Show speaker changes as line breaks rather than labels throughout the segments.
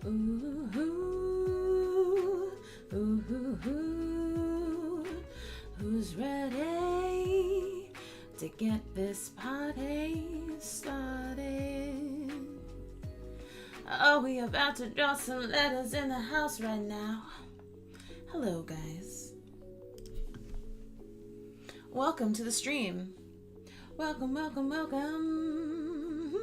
Ooh, ooh, ooh, ooh, ooh. Who's ready to get this party started? Oh, we about to draw some letters in the house right now. Hello, guys. Welcome to the stream. Welcome, welcome, welcome.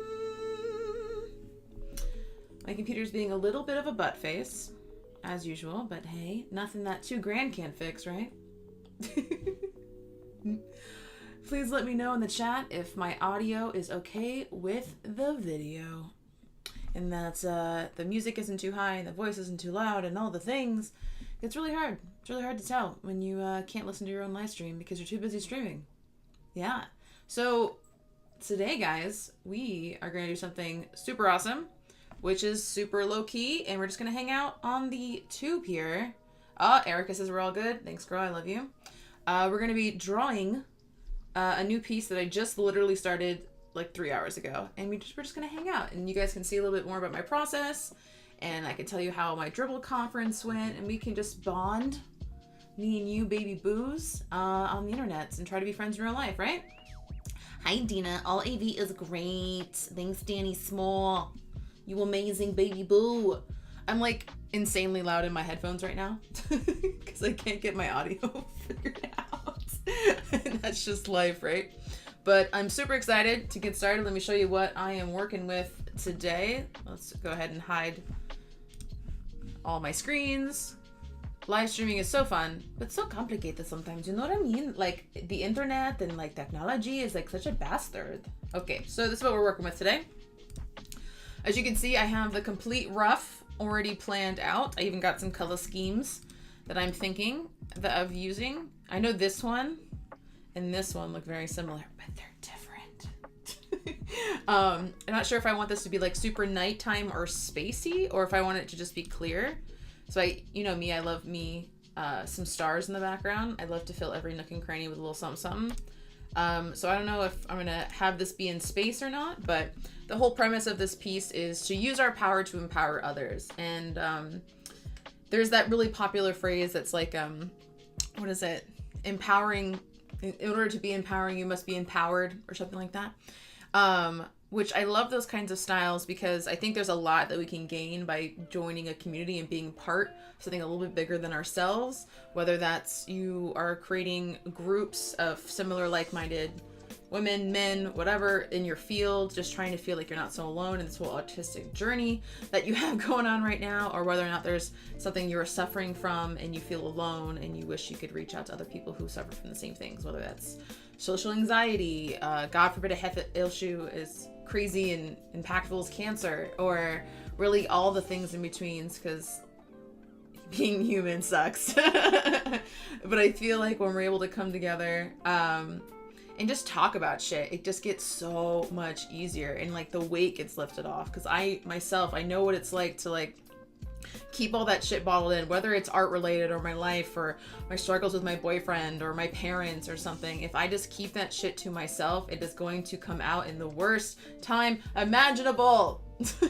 My computer's being a little bit of a butt face, as usual, but hey, nothing that $2,000 can't fix, right? Please let me know in the chat if my audio is okay with the video. And that the music isn't too high and the voice isn't too loud and all the things. It's really hard. It's really hard to tell when you can't listen to your own live stream because you're too busy streaming. Yeah. So today, guys, we are going to do something super awesome, which is super low key, and we're just going to hang out on the tube here. Erica says we're all good. Thanks, girl. I love you. We're going to be drawing a new piece that I just literally started like 3 hours ago, and we're just going to hang out, and you guys can see a little bit more about my process, and I can tell you how my Dribbble conference went, and we can just bond, me and you, baby boos, on the internet and try to be friends in real life, right? Hi, Dina. All AV is great. Thanks, Danny Small. You amazing baby boo. I'm like insanely loud in my headphones right now because I can't get my audio figured out. And that's just life, right? But I'm super excited to get started. Let me show you what I am working with today. Let's go ahead and hide all my screens. Live streaming is so fun, but so complicated sometimes. You know what I mean? Like the internet and like technology is like such a bastard. Okay, so this is what we're working with today. As you can see, I have the complete rough already planned out. I even got some color schemes that I'm thinking of using. I know this one and this one look very similar, but they're different. I'm not sure if I want this to be like super nighttime or spacey, or if I want it to just be clear. So you know me, I love me some stars in the background. I love to fill every nook and cranny with a little something something. So I don't know if I'm gonna have this be in space or not, but the whole premise of this piece is to use our power to empower others. And there's that really popular phrase that's like, what is it? Empowering. In order to be empowering, you must be empowered, or something like that. Which I love those kinds of styles because I think there's a lot that we can gain by joining a community and being part of something a little bit bigger than ourselves, whether that's you are creating groups of similar like-minded women, men, whatever in your field, just trying to feel like you're not so alone in this whole autistic journey that you have going on right now, or whether or not there's something you're suffering from and you feel alone and you wish you could reach out to other people who suffer from the same things, whether that's social anxiety, God forbid a health issue is crazy and impactful as cancer, or really all the things in betweens, because being human sucks. But I feel like when we're able to come together and just talk about shit, it just gets so much easier, and like the weight gets lifted off, because I know what it's like to like keep all that shit bottled in, whether it's art related or my life or my struggles with my boyfriend or my parents or something. If I just keep that shit to myself, it is going to come out in the worst time imaginable. So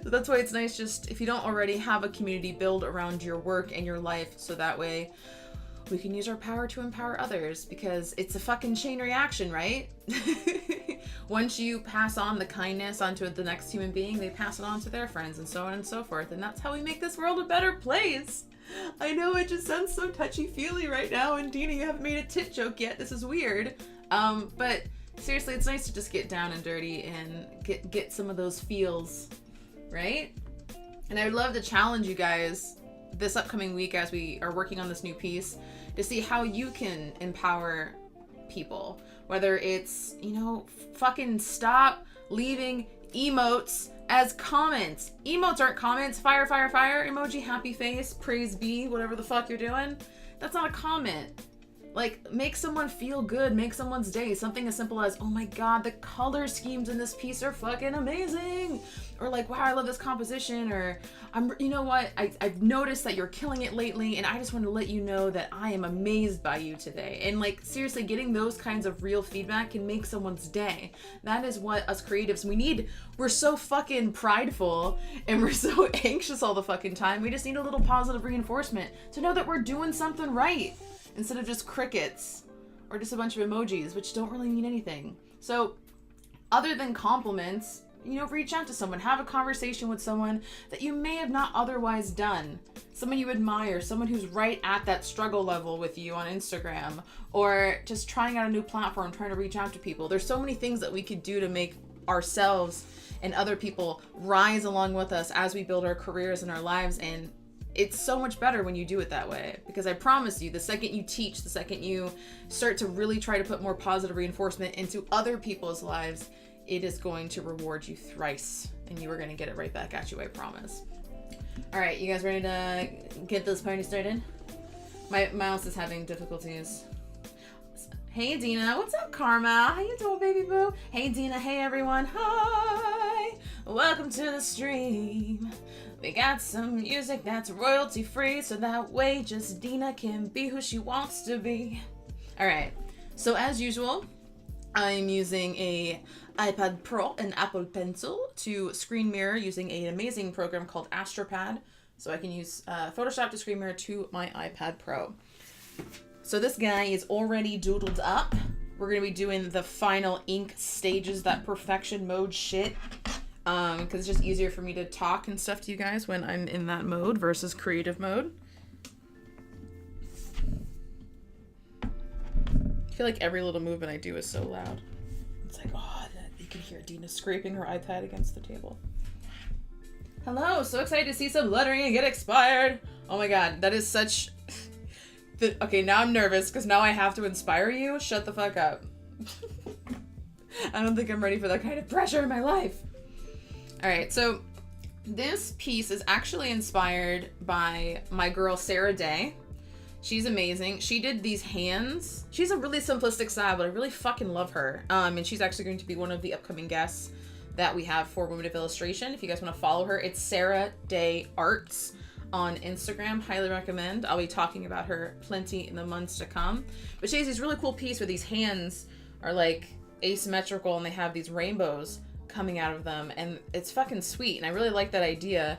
that's why it's nice, just if you don't already have a community, build around your work and your life, so that way we can use our power to empower others, because it's a fucking chain reaction, right? Once you pass on the kindness onto the next human being, they pass it on to their friends, and so on and so forth. And that's how we make this world a better place. I know it just sounds so touchy-feely right now, and Dina, you haven't made a tit joke yet. This is weird. But seriously, it's nice to just get down and dirty and get some of those feels, right? And I would love to challenge you guys this upcoming week as we are working on this new piece to see how you can empower people. Whether it's, you know, fucking stop leaving emotes as comments. Emotes aren't comments. Fire, fire, fire, emoji, happy face, praise be, whatever the fuck you're doing. That's not a comment. Like, make someone feel good, make someone's day. Something as simple as, oh my god, the color schemes in this piece are fucking amazing. Or like, wow, I love this composition. Or, you know what, I've noticed that you're killing it lately, and I just want to let you know that I am amazed by you today. And like, seriously, getting those kinds of real feedback can make someone's day. That is what us creatives, we're so fucking prideful, and we're so anxious all the fucking time. We just need a little positive reinforcement to know that we're doing something right. Instead of just crickets or just a bunch of emojis, which don't really mean anything. So other than compliments, you know, reach out to someone, have a conversation with someone that you may have not otherwise done. Someone you admire, someone who's right at that struggle level with you on Instagram, or just trying out a new platform, trying to reach out to people. There's so many things that we could do to make ourselves and other people rise along with us as we build our careers and our lives. And it's so much better when you do it that way, because I promise you, the second you teach, the second you start to really try to put more positive reinforcement into other people's lives, it is going to reward you thrice, and you are going to get it right back at you, I promise. All right, you guys ready to get this party started? My mouse is having difficulties. Hey Dina, what's up Karma? How you doing, baby boo? Hey Dina, hey everyone, hi! Welcome to the stream. We got some music that's royalty free, so that way just Dina can be who she wants to be. All right, so as usual, I'm using a iPad Pro and Apple Pencil to screen mirror using an amazing program called AstroPad. So I can use Photoshop to screen mirror to my iPad Pro. So this guy is already doodled up. We're gonna be doing the final ink stages, that perfection mode shit. Because it's just easier for me to talk and stuff to you guys when I'm in that mode versus creative mode. I feel like every little movement I do is so loud. It's like, oh, you can hear Dina scraping her iPad against the table. Hello, so excited to see some lettering and get expired. Oh my god, that is such... Okay, now I'm nervous because now I have to inspire you. Shut the fuck up. I don't think I'm ready for that kind of pressure in my life. Alright, so this piece is actually inspired by my girl Sarah Day. She's amazing. She did these hands. She's a really simplistic style, but I really fucking love her. And she's actually going to be one of the upcoming guests that we have for Women of Illustration. If you guys want to follow her, it's Sarah Day Arts on Instagram. Highly recommend. I'll be talking about her plenty in the months to come. But she has these really cool piece where these hands are like asymmetrical and they have these rainbows coming out of them, and it's fucking sweet, and I really like that idea.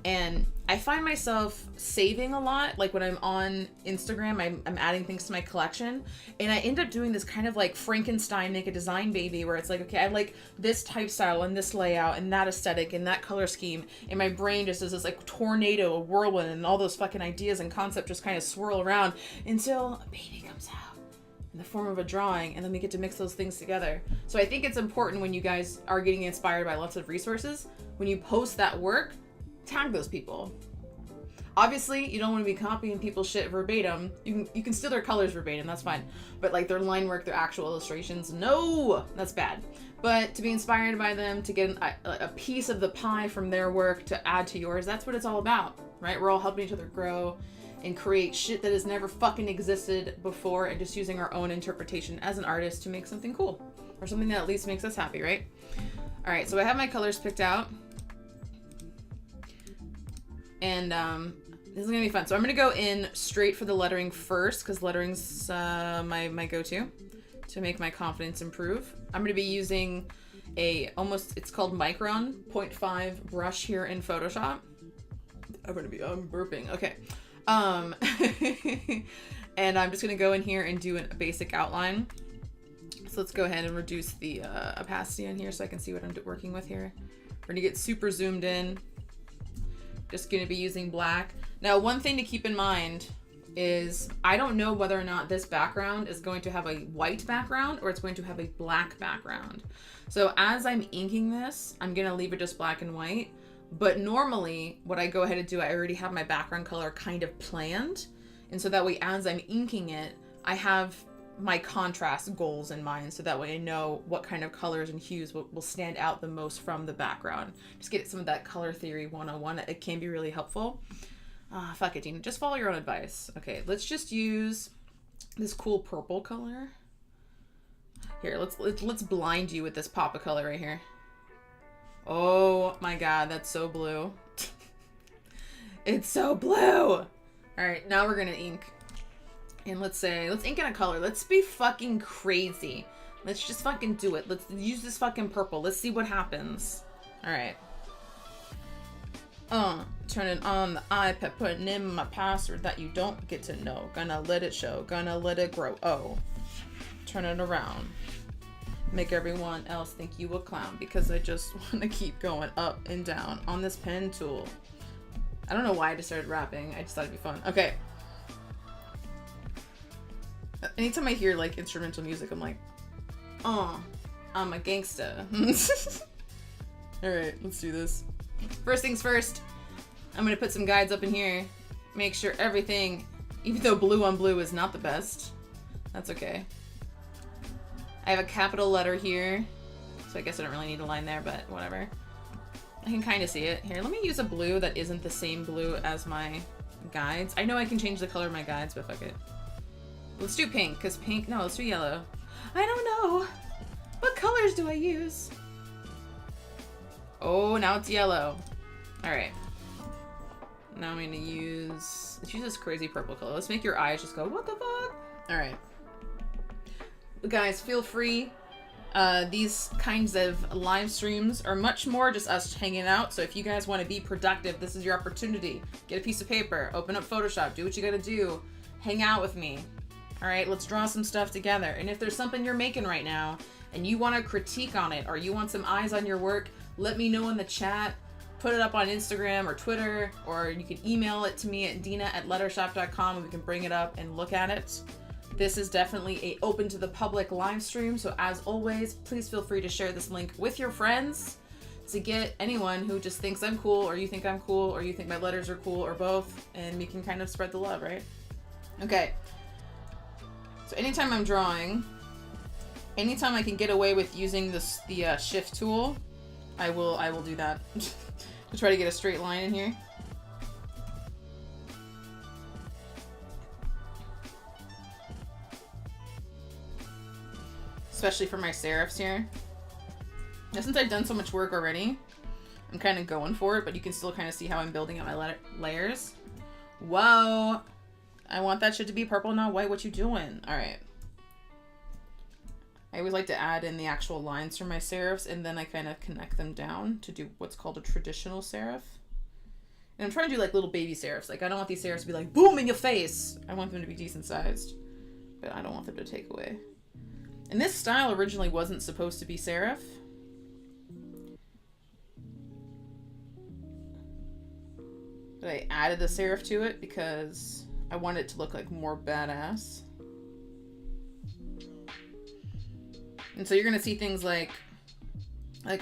And I find myself saving a lot, like when I'm on Instagram, I'm adding things to my collection, and I end up doing this kind of like Frankenstein make a design baby, where it's like, okay, I like this type style and this layout and that aesthetic and that color scheme, and my brain just does this like tornado, a whirlwind, and all those fucking ideas and concepts just kind of swirl around until a baby comes out in the form of a drawing, and then we get to mix those things together. So I think it's important when you guys are getting inspired by lots of resources, when you post that work, tag those people. Obviously, you don't want to be copying people's shit verbatim. You can steal their colors verbatim, that's fine. But like their line work, their actual illustrations, no, that's bad. But to be inspired by them, to get a piece of the pie from their work to add to yours, that's what it's all about, right? We're all helping each other grow and create shit that has never fucking existed before, and just using our own interpretation as an artist to make something cool, or something that at least makes us happy, right? All right, so I have my colors picked out, and this is gonna be fun. So I'm gonna go in straight for the lettering first, because lettering's my go-to to make my confidence improve. I'm gonna be using it's called Micron 0.5 brush here in Photoshop. I'm burping, okay. And I'm just gonna go in here and do a basic outline. So let's go ahead and reduce the opacity on here so I can see what I'm working with here. We're gonna get super zoomed in. Just gonna be using black. Now, one thing to keep in mind is I don't know whether or not this background is going to have a white background or it's going to have a black background. So as I'm inking this, I'm gonna leave it just black and white. But normally what I go ahead and do, I already have my background color kind of planned. And so that way, as I'm inking it, I have my contrast goals in mind. So that way I know what kind of colors and hues will stand out the most from the background. Just get some of that color theory 101. It can be really helpful. Fuck it, Dina. Just follow your own advice. Okay, let's just use this cool purple color. Here, let's blind you with this pop of color right here. Oh my god, that's so blue. It's so blue. All right, now we're gonna ink. And let's ink in a color. Let's be fucking crazy. Let's just fucking do it. Let's use this fucking purple. Let's see what happens. All right. Turning on the iPad, putting in my password that you don't get to know. Gonna let it show, gonna let it grow. Oh, turn it around. Make everyone else think you a clown because I just want to keep going up and down on this pen tool. I don't know why I just started rapping. I just thought it'd be fun. Okay. Anytime I hear like instrumental music, I'm like, oh, I'm a gangsta. All right, let's do this. First things first, I'm gonna put some guides up in here. Make sure everything, even though blue on blue is not the best, that's okay. I have a capital letter here, so I guess I don't really need a line there, but whatever. I can kind of see it. Here, let me use a blue that isn't the same blue as my guides. I know I can change the color of my guides, but fuck it. Let's do pink, because pink, no, let's do yellow. I don't know. What colors do I use? Oh, now it's yellow. All right. Now I'm gonna let's use this crazy purple color. Let's make your eyes just go, what the fuck? All right. Guys, feel free. These kinds of live streams are much more just us hanging out. So if you guys want to be productive, this is your opportunity. Get a piece of paper, open up Photoshop, do what you gotta do. Hang out with me. All right, let's draw some stuff together. And if there's something you're making right now and you want to critique on it or you want some eyes on your work, let me know in the chat. Put it up on Instagram or Twitter, or you can email it to me at dina@lettershop.com and we can bring it up and look at it. This is definitely a open to the public live stream, so as always, please feel free to share this link with your friends to get anyone who just thinks I'm cool, or you think I'm cool, or you think my letters are cool, or both, and we can kind of spread the love, right? Okay. So anytime I'm drawing, anytime I can get away with using the shift tool, I will do that to try to get a straight line in here. Especially for my serifs here. Now, since I've done so much work already, I'm kind of going for it, but you can still kind of see how I'm building out my layers. Whoa! I want that shit to be purple, not white. What you doing? All right. I always like to add in the actual lines for my serifs, and then I kind of connect them down to do what's called a traditional serif. And I'm trying to do like little baby serifs. Like, I don't want these serifs to be like, boom, in your face. I want them to be decent sized, but I don't want them to take away. And this style originally wasn't supposed to be serif. But I added the serif to it because I wanted it to look like more badass. And so you're gonna see things like,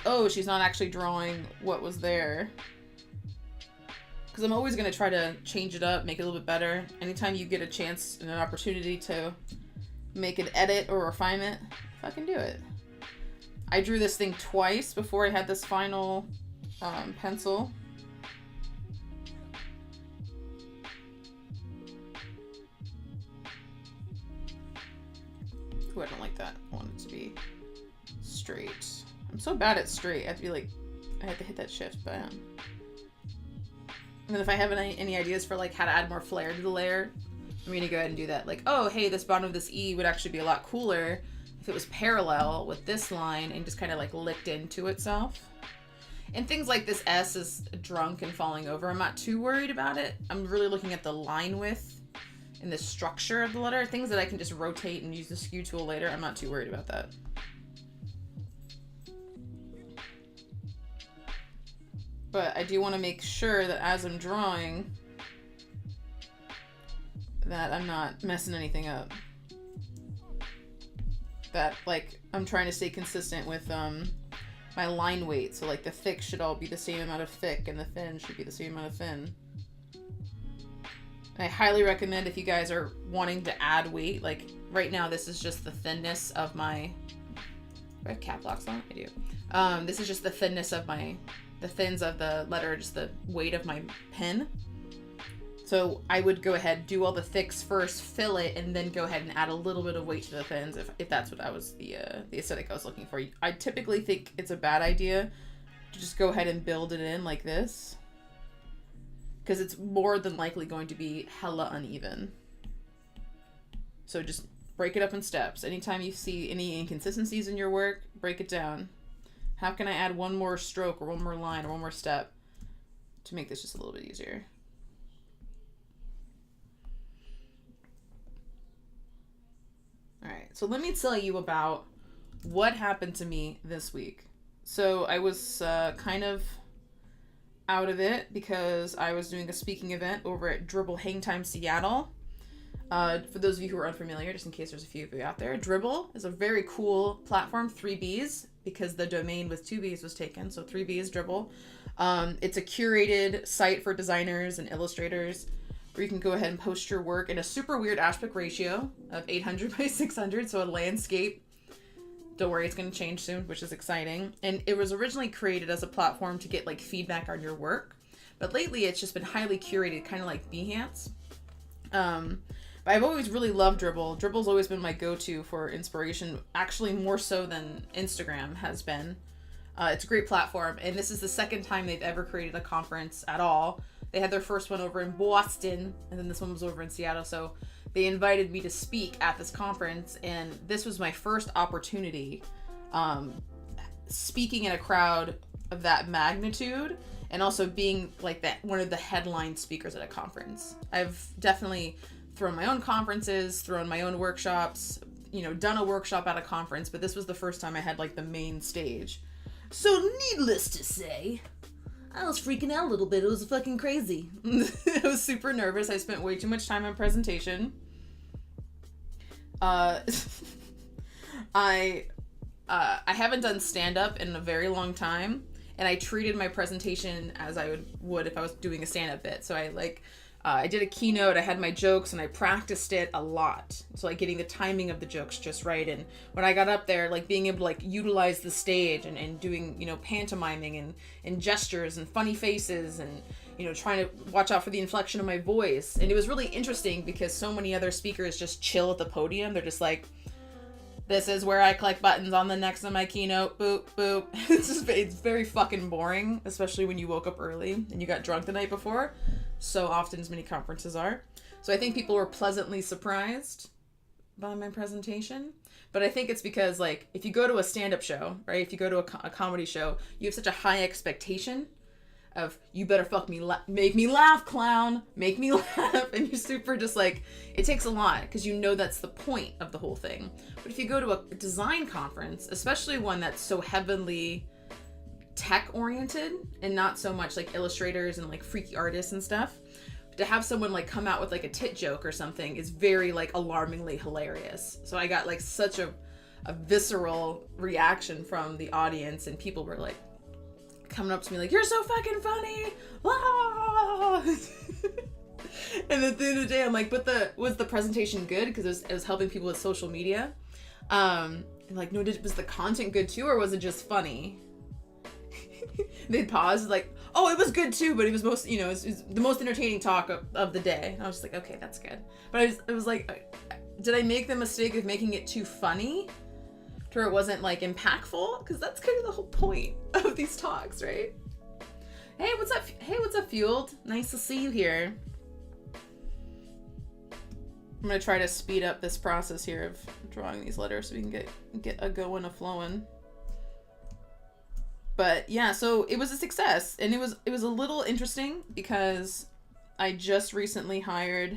oh, she's not actually drawing what was there. Because I'm always gonna try to change it up, make it a little bit better. Anytime you get a chance and an opportunity to make an edit or refinement, fucking do it. I drew this thing twice before I had this final pencil. Ooh, I don't like that. I want it to be straight. I'm so bad at straight. I have to be like, I have to hit that shift button. And then if I have any ideas for like how to add more flair to the layer, I'm gonna go ahead and do that. Like, oh, hey, this bottom of this E would actually be a lot cooler if it was parallel with this line and just kind of like licked into itself. And things like this S is drunk and falling over. I'm not too worried about it. I'm really looking at the line width and the structure of the letter. Things that I can just rotate and use the skew tool later. I'm not too worried about that. But I do want to make sure that as I'm drawing, that I'm not messing anything up. That, like, I'm trying to stay consistent with my line weight. So, like, the thick should all be the same amount of thick, and the thin should be the same amount of thin. And I highly recommend if you guys are wanting to add weight, like, right now this is just the thinness of my... Do I have cap locks on? I do. This is just the thinness of the thins of the letter, just the weight of my pen. So So I would go ahead, do all the thicks first, fill it, and then go ahead and add a little bit of weight to the thins if that's what I was the aesthetic I was looking for. I typically think it's a bad idea to just go ahead and build it in like this, because it's more than likely going to be hella uneven. So just break it up in steps. Anytime you see any inconsistencies in your work, break it down. How can I add one more stroke or one more line or one more step to make this just a little bit easier? All right, so let me tell you about what happened to me this week. So I was kind of out of it because I was doing a speaking event over at Dribbble Hangtime, Seattle. For those of you who are unfamiliar, just in case there's a few of you out there, Dribbble is a very cool platform, 3Bs, because the domain with 2Bs was taken, so 3Bs, Dribbble. It's a curated site for designers and illustrators where you can go ahead and post your work in a super weird aspect ratio of 800 by 600, so a landscape. Don't worry, it's going to change soon, which is exciting. And it was originally created as a platform to get like feedback on your work, but lately it's just been highly curated, kind of like Behance. But I've always really loved Dribbble. Dribble's always been my go-to for inspiration, actually more so than Instagram has been. It's a great platform, and this is the second time they've ever created a conference at all. They had their first one over in Boston, and then this one was over in Seattle, so they invited me to speak at this conference, and this was my first opportunity speaking in a crowd of that magnitude, and also being like that one of the headline speakers at a conference. I've definitely thrown my own conferences, thrown my own workshops, done a workshop at a conference, but this was the first time I had like the main stage. So needless to say, I was freaking out a little bit. It was fucking crazy. I was super nervous. I spent way too much time on presentation. I haven't done stand-up in a very long time, and I treated my presentation as I would if I was doing a stand-up bit. So I did a keynote, I had my jokes, and I practiced it a lot. So like getting the timing of the jokes just right. And when I got up there, like being able to like utilize the stage and doing, pantomiming and gestures and funny faces and, trying to watch out for the inflection of my voice. And it was really interesting because so many other speakers just chill at the podium. They're just like, this is where I click buttons on the next of my keynote, boop, boop. It's very fucking boring, especially when you woke up early and you got drunk the night before. So often as many conferences are. So I think people were pleasantly surprised by my presentation. But I think it's because like, if you go to a stand-up show, right? If you go to a comedy show, you have such a high expectation of, you better make me laugh, clown, make me laugh. And you're super just like, it takes a lot because that's the point of the whole thing. But if you go to a design conference, especially one that's so heavily tech oriented and not so much like illustrators and like freaky artists and stuff, to have someone like come out with like a tit joke or something is very like alarmingly hilarious. So I got like such a visceral reaction from the audience, and people were like coming up to me like, you're so fucking funny. Ah! And at the end of the day I'm like, but was the presentation good? Because it was helping people with social media. And like, no, was the content good too, or was it just funny? They'd pause like, oh, it was good too, but it was most, it was the most entertaining talk of the day. And I was just like, okay, that's good. But it was like, did I make the mistake of making it too funny to where it wasn't like impactful? Because that's kind of the whole point of these talks, right? Hey, what's up? Hey, what's up, Fueled? Nice to see you here. I'm gonna try to speed up this process here of drawing these letters so we can get a going, a flowing. But yeah, so it was a success, and it was a little interesting because I just recently hired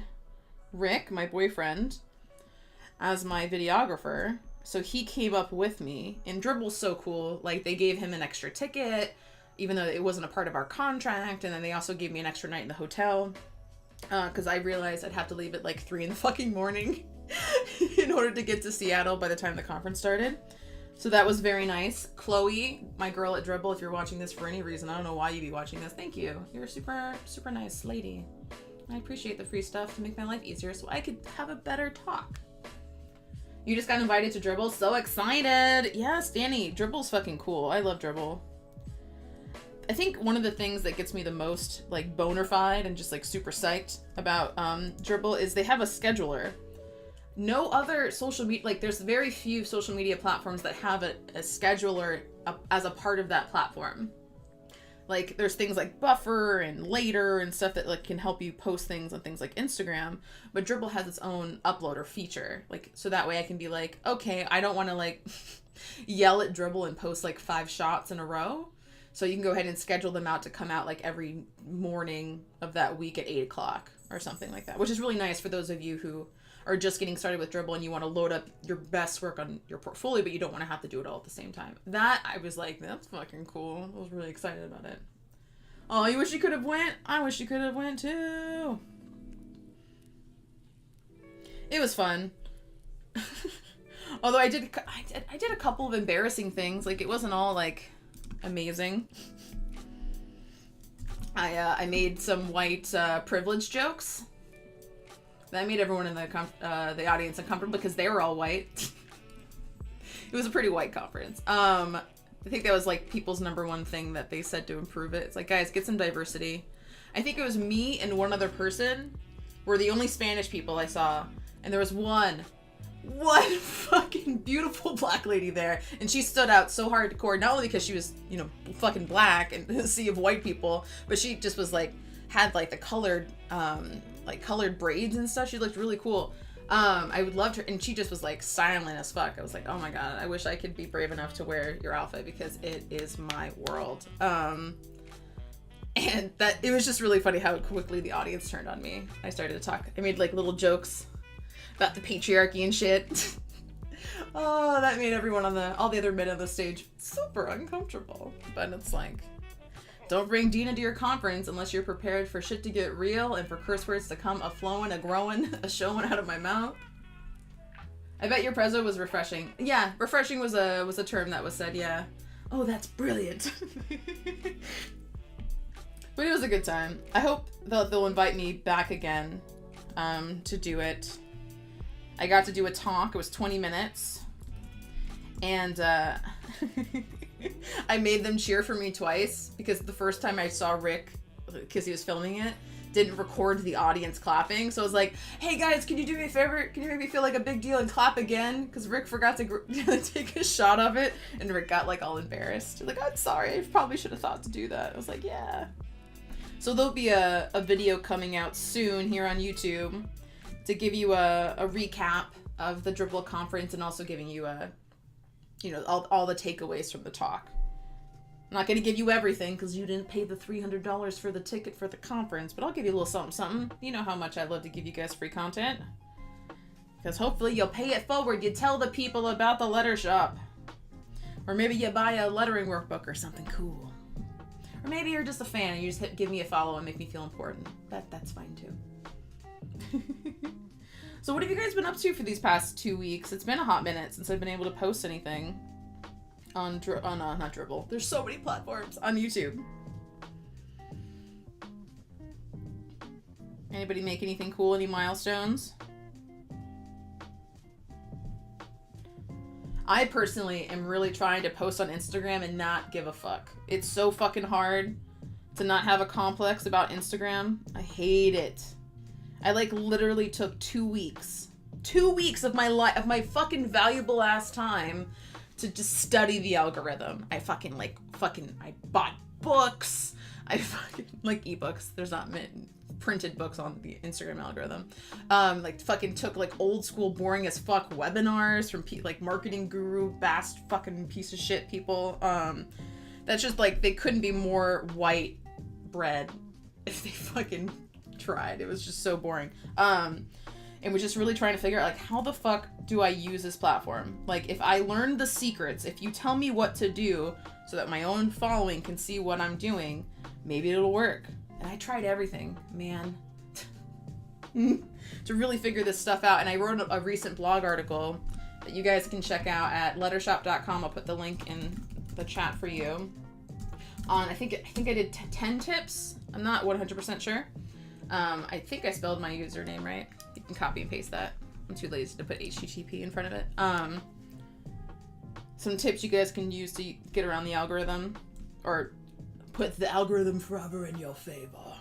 Rick, my boyfriend, as my videographer. So he came up with me, and Dribble's so cool. Like, they gave him an extra ticket, even though it wasn't a part of our contract, and then they also gave me an extra night in the hotel because I realized I'd have to leave at like 3 in the fucking morning in order to get to Seattle by the time the conference started. So that was very nice. Chloe, my girl at Dribbble, if you're watching this for any reason, I don't know why you'd be watching this. Thank you. You're a super, super nice lady. I appreciate the free stuff to make my life easier so I could have a better talk. You just got invited to Dribbble. So excited. Yes, Danny. Dribble's fucking cool. I love Dribbble. I think one of the things that gets me the most like bonafide and just like super psyched about Dribbble is they have a scheduler. No other social media, like there's very few social media platforms that have a scheduler as a part of that platform. Like there's things like Buffer and Later and stuff that like can help you post things on things like Instagram, but Dribbble has its own uploader feature. Like, so that way I can be like, okay, I don't want to like yell at Dribbble and post like 5 shots in a row. So you can go ahead and schedule them out to come out like every morning of that week at 8 o'clock or something like that, which is really nice for those of you who are just getting started with Dribbble and you want to load up your best work on your portfolio, but you don't want to have to do it all at the same time. That, I was like, that's fucking cool. I was really excited about it. Oh, you wish you could have went? I wish you could have went too. It was fun. Although I did a couple of embarrassing things. Like, it wasn't all like amazing. I made some white privilege jokes. That made everyone in the audience uncomfortable because they were all white. It was a pretty white conference. I think that was like people's #1 thing that they said to improve it. It's like, guys, get some diversity. I think it was me and one other person were the only Spanish people I saw, and there was one fucking beautiful black lady there, and she stood out so hardcore, not only because she was, you know, fucking black and a sea of white people, but she just was like, had like the colored braids and stuff. She looked really cool. I would love her, and she just was like silent as fuck. I was like, oh my god, I wish I could be brave enough to wear your outfit because it is my world. And that, it was just really funny how quickly the audience turned on me. I started to talk. I made like little jokes about the patriarchy and shit. Oh, that made everyone on all the other men on the stage super uncomfortable. But it's like, don't bring Dina to your conference unless you're prepared for shit to get real and for curse words to come a-flowing, a-growing, a-showing out of my mouth. I bet your prezzo was refreshing. Yeah, refreshing was a term that was said, yeah. Oh, that's brilliant. But it was a good time. I hope they'll invite me back again to do it. I got to do a talk. It was 20 minutes. And I made them cheer for me twice because the first time I saw Rick, because he was filming it, didn't record the audience clapping. So I was like, hey guys, can you do me a favor? Can you make me feel like a big deal and clap again? Because Rick forgot to take a shot of it, and Rick got like all embarrassed. Like, I'm sorry, I probably should have thought to do that. I was like, yeah. So there'll be a video coming out soon here on YouTube to give you a recap of the Dribbble conference and also giving you all the takeaways from the talk. I'm not going to give you everything because you didn't pay the $300 for the ticket for the conference, but I'll give you a little something, something. You know how much I love to give you guys free content. Because hopefully you'll pay it forward. You tell the people about the letter shop. Or maybe you buy a lettering workbook or something cool. Or maybe you're just a fan and you just give me a follow and make me feel important. That's fine too. So what have you guys been up to for these past 2 weeks? It's been a hot minute since I've been able to post anything on not Dribbble. There's so many platforms on YouTube. Anybody make anything cool? Any milestones? I personally am really trying to post on Instagram and not give a fuck. It's so fucking hard to not have a complex about Instagram. I hate it. I like literally took 2 weeks of my life, of my fucking valuable ass time to just study the algorithm. I bought books. I fucking like ebooks. There's not printed books on the Instagram algorithm. Fucking took like old school boring as fuck webinars from like marketing guru, vast fucking piece of shit people. That's just like, they couldn't be more white bread if they fucking tried. It was just so boring. And was just really trying to figure out like, how the fuck do I use this platform? Like, if I learn the secrets, if you tell me what to do so that my own following can see what I'm doing, maybe it'll work. And I tried everything, man, to really figure this stuff out. And I wrote a recent blog article that you guys can check out at lettershop.com. I'll put the link in the chat for you. I think I did 10 tips. I'm not 100% sure. I think I spelled my username right. You can copy and paste that. I'm too lazy to put HTTP in front of it. Some tips you guys can use to get around the algorithm, or put the algorithm forever in your favor.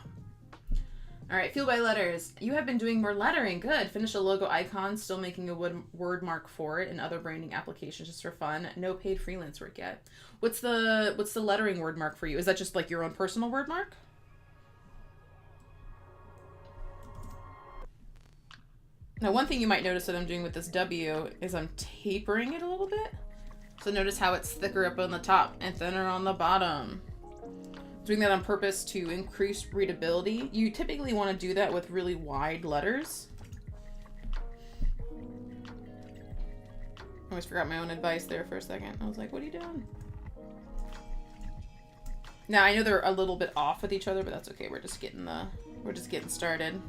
All right, fueled by letters. You have been doing more lettering. Good. Finish a logo icon. Still making a word mark for it and other branding applications just for fun. No paid freelance work yet. What's the lettering word mark for you? Is that just like your own personal word mark? Now, one thing you might notice that I'm doing with this W is I'm tapering it a little bit. So notice how it's thicker up on the top and thinner on the bottom. Doing that on purpose to increase readability. You typically want to do that with really wide letters. I almost forgot my own advice there for a second. I was like, what are you doing? Now, I know they're a little bit off with each other, but that's okay. We're just getting started.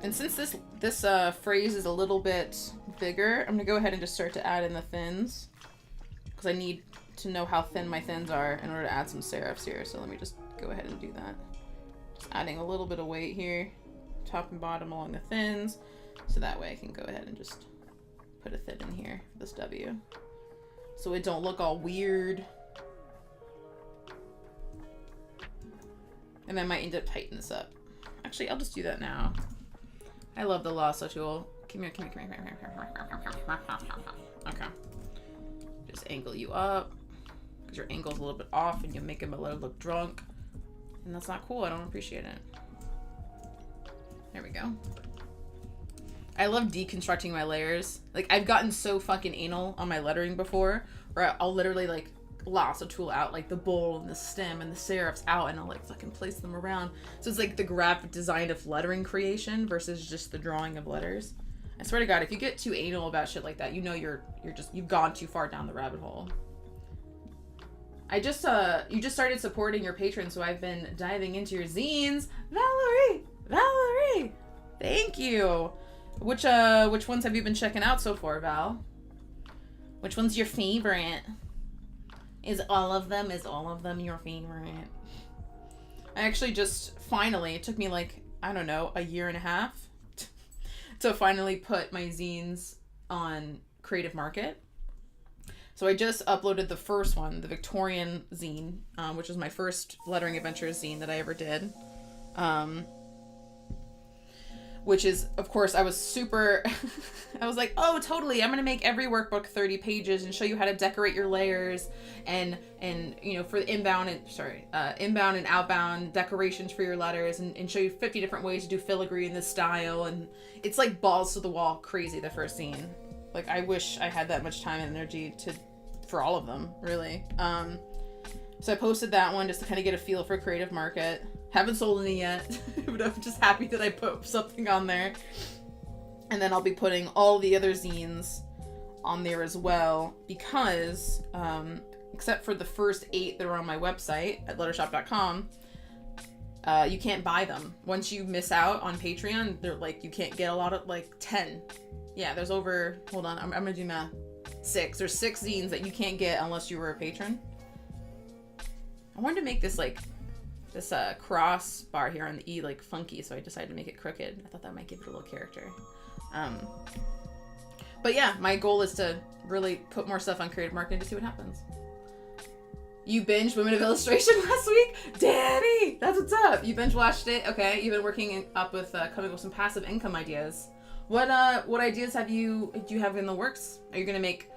And since this phrase is a little bit bigger, I'm gonna go ahead and just start to add in the thins, because I need to know how thin my thins are in order to add some serifs here. So let me just go ahead and do that. Just adding a little bit of weight here, top and bottom along the thins, so that way I can go ahead and just put a thin in here for this W, so it don't look all weird. And I might end up tightening this up. Actually, I'll just do that now. I love the lasso tool. Come here. Okay. Just angle you up, because your angle's a little bit off and you make him a little look drunk. And that's not cool. I don't appreciate it. There we go. I love deconstructing my layers. Like, I've gotten so fucking anal on my lettering before, where I'll literally like lasso tool out like the bowl and the stem and the serifs out, and I'll like fucking place them around. So it's like the graphic design of lettering creation versus just the drawing of letters. I swear to God, if you get too anal about shit like that, you know you've gone too far down the rabbit hole. You just started supporting your patrons, so I've been diving into your zines. Valerie, thank you. Which ones have you been checking out so far, Val? Which one's your favorite? Is all of them your favorite? I actually just finally, it took me like, I don't know, a year and a half to finally put my zines on Creative Market. So I just uploaded the first one, the Victorian zine, which was my first lettering adventures zine that I ever did. Which is, of course, I was super, I was like, oh, totally, I'm going to make every workbook 30 pages and show you how to decorate your layers and you know, for the inbound and outbound decorations for your letters, and show you 50 different ways to do filigree in this style. And it's like balls to the wall crazy, the first scene. Like, I wish I had that much time and energy for all of them, really. So I posted that one just to kind of get a feel for Creative Market. Haven't sold any yet, but I'm just happy that I put something on there. And then I'll be putting all the other zines on there as well, because except for the first 8 that are on my website at lettershop.com, you can't buy them. Once you miss out on Patreon, they're like, you can't get a lot of, like 10. Yeah, there's over, hold on, I'm gonna do math. 6. There's 6 zines that you can't get unless you were a patron. I wanted to make this like this cross bar here on the E like funky, so I decided to make it crooked. I thought that might give it a little character. But yeah, my goal is to really put more stuff on Creative Market to see what happens. You binged Women of Illustration last week? Danny! That's what's up! You binge watched it? Okay, you've been working up with coming up with some passive income ideas. What ideas do you have in the works? Are you gonna make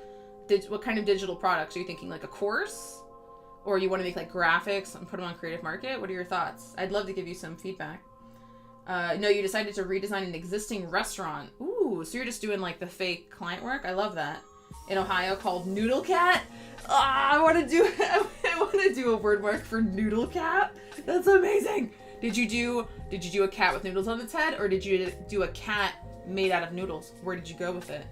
what kind of digital products? Are you thinking like a course? Or you want to make like graphics and put them on Creative Market? What are your thoughts? I'd love to give you some feedback. No, you decided to redesign an existing restaurant. Ooh, so you're just doing like the fake client work? I love that. In Ohio, called Noodle Cat. I want to do a word mark for Noodle Cat. That's amazing. Did you do a cat with noodles on its head, or did you do a cat made out of noodles? Where did you go with it?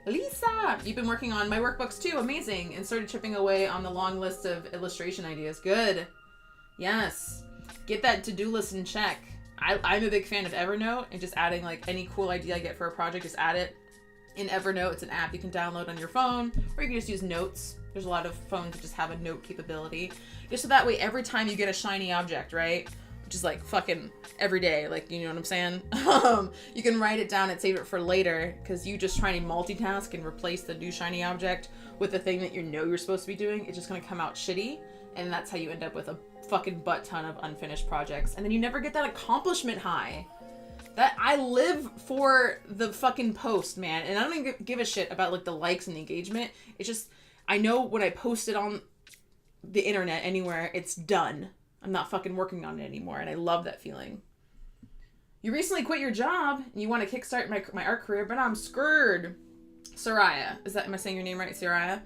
Lisa, you've been working on my workbooks too. Amazing. And started chipping away on the long list of illustration ideas. Good. Yes. Get that to-do list in check. I'm a big fan of Evernote, and just adding like any cool idea I get for a project, just add it in Evernote. It's an app you can download on your phone, or you can just use Notes. There's a lot of phones that just have a note capability. Just so that way every time you get a shiny object, right? which is like fucking every day. Like, you know what I'm saying? You can write it down and save it for later, because you just trying to multitask and replace the new shiny object with the thing that you know you're supposed to be doing. It's just going to come out shitty. And that's how you end up with a fucking butt ton of unfinished projects. And then you never get that accomplishment high. That I live for the fucking post, man. And I don't even give a shit about like the likes and the engagement. It's just, I know when I post it on the internet anywhere, it's done. I'm not fucking working on it anymore. And I love that feeling. You recently quit your job and you want to kickstart my art career, but I'm screwed. Soraya. Am I saying your name right? Soraya?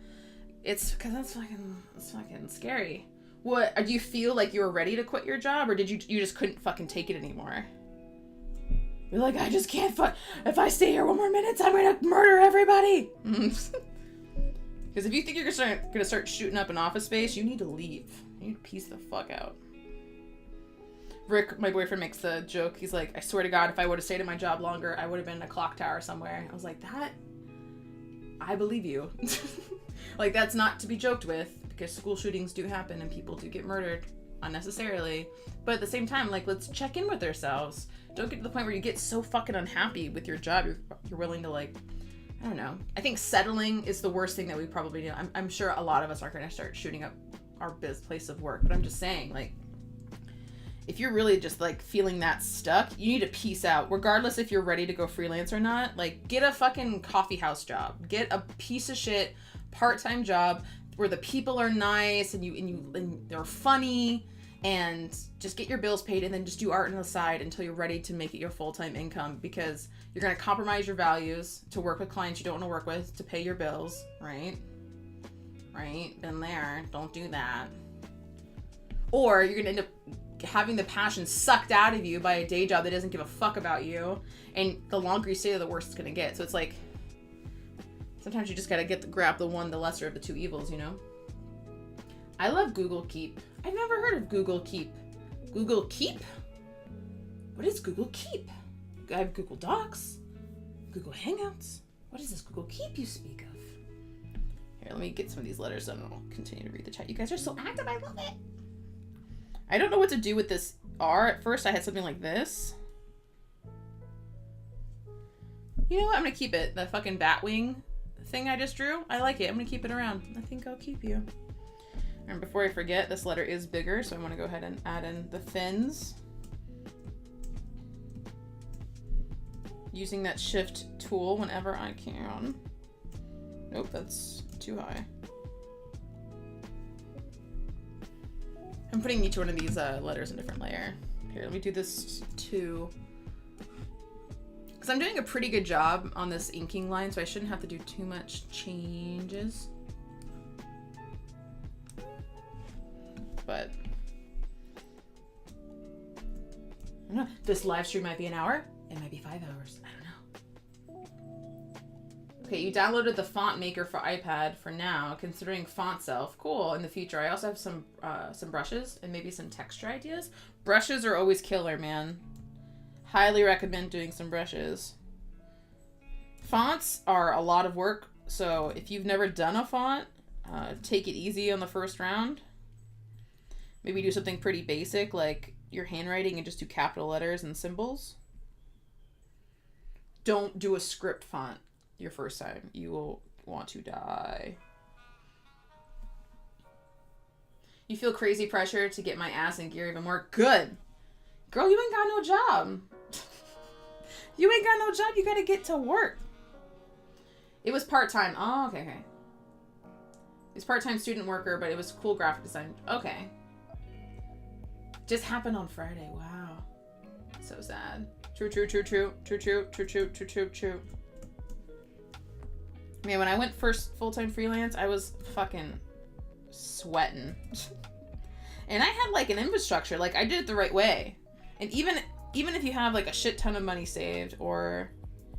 It's because that's fucking scary. What, do you feel like you were ready to quit your job, or did you just couldn't fucking take it anymore? You're like, I just can't if I stay here one more minute, I'm gonna murder everybody. Because if you think you're gonna start shooting up an office space, you need to leave. You need to peace the fuck out. Rick, my boyfriend, makes the joke. He's like, I swear to God, if I would have stayed at my job longer, I would have been in a clock tower somewhere. I was like, I believe you. Like, that's not to be joked with, because school shootings do happen and people do get murdered unnecessarily. But at the same time, like, let's check in with ourselves. Don't get to the point where you get so fucking unhappy with your job, you're willing to, like, I don't know. I think settling is the worst thing that we probably do. I'm sure a lot of us aren't going to start shooting up our place of work, but I'm just saying, like, if you're really just, like, feeling that stuck, you need to peace out. Regardless if you're ready to go freelance or not, like, get a fucking coffee house job. Get a piece of shit part-time job where the people are nice and they're funny, and just get your bills paid, and then just do art on the side until you're ready to make it your full-time income, because you're going to compromise your values to work with clients you don't want to work with to pay your bills, right? Right? Been there. Don't do that. Or you're going to end up having the passion sucked out of you by a day job that doesn't give a fuck about you, and the longer you stay there, the worse it's going to get. So it's like, sometimes you just got to grab the lesser of the two evils, you know? I love Google Keep. I've never heard of Google Keep. Google Keep? What is Google Keep? I have Google Docs, Google Hangouts. What is this Google Keep you speak of? Here, let me get some of these letters and I'll continue to read the chat. You guys are so active. I love it. I don't know what to do with this R. At first, I had something like this. You know what? I'm going to keep it. The fucking bat wing thing I just drew. I like it. I'm going to keep it around. I think I'll keep you. And before I forget, this letter is bigger, so I'm going to go ahead and add in the fins. Using that shift tool whenever I can. Nope, that's too high. I'm putting each one of these letters in a different layer. Here, let me do this too. Because I'm doing a pretty good job on this inking line, so I shouldn't have to do too much changes. But I don't know. This live stream might be an hour. It might be 5 hours. I don't know. Okay, you downloaded the font maker for iPad for now, considering font self. Cool. In the future, I also have some brushes and maybe some texture ideas. Brushes are always killer, man. Highly recommend doing some brushes. Fonts are a lot of work, so if you've never done a font, take it easy on the first round. Maybe do something pretty basic, like your handwriting, and just do capital letters and symbols. Don't do a script font your first time. You will want to die. You feel crazy pressure to get my ass in gear even more. Good. Girl, you ain't got no job. You ain't got no job. You got to get to work. It was part-time. Oh, okay. It was part-time student worker, but it was cool graphic design. Okay. Just happened on Friday. Wow. So sad. True. Man, when I went first full-time freelance, I was fucking sweating. And I had like an infrastructure. Like, I did it the right way. And even if you have like a shit ton of money saved, or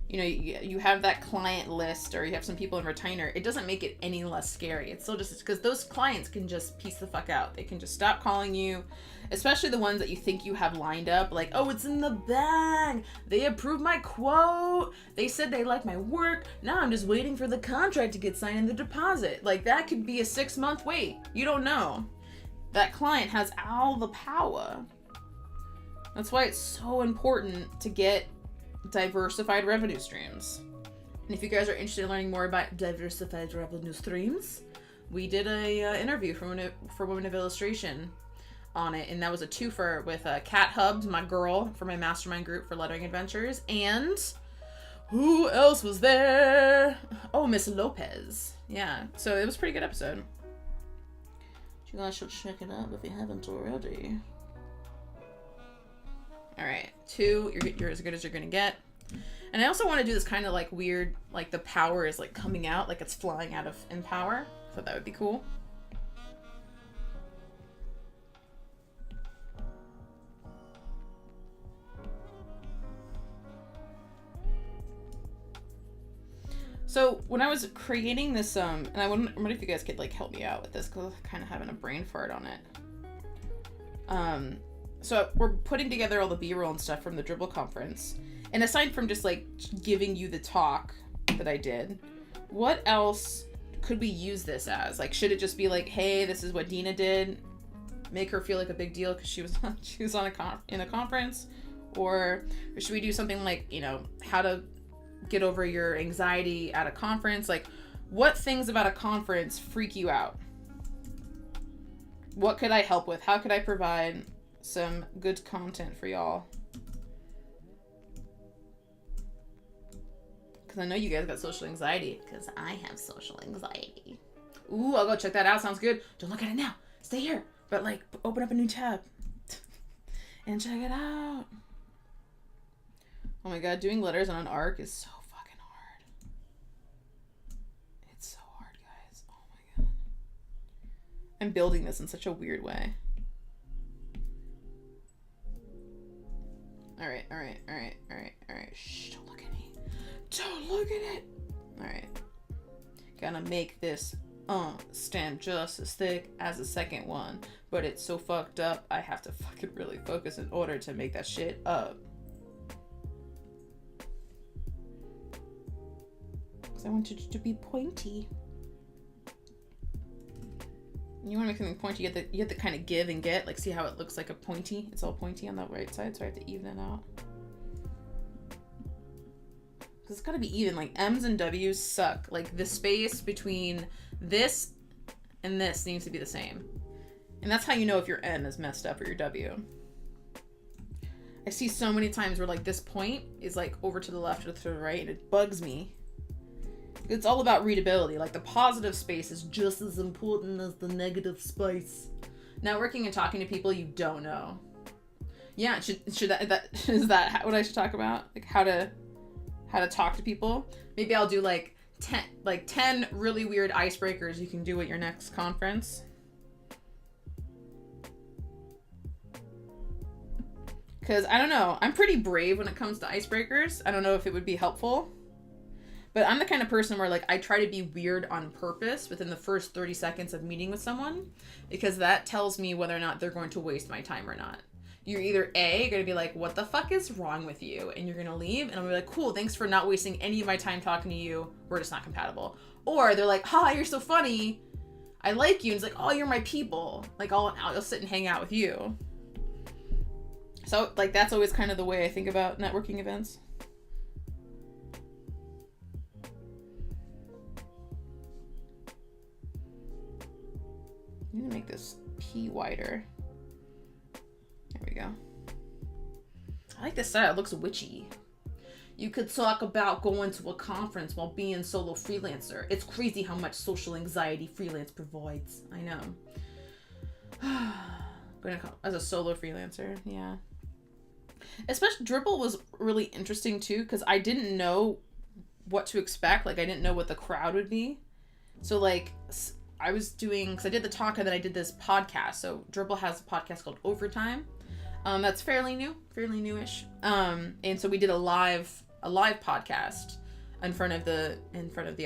you know, you have that client list, or you have some people in retainer, it doesn't make it any less scary. It's still just because those clients can just piece the fuck out. They can just stop calling you, especially the ones that you think you have lined up. Like, oh, it's in the bag. They approved my quote. They said they like my work. Now I'm just waiting for the contract to get signed and the deposit. Like, that could be a 6-month wait. You don't know. That client has all the power. That's why it's so important to get diversified revenue streams. And if you guys are interested in learning more about diversified revenue streams, we did a interview for Women of Illustration on it, and that was a twofer with Kat Hubbs, my girl, for my Mastermind group for Lettering Adventures, and who else was there? Oh, Miss Lopez. Yeah, so it was a pretty good episode. You guys should check it out if you haven't already. Alright, 2, you're as good as you're gonna get. And I also want to do this kind of like weird, like the power is like coming out, like it's flying out of Empower. So that would be cool. So when I was creating this, and I wonder if you guys could like help me out with this, because I'm kind of having a brain fart on it. So we're putting together all the B-roll and stuff from the Dribbble conference. And aside from just like giving you the talk that I did, what else could we use this as? Like, should it just be like, hey, this is what Dina did, make her feel like a big deal because she was on in a conference, or should we do something like, you know, how to get over your anxiety at a conference? Like, what things about a conference freak you out? What could I help with? How could I provide some good content for y'all? Because I know you guys got social anxiety, because I have social anxiety. Ooh, I'll go check that out. Sounds good. Don't look at it now. Stay here. But like, open up a new tab and check it out. Oh my god, doing letters on an arc is so fucking hard. It's so hard, guys. Oh my god. I'm building this in such a weird way. Alright. Shh, don't look at me. Don't look at it. Alright. Gonna make this stand just as thick as the second one. But it's so fucked up, I have to fucking really focus in order to make that shit up. Because I want it to be pointy. You want to make something pointy, you have to kind of give and get. Like, see how it looks like a pointy? It's all pointy on the right side, so I have to even it out. Because it's got to be even. Like, M's and W's suck. Like, the space between this and this needs to be the same. And that's how you know if your M is messed up or your W. I see so many times where, like, this point is, like, over to the left or to the right, and it bugs me. It's all about readability. Like, the positive space is just as important as the negative space. Networking and talking to people you don't know. Yeah, should that is that what I should talk about? Like, how to talk to people? Maybe I'll do like 10 really weird icebreakers you can do at your next conference. Because I don't know, I'm pretty brave when it comes to icebreakers. I don't know if it would be helpful. But I'm the kind of person where, like, I try to be weird on purpose within the first 30 seconds of meeting with someone, because that tells me whether or not they're going to waste my time or not. You're either A, going to be like, what the fuck is wrong with you? And you're going to leave, and I'll be like, cool, thanks for not wasting any of my time talking to you. We're just not compatible. Or they're like, ha, you're so funny. I like you. And it's like, oh, you're my people. Like, I'll sit and hang out with you. So, like, that's always kind of the way I think about networking events. I'm gonna make this P wider. There we go. I like this style. It looks witchy. You could talk about going to a conference while being solo freelancer. It's crazy how much social anxiety freelance provides. I know. As a solo freelancer, yeah. Especially Dribbble was really interesting too, because I didn't know what to expect. Like, I didn't know what the crowd would be. So, like, I was doing, because I did the talk and then I did this podcast. So Dribbble has a podcast called Overtime. That's fairly newish. And so we did a live podcast in front of the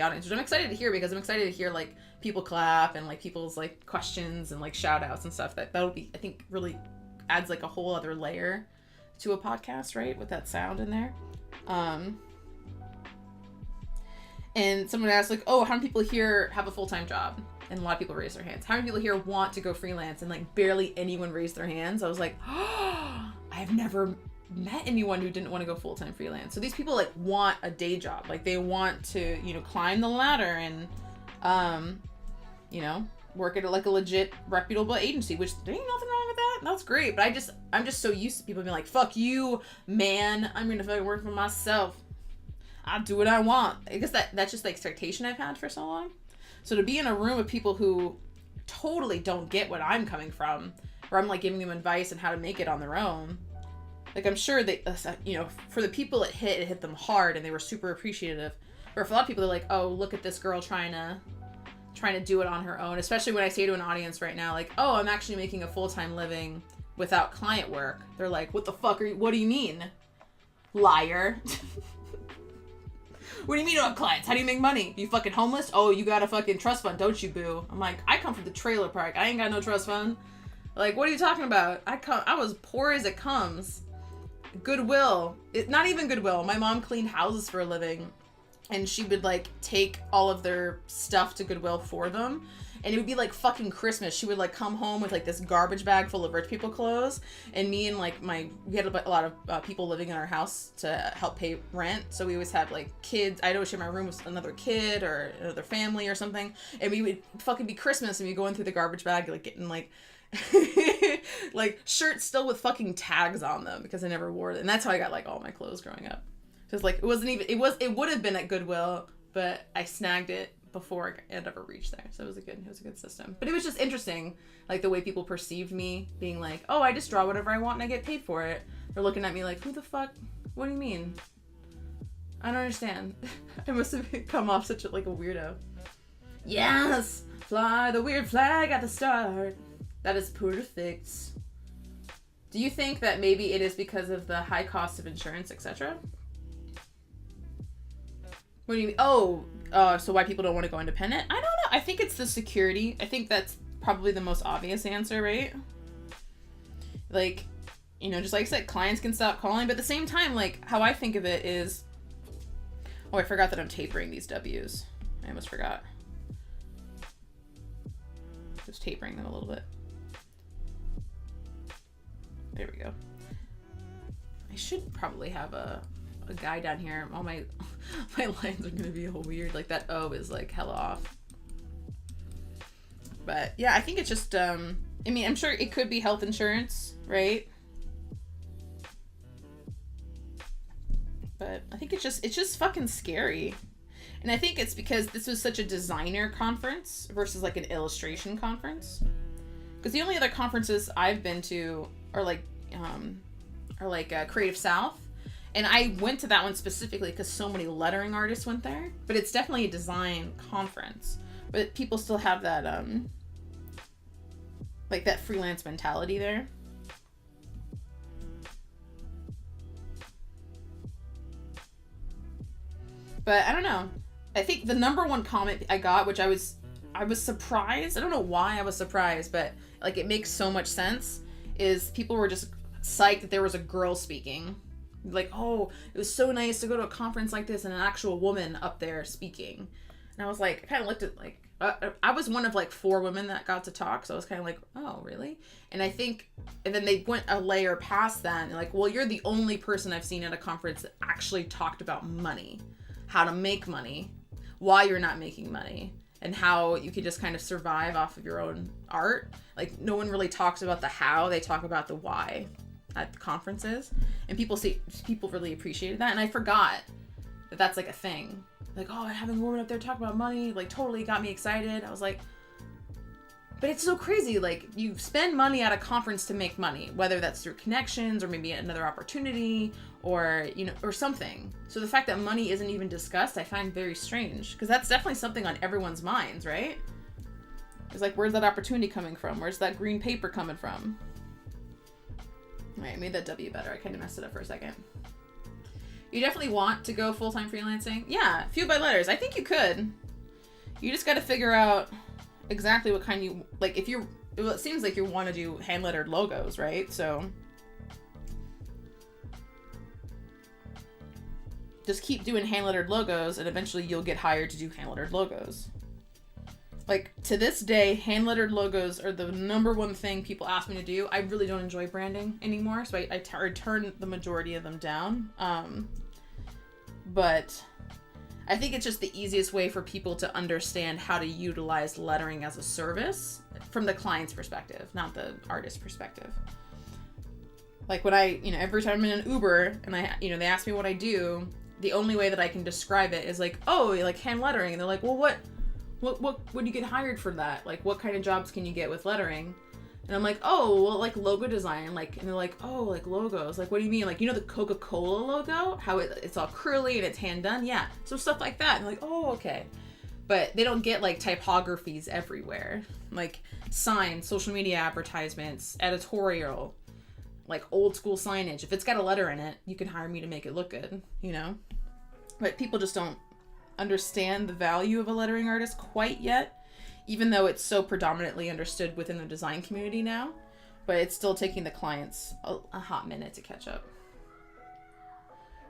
audience, which I'm excited to hear, because I'm excited to hear like people clap and like people's like questions and like shout outs and stuff. That'll be, I think, really adds like a whole other layer to a podcast, right? With that sound in there. And someone asked like, oh, how many people here have a full-time job? And a lot of people raise their hands. How many people here want to go freelance? And like barely anyone raised their hands. I was like, oh, I I've never met anyone who didn't want to go full-time freelance. So these people like want a day job. Like they want to, you know, climb the ladder and, you know, work at like a legit reputable agency, which there ain't nothing wrong with that. That's great. But I'm just so used to people being like, fuck you, man. I'm going to fucking work for myself. I'll do what I want. I guess that's just the expectation I've had for so long. So to be in a room with people who totally don't get what I'm coming from, where I'm like giving them advice on how to make it on their own. Like I'm sure that, you know, for the people it hit them hard and they were super appreciative. Or for a lot of people, they're like, oh, look at this girl trying to do it on her own. Especially when I say to an audience right now, like, oh, I'm actually making a full-time living without client work. They're like, what the fuck what do you mean? Liar. What do you mean you don't have clients? How do you make money? You fucking homeless? Oh, you got a fucking trust fund, don't you, boo? I'm like, I come from the trailer park. I ain't got no trust fund. Like, what are you talking about? I was poor as it comes. Goodwill. Not even Goodwill. My mom cleaned houses for a living. And she would, like, take all of their stuff to Goodwill for them. And it would be, like, fucking Christmas. She would, like, come home with, like, this garbage bag full of rich people clothes. And me and, like, we had a lot of people living in our house to help pay rent. So we always had, like, kids. I'd always share my room with another kid or another family or something. And we would fucking be Christmas and we'd go in through the garbage bag, like, getting, like, like, shirts still with fucking tags on them because I never wore it. And that's how I got, like, all my clothes growing up. Because, like, it would have been at Goodwill, but I snagged it before it ever reached there. So it was a good system. But it was just interesting, like, the way people perceived me being like, oh, I just draw whatever I want and I get paid for it. They're looking at me like, who the fuck? What do you mean? I don't understand. I must have come off such a weirdo. Yes! Fly the weird flag at the start. That is perfect. Do you think that maybe it is because of the high cost of insurance, etc.? What do you mean? Oh, so why people don't want to go independent? I don't know. I think it's the security. I think that's probably the most obvious answer, right? Like, you know, just like I said, clients can stop calling, but at the same time, like, how I think of it is... Oh, I forgot that I'm tapering these W's. I almost forgot. Just tapering them a little bit. There we go. I should probably have a guy down here. All my lines are gonna be all weird. Like that O is like hella off. But yeah, I think it's just I mean, I'm sure it could be health insurance, right? But I think it's just fucking scary. And I think it's because this was such a designer conference versus like an illustration conference. Because the only other conferences I've been to are like Creative South. And I went to that one specifically because so many lettering artists went there. But it's definitely a design conference. But people still have that, like that freelance mentality there. But I don't know. I think the number one comment I got, which I was surprised. I don't know why I was surprised, but like it makes so much sense, is people were just psyched that there was a girl speaking. Like, oh, it was so nice to go to a conference like this and an actual woman up there speaking. And I was like, I kind of looked at like, I was one of like 4 women that got to talk. So I was kind of like, oh, really? And I think, and then they went a layer past that and like, well, you're the only person I've seen at a conference that actually talked about money, how to make money, why you're not making money, and how you can just kind of survive off of your own art. Like, no one really talks about the how, they talk about the why at the conferences. And people really appreciated that. And I forgot that that's like a thing. Like, oh, having a woman up there talk about money, like, totally got me excited. I was like, but it's so crazy. Like, you spend money at a conference to make money, whether that's through connections or maybe another opportunity or, you know, or something. So the fact that money isn't even discussed, I find very strange, because that's definitely something on everyone's minds, right? It's like, where's that opportunity coming from? Where's that green paper coming from? All right, I made that W better. I kind of messed it up for a second. You definitely want to go full-time freelancing? Yeah, Fueled by Letters. I think you could. You just got to figure out exactly what kind you, like, if you're, well, it seems like you want to do hand-lettered logos, right? So just keep doing hand-lettered logos and eventually you'll get hired to do hand-lettered logos. Like, to this day, hand-lettered logos are the number one thing people ask me to do. I really don't enjoy branding anymore, so I turn the majority of them down. But I think it's just the easiest way for people to understand how to utilize lettering as a service from the client's perspective, not the artist's perspective. Like, when every time I'm in an Uber and they ask me what I do, the only way that I can describe it is like, oh, like hand lettering. And they're like, well, what do you get hired for that? Like, what kind of jobs can you get with lettering? And I'm like, oh, well, like logo design. Like, and they're like, oh, like logos. Like, what do you mean? Like, the Coca-Cola logo? How it's all curly and it's hand done? Yeah. So stuff like that. And like, oh, okay. But they don't get like typographies everywhere. Like signs, social media advertisements, editorial, like old school signage. If it's got a letter in it, you can hire me to make it look good, But people just don't understand the value of a lettering artist quite yet, even though it's so predominantly understood within the design community now. But it's still taking the clients a hot minute to catch up.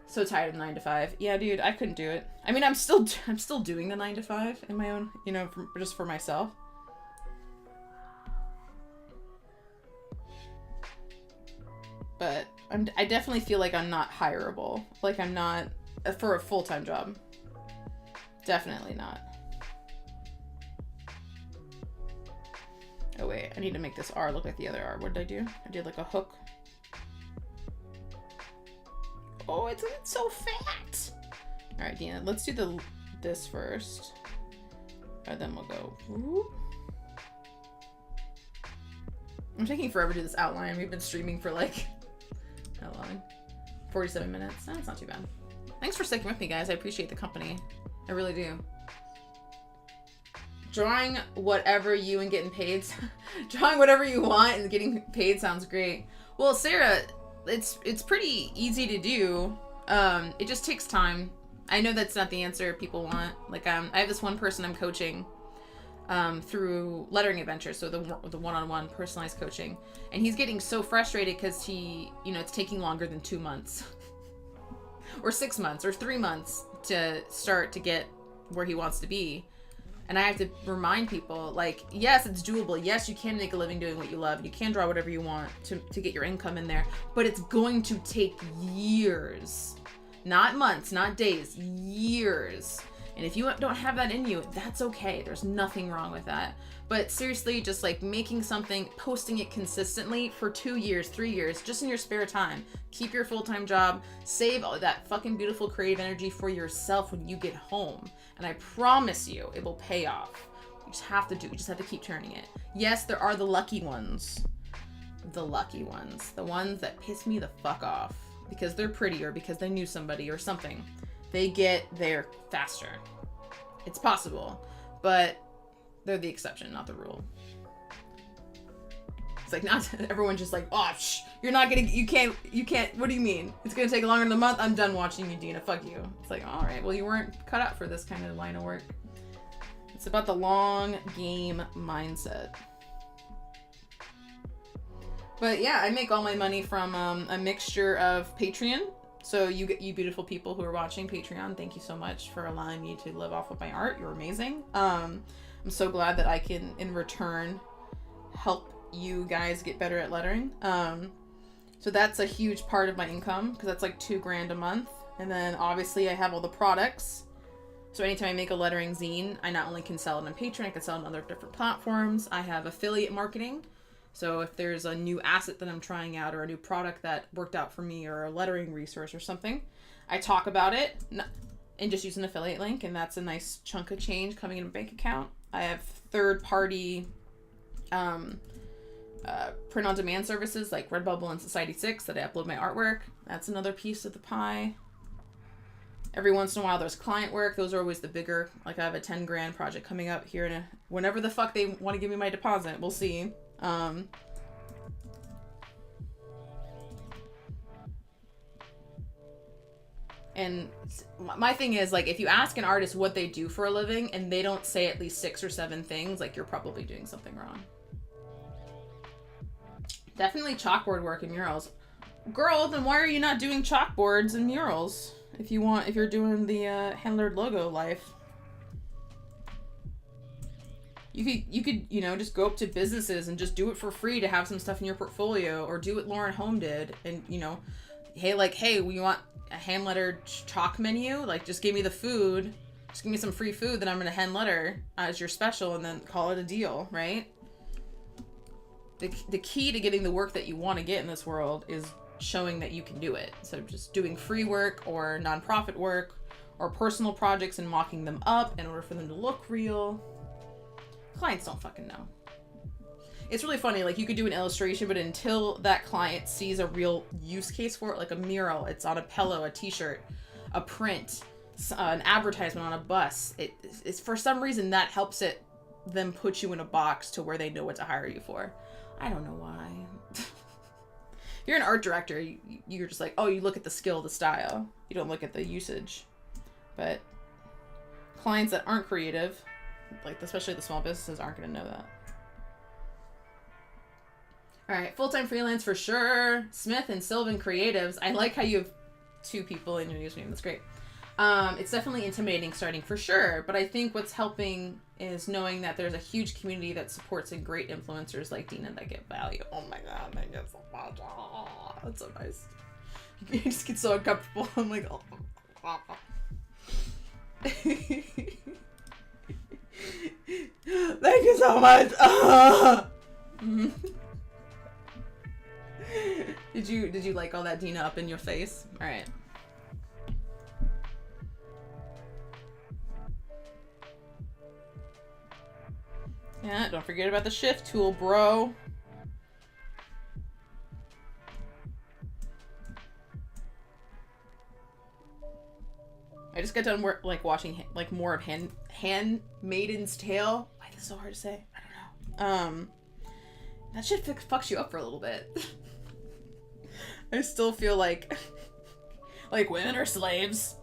So tired of 9 to 5. Yeah, dude, I couldn't do it. I mean, I'm still doing the 9 to 5 in my own, just for myself. But I definitely feel like I'm not hireable. Like, I'm not for a full-time job. Definitely not. Oh wait, I need to make this R look like the other R. What did I do? I did like a hook. Oh, it's so fat. All right, Dina, let's do this first. And then we'll go. Whoop. I'm taking forever to do this outline. We've been streaming for like, how long? 47 minutes. That's not too bad. Thanks for sticking with me, guys. I appreciate the company. I really do. Drawing whatever you and getting paid. Drawing whatever you want and getting paid sounds great. Well, Sarah, it's pretty easy to do. It just takes time. I know that's not the answer people want. Like, I have this one person I'm coaching through Lettering Adventure, so the one-on-one personalized coaching, and he's getting so frustrated because it's taking longer than 2 months or 6 months or 3 months to start to get where he wants to be. And I have to remind people, like, yes, it's doable. Yes, you can make a living doing what you love. You can draw whatever you want to get your income in there. But it's going to take years. Not months, not days. Years. And if you don't have that in you, that's okay. There's nothing wrong with that. But seriously, just like making something, posting it consistently for 2 years, 3 years, just in your spare time. Keep your full-time job. Save all that fucking beautiful creative energy for yourself when you get home. And I promise you, it will pay off. You just have to keep turning it. Yes, there are the lucky ones. The lucky ones. The ones that piss me the fuck off. Because they're pretty or because they knew somebody or something. They get there faster. It's possible. But they're the exception, not the rule. It's like, not everyone's just like, oh, you can't, what do you mean? It's gonna take longer than a month? I'm done watching you, Dina, fuck you. It's like, all right, well, you weren't cut out for this kind of line of work. It's about the long game mindset. But yeah, I make all my money from a mixture of Patreon. So you beautiful people who are watching Patreon, thank you so much for allowing me to live off of my art. You're amazing. I'm so glad that I can, in return, help you guys get better at lettering. So that's a huge part of my income because that's like $2,000 a month. And then obviously I have all the products. So anytime I make a lettering zine, I not only can sell it on Patreon, I can sell it on other different platforms. I have affiliate marketing. So if there's a new asset that I'm trying out or a new product that worked out for me or a lettering resource or something, I talk about it and just use an affiliate link, and that's a nice chunk of change coming in a bank account. I have third-party print-on-demand services like Redbubble and Society6 that I upload my artwork. That's another piece of the pie. Every once in a while there's client work. Those are always the bigger. Like I have a $10,000 project coming up here whenever the fuck they want to give me my deposit. We'll see. And my thing is, like, if you ask an artist what they do for a living and they don't say at least 6 or 7 things, like, you're probably doing something wrong. Definitely chalkboard work and murals. Girl, then why are you not doing chalkboards and murals if you're doing the hand-lettered logo life? You could, you know, just go up to businesses and just do it for free to have some stuff in your portfolio, or do what Lauren Home did. And, you know, hey, we want a hand lettered chalk menu. Like, just give me the food. Just give me some free food that I'm going to hand letter as your special, and then call it a deal, right? The key to getting the work that you want to get in this world is showing that you can do it. So just doing free work or nonprofit work or personal projects and mocking them up in order for them to look real. Clients don't fucking know. It's really funny, like, you could do an illustration, but until that client sees a real use case for it, like a mural, it's on a pillow, a t-shirt, a print, an advertisement on a bus, it's for some reason that helps them put you in a box to where they know what to hire you for. I don't know why. If you're an art director, you're just like, oh, you look at the skill, the style. You don't look at the usage. But clients that aren't creative, like especially the small businesses, aren't going to know that. All right, full-time freelance for sure. Smith and Sylvan Creatives. I like how you have 2 people in your username. That's great. It's definitely intimidating starting for sure, but I think what's helping is knowing that there's a huge community that supports and great influencers like Dina that get value. Oh my god, I get so much. Oh, that's so nice. You just get so uncomfortable. I'm like, oh. Thank you so much. Did you like all that Dina up in your face? All right. Yeah, don't forget about the shift tool, bro. I just got done watching more of Handmaid's Tale. Why is this so hard to say? I don't know. That shit fucks you up for a little bit. I still feel like women are slaves.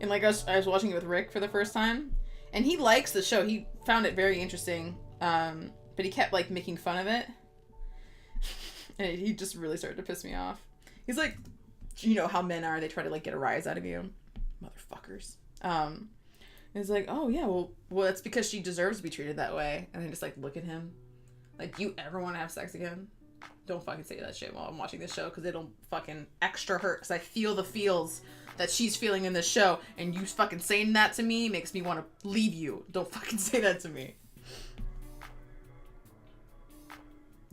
And I was watching it with Rick for the first time, and he likes the show. He found it very interesting. But he kept making fun of it. And he just really started to piss me off. He's like, you know how men are, they try to get a rise out of you. Motherfuckers. He's like, oh yeah, well it's because she deserves to be treated that way. And I just look at him. Like, do you ever want to have sex again? Don't fucking say that shit while I'm watching this show, because it'll fucking extra hurt, because I feel the feels that she's feeling in this show, and you fucking saying that to me makes me want to leave you. Don't fucking say that to me.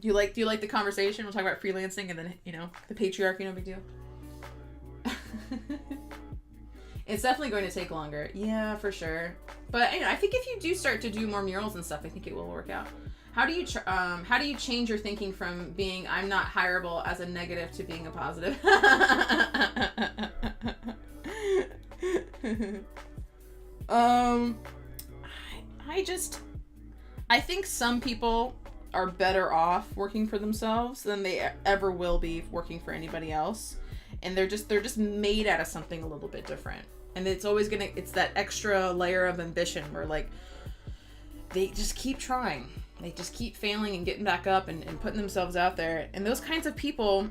Do you like the conversation? We'll talk about freelancing and then, the patriarchy, no big deal. It's definitely going to take longer. Yeah, for sure. But I think if you do start to do more murals and stuff, I think it will work out. How do you change your thinking from being I'm not hireable as a negative to being a positive? I think some people are better off working for themselves than they ever will be working for anybody else, and they're just made out of something a little bit different, and it's that extra layer of ambition where they just keep trying. They just keep failing and getting back up and putting themselves out there. And those kinds of people,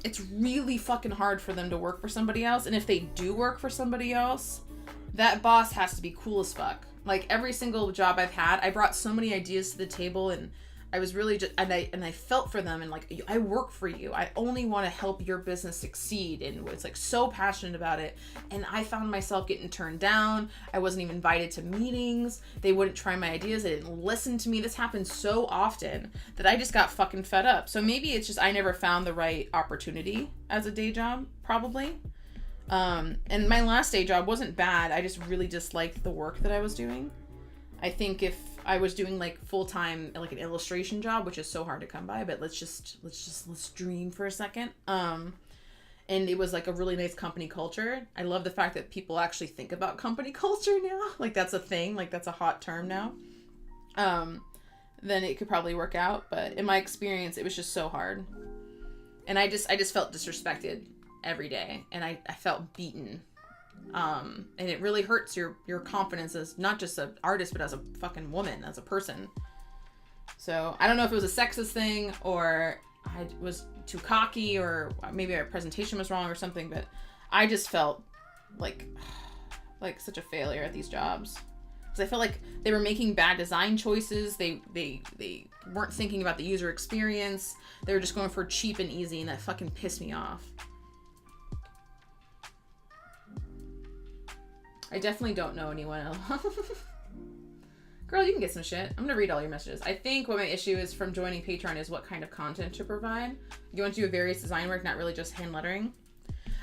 it's really fucking hard for them to work for somebody else. And if they do work for somebody else, that boss has to be cool as fuck. Every single job I've had, I brought so many ideas to the table, and I was really just, and I felt for them, and I work for you. I only want to help your business succeed, and was so passionate about it. And I found myself getting turned down. I wasn't even invited to meetings. They wouldn't try my ideas. They didn't listen to me. This happened so often that I just got fucking fed up. So maybe it's just I never found the right opportunity as a day job, probably. And my last day job wasn't bad. I just really disliked the work that I was doing. I think if I was doing full-time an illustration job, which is so hard to come by, but let's dream for a second. And it was a really nice company culture. I love the fact that people actually think about company culture now. That's a thing. That's a hot term now. Then it could probably work out, but in my experience, it was just so hard. And I just felt disrespected every day, and I felt beaten. And it really hurts your confidence as not just an artist, but as a fucking woman, as a person. So I don't know if it was a sexist thing, or I was too cocky, or maybe our presentation was wrong or something, but I just felt like such a failure at these jobs. because I felt like they were making bad design choices. They weren't thinking about the user experience. They were just going for cheap and easy, and that fucking pissed me off. I definitely don't know anyone else. Girl, you can get some shit. I'm gonna read all your messages. I think what my issue is from joining Patreon is what kind of content to provide. You want to do various design work, not really just hand lettering.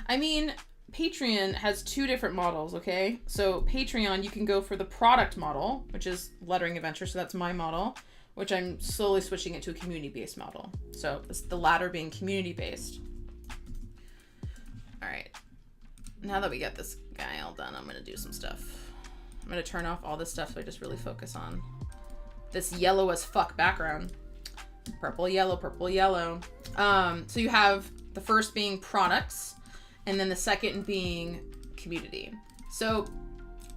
I mean, Patreon has two different models, okay? So Patreon, you can go for the product model, which is lettering adventure. So that's my model, which I'm slowly switching it to a community-based model. So it's the latter being community-based. All right. Now that we got this guy all done, I'm gonna do some stuff. I'm gonna turn off all this stuff so I just really focus on this yellow as fuck background. Purple, yellow, purple, yellow. So you have the first being products, and then the second being community. So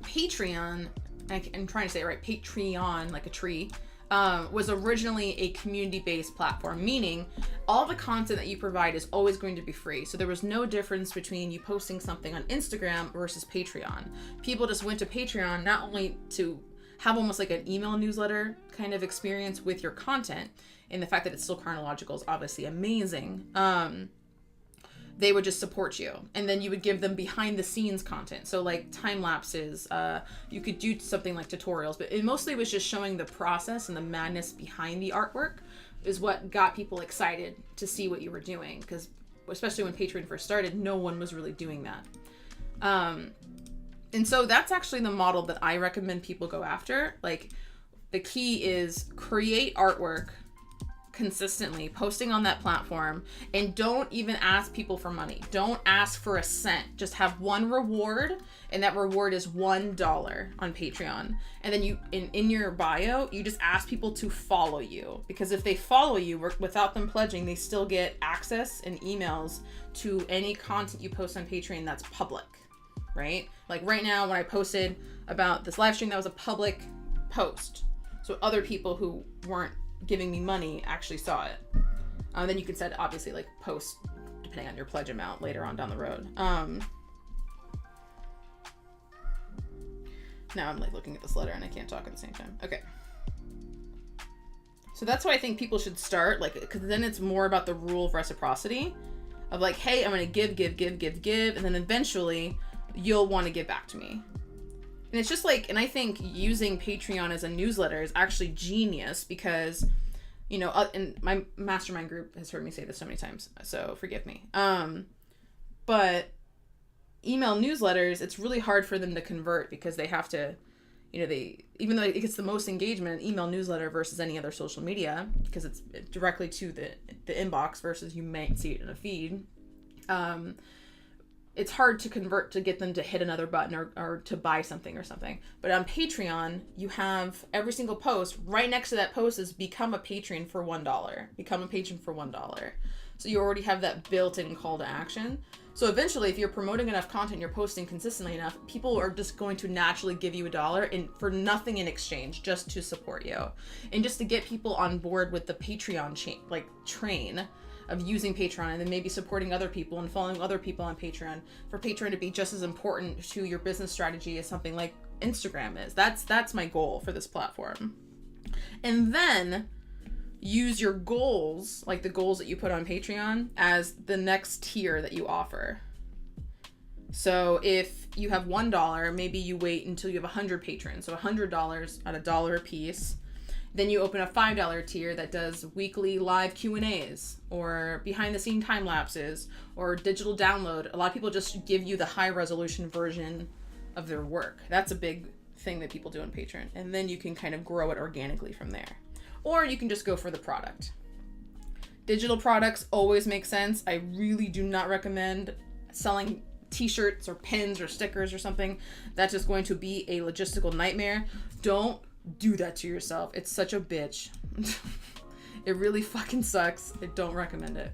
Patreon, I'm trying to say it right, Patreon, like a tree, was originally a community-based platform, meaning all the content that you provide is always going to be free. So there was no difference between you posting something on Instagram versus Patreon. People just went to Patreon not only to have almost like an email newsletter kind of experience with your content, and the fact that it's still chronological is obviously amazing. They would just support you, and then you would give them behind the scenes content. So like time lapses, you could do something like tutorials, but it mostly was just showing the process and the madness behind the artwork is what got people excited to see what you were doing. Because especially when Patreon first started, no one was really doing that. And so that's actually the model that I recommend people go after. Like the key is create artwork consistently, posting on that platform, and don't even ask people for money. Don't ask for a cent. Just have one reward, and that reward is $1 on Patreon. And then you in your bio, you just ask people to follow you, because if they follow you without them pledging, they still get access and emails to any content you post on Patreon that's public, right? Like right now when I posted about this live stream, that was a public post, so other people who weren't giving me money actually saw it. Then you can set, obviously, like post depending on your pledge amount later on down the road. Now I'm like looking at this letter and I can't talk at the same time. Okay. So that's why I think people should start, like, because then it's more about the rule of reciprocity of like, hey, I'm going to give, and then eventually you'll want to give back to me. And it's just like, and I think using Patreon as a newsletter is actually genius because, you know, and my mastermind group has heard me say this so many times, so forgive me. But email newsletters, it's really hard for them to convert because they have to, you know, even though it gets the most engagement, email newsletter versus any other social media, because it's directly to the inbox versus you might see it in a feed. It's hard to convert to get them to hit another button or to buy something or something. But on Patreon, you have every single post. Right next to that post is become a patron for $1. Become a patron for $1. So you already have that built-in call to action. So eventually, if you're promoting enough content, you're posting consistently enough, people are just going to naturally give you $1 and for nothing in exchange, just to support you. And just to get people on board with the Patreon train of using Patreon, and then maybe supporting other people and following other people on Patreon, for Patreon to be just as important to your business strategy as something like Instagram is. That's my goal for this platform. And then use your goals, like the goals that you put on Patreon, as the next tier that you offer. So if you have $1, maybe you wait until you have 100 patrons, so $100 at $1 a piece. Then you open a $5 tier that does weekly live Q&As or behind the scene time lapses or digital download. A lot of people just give you the high resolution version of their work. That's a big thing that people do on Patreon. And then you can kind of grow it organically from there. Or you can just go for the product. Digital products always make sense. I really do not recommend selling t-shirts or pins or stickers or something. That's just going to be a logistical nightmare. Don't do that to yourself. It's such a bitch. It really fucking sucks. I don't recommend it.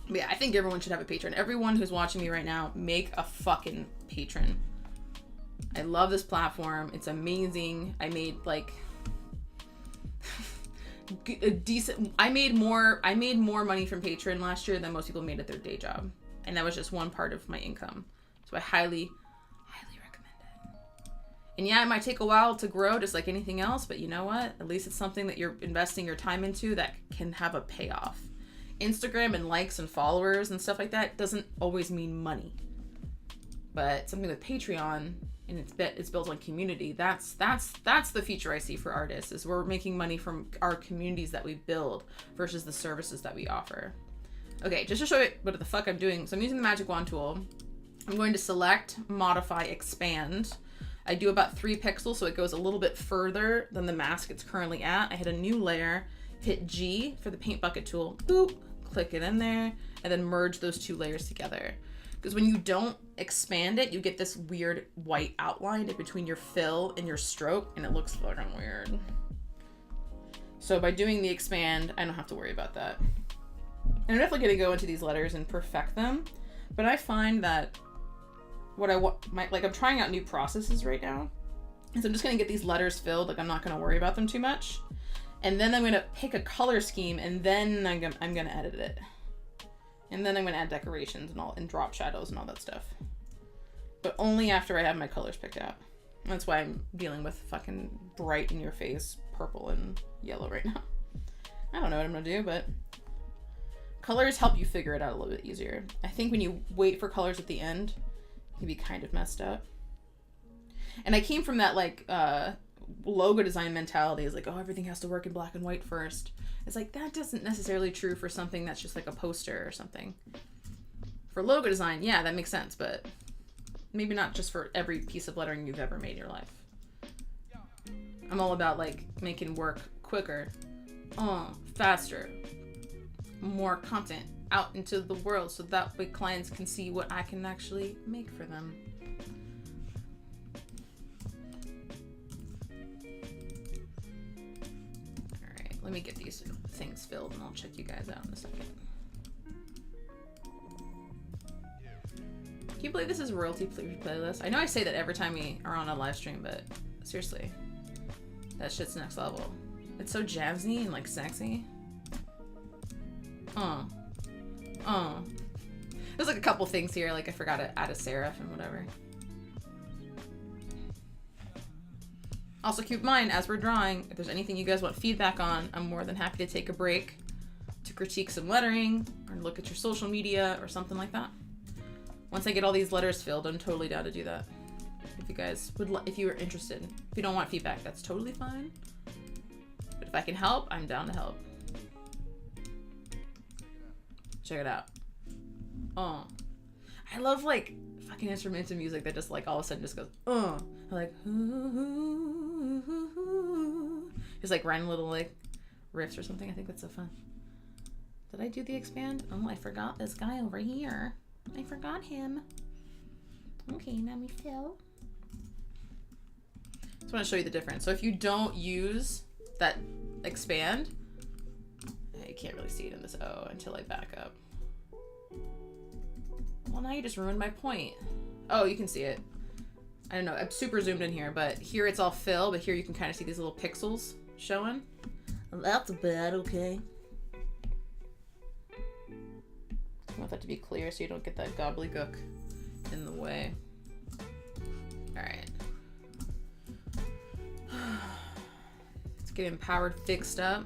But yeah, I think everyone should have a patron. Everyone who's watching me right now, make a fucking patron. I love this platform. It's amazing. I made like a decent, I made more money from Patreon last year than most people made at their day job. And that was just one part of my income. So I highly recommend it. And yeah, it might take a while to grow just like anything else, but you know what? At least it's something that you're investing your time into that can have a payoff. Instagram and likes and followers and stuff like that doesn't always mean money. But something with Patreon, and it's built on community, that's the future I see for artists, is we're making money from our communities that we build versus the services that we offer. Okay, just to show you what the fuck I'm doing. So I'm using the magic wand tool. I'm going to select, modify, expand. I do about 3 pixels, so it goes a little bit further than the mask it's currently at. I hit a new layer, hit G for the paint bucket tool, boop, click it in there, and then merge those 2 layers together. Because when you don't expand it, you get this weird white outline in between your fill and your stroke, and it looks fucking weird. So by doing the expand, I don't have to worry about that. And I'm definitely going to go into these letters and perfect them, but I find that what I want, I'm trying out new processes right now, and so I'm just going to get these letters filled, like I'm not going to worry about them too much, and then I'm going to pick a color scheme, and then I'm going to edit it. And then I'm going to add decorations and drop shadows and all that stuff. But only after I have my colors picked out. That's why I'm dealing with fucking bright in your face purple and yellow right now. I don't know what I'm going to do, but colors help you figure it out a little bit easier. I think when you wait for colors at the end, it can be kind of messed up. And I came from that logo design mentality. Is like, oh, everything has to work in black and white first. It's like, that isn't necessarily true for something that's just like a poster or something. For logo design, yeah, that makes sense, but maybe not just for every piece of lettering you've ever made in your life. I'm all about like making work quicker, faster, more content out into the world, so that way clients can see what I can actually make for them. Let me get these things filled and I'll check you guys out in a second. Can you believe this is royalty playlist? I know I say that every time we are on a live stream, but seriously, that shit's next level. It's so jazzy and like sexy. There's like a couple things here, like I forgot to add a serif and whatever. Also keep in mind, as we're drawing, if there's anything you guys want feedback on, I'm more than happy to take a break to critique some lettering or look at your social media or something like that. Once I get all these letters filled, I'm totally down to do that. If you guys would, if you are interested. If you don't want feedback, that's totally fine. But if I can help, I'm down to help. Check it out. Oh, I love like fucking instrumental music that just like all of a sudden just goes, like, just like random little like riffs or something. I think that's so fun. Did I do the expand? Oh, I forgot this guy over here. I forgot him. Okay, let me fill. Just want to show you the difference. So if you don't use that expand, I can't really see it in this O until I back up. Well, now you just ruined my point. Oh, you can see it. I don't know, I'm super zoomed in here, but here it's all fill, but here you can kind of see these little pixels showing. That's bad, okay. I want that to be clear so you don't get that gobbledygook in the way. Alright. Let's get empowered fixed up.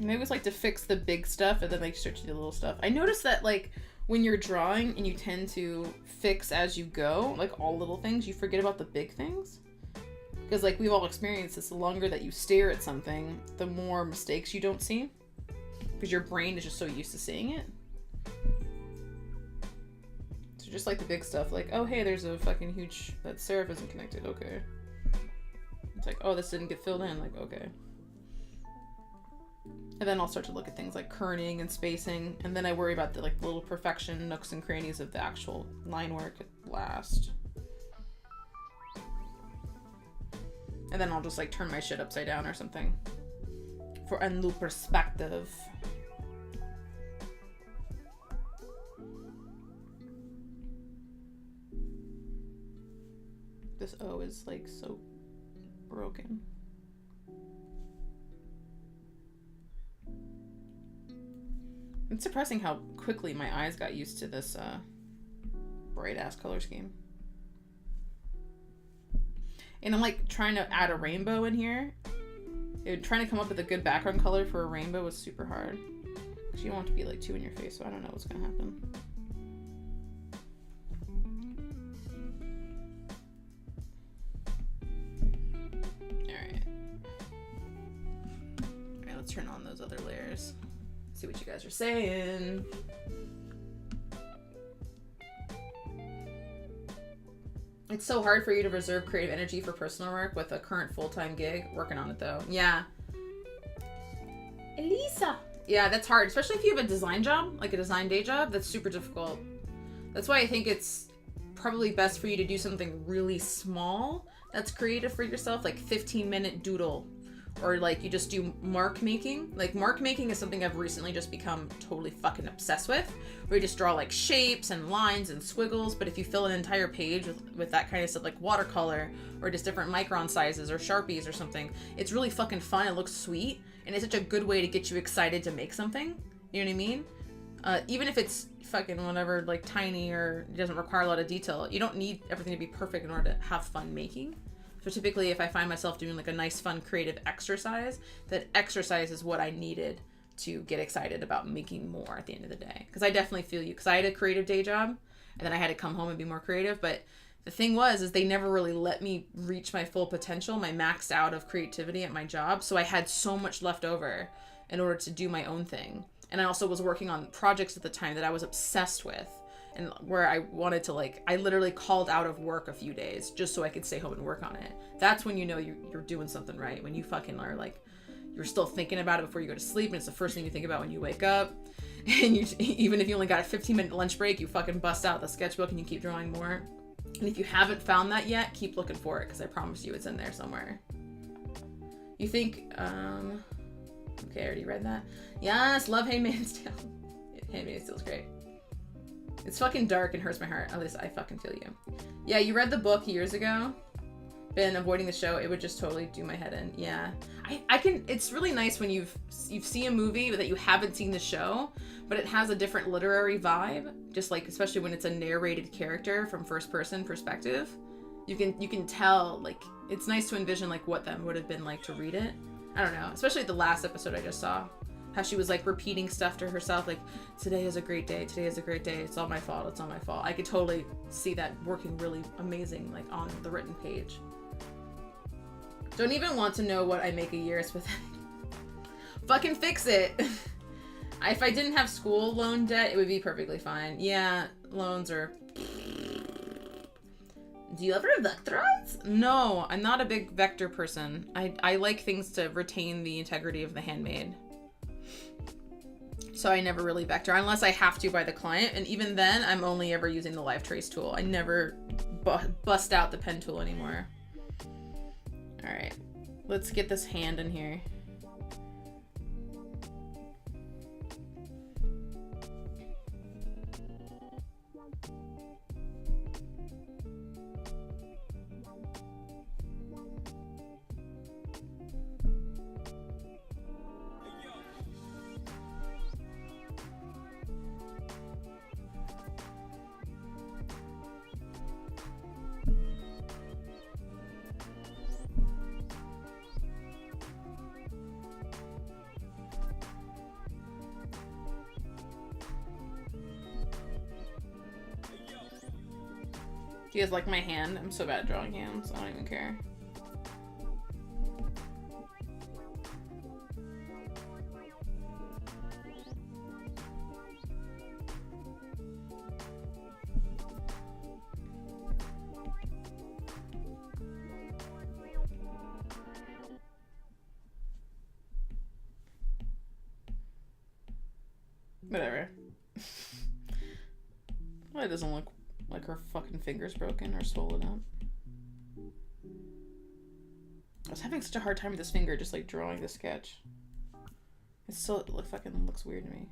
I always like to fix the big stuff and then like start to do the little stuff. I noticed that like when you're drawing and you tend to fix as you go, like all little things, you forget about the big things. Because like we've all experienced this, the longer that you stare at something, the more mistakes you don't see. Because your brain is just so used to seeing it. So just like the big stuff, like, oh hey, there's a fucking huge, that serif isn't connected, okay. It's like, oh, this didn't get filled in, like, okay. And then I'll start to look at things like kerning and spacing, and then I worry about the like little perfection nooks and crannies of the actual line work at last. And then I'll just like turn my shit upside down or something for a new perspective. This O is like so broken. It's surprising how quickly my eyes got used to this bright ass color scheme. And I'm like trying to add a rainbow in here. Trying to come up with a good background color for a rainbow was super hard. Because you don't want it to be like too in your face, so I don't know what's gonna happen. Alright, let's turn on those other layers. See what you guys are saying. It's so hard for you to reserve creative energy for personal work with a current full-time gig. Working on it though. Yeah. Elisa. Yeah, that's hard. Especially if you have a design job, like a design day job. That's super difficult. That's why I think it's probably best for you to do something really small that's creative for yourself, like 15-minute doodle. Or like you just do mark making. Like mark making is something I've recently just become totally fucking obsessed with. Where you just draw like shapes and lines and squiggles. But if you fill an entire page with that kind of stuff, like watercolor or just different micron sizes or Sharpies or something, it's really fucking fun. It looks sweet. And it's such a good way to get you excited to make something. You know what I mean? Even if it's fucking whatever, like tiny or it doesn't require a lot of detail. You don't need everything to be perfect in order to have fun making. So typically if I find myself doing like a nice, fun, creative exercise, that exercise is what I needed to get excited about making more at the end of the day. Because I definitely feel you. Because I had a creative day job and then I had to come home and be more creative. But the thing is they never really let me reach my full potential, my maxed out of creativity at my job. So I had so much left over in order to do my own thing. And I also was working on projects at the time that I was obsessed with. And where I wanted to I literally called out of work a few days just so I could stay home and work on it. That's when you know you're doing something right. When you fucking are you're still thinking about it before you go to sleep and it's the first thing you think about when you wake up. And you, even if you only got a 15-minute lunch break, you fucking bust out the sketchbook and you keep drawing more. And if you haven't found that yet, keep looking for it because I promise you it's in there somewhere. You think, okay, I already read that. Yes, love Handmaid's Tale. Handmaid's Tale is great. It's fucking dark and hurts my heart. At least I fucking feel you. Yeah, you read the book years ago. Been avoiding the show. It would just totally do my head in. Yeah. I can, it's really nice when you've seen a movie that you haven't seen the show, but it has a different literary vibe. Just like, especially when it's a narrated character from first person perspective. You can tell, it's nice to envision what that would have been like to read it. I don't know. Especially the last episode I just saw. How she was repeating stuff to herself, today is a great day, today is a great day, it's all my fault, it's all my fault. I could totally see that working really amazing on the written page. Don't even want to know what I make a year with fucking fix it. If I didn't have school loan debt, it would be perfectly fine. Yeah, loans are... Do you ever vectorize? No, I'm not a big vector person. I like things to retain the integrity of the handmade. So I never really vector unless I have to by the client. And even then, I'm only ever using the live trace tool. I never bust out the pen tool anymore. All right, let's get this hand in here. Do you guys like my hand? I'm so bad at drawing hands. I don't even care. Whatever. Well, it doesn't look like her fucking finger's broken or swollen up. I was having such a hard time with this finger, just drawing the sketch. It still fucking looks weird to me.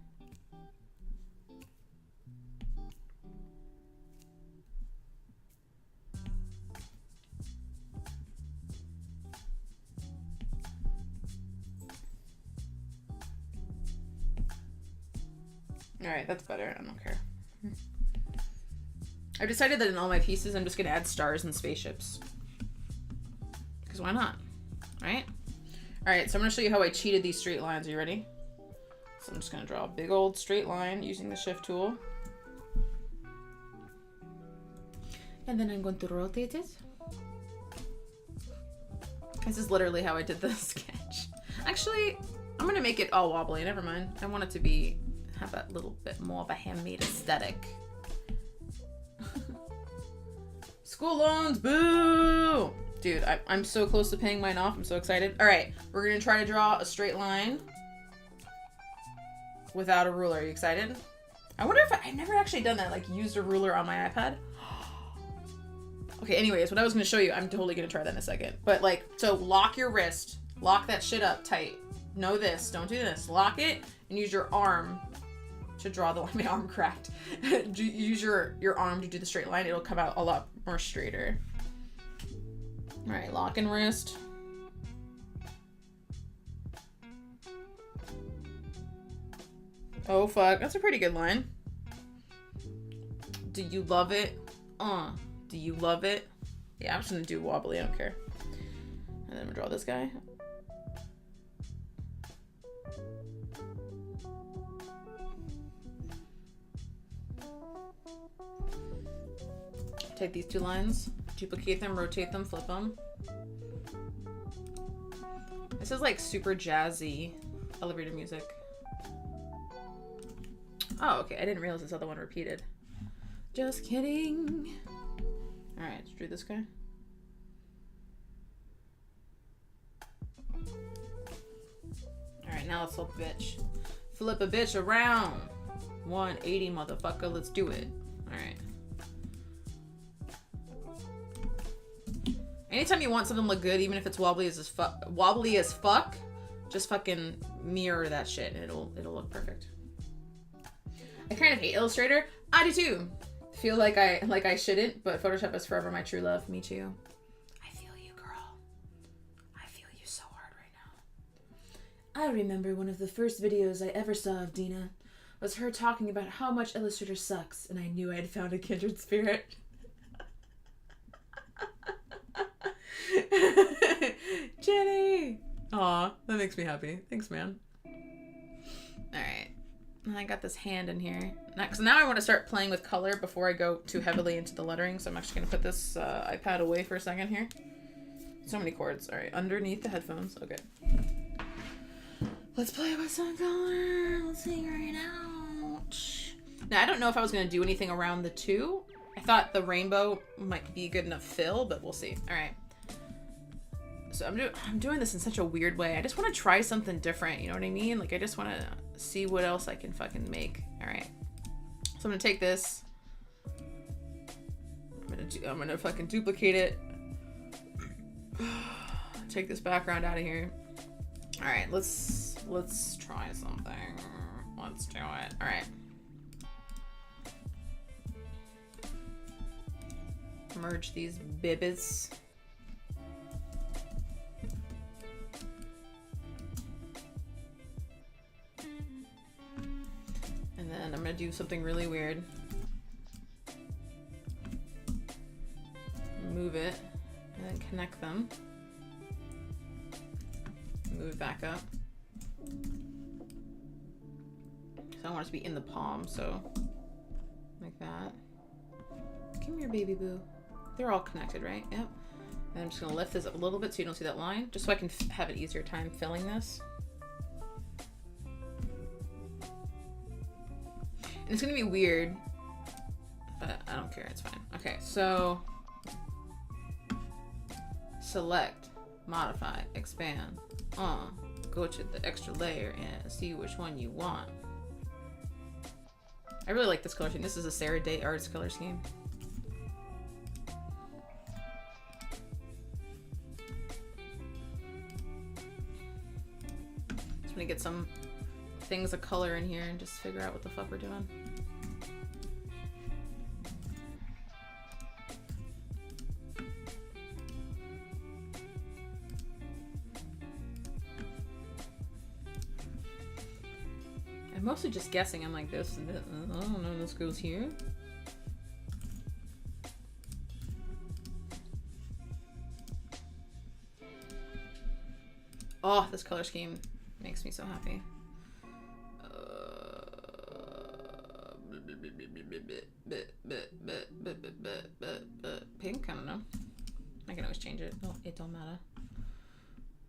Alright, that's better. I don't care. I've decided that in all my pieces, I'm just going to add stars and spaceships. Because why not? Right? Alright, so I'm going to show you how I cheated these straight lines. Are you ready? So I'm just going to draw a big old straight line using the shift tool. And then I'm going to rotate it. This is literally how I did the sketch. Actually, I'm going to make it all wobbly. Never mind. I want it to have a little bit more of a handmade aesthetic. School loans, boo! Dude, I'm so close to paying mine off. I'm so excited. All right, we're going to try to draw a straight line without a ruler. Are you excited? I wonder if I've never actually done that, like used a ruler on my iPad. Okay, anyways, what I was going to show you, I'm totally going to try that in a second. But like, so lock your wrist, lock that shit up tight. Know this, don't do this. Lock it and use your arm to draw the line. My arm cracked. Use your arm to do the straight line. It'll come out a lot more straighter. All right, lock and wrist. Oh fuck, that's a pretty good line. Do you love it? Do you love it? Yeah, I'm just gonna do wobbly, I don't care. And then I'm gonna draw this guy. Take these two lines, duplicate them, rotate them, flip them. This is like super jazzy elevator music. Oh, okay, I didn't realize this other one repeated. Just kidding. All right, let's do this guy. All right, now let's flip a bitch. Flip a bitch around. 180, motherfucker, let's do it. All right. Anytime you want something to look good, even if it's wobbly as fuck, just fucking mirror that shit and it'll look perfect. I kind of hate Illustrator. I do too. Feel like I shouldn't, but Photoshop is forever my true love. Me too. I feel you, girl. I feel you so hard right now. I remember one of the first videos I ever saw of Dina was her talking about how much Illustrator sucks, and I knew I had found a kindred spirit. Jenny! Aw, that makes me happy. Thanks, man. Alright. And I got this hand in here. Now I want to start playing with color before I go too heavily into the lettering, so I'm actually going to put this iPad away for a second here. So many chords. Alright, underneath the headphones. Okay. Let's play with some color. Let's figure it out. Now, I don't know if I was going to do anything around the two. I thought the rainbow might be a good enough fill, but we'll see. Alright. So I'm doing this in such a weird way. I just want to try something different, you know what I mean? Like, I just want to see what else I can fucking make. All right. So I'm going to take this. I'm going to fucking duplicate it. Take this background out of here. All right, let's try something. Let's do it. All right. Merge these bibbits. And then I'm gonna do something really weird. Move it, and then connect them. Move it back up. So I want it to be in the palm, so like that. Come here, baby boo. They're all connected, right? Yep. And I'm just gonna lift this up a little bit so you don't see that line, just so I can have an easier time filling this. And it's gonna be weird, but I don't care, it's fine. Okay, so select, modify, expand, go to the extra layer and see which one you want. I really like this color scheme. This is a Sarah Day Arts color scheme. Just gonna get some things of color in here and just figure out what the fuck we're doing. I'm mostly just guessing. I'm like this and this. I don't know, this goes here. Oh, this color scheme makes me so happy. Pink? I don't know. I can always change it. Oh, it don't matter.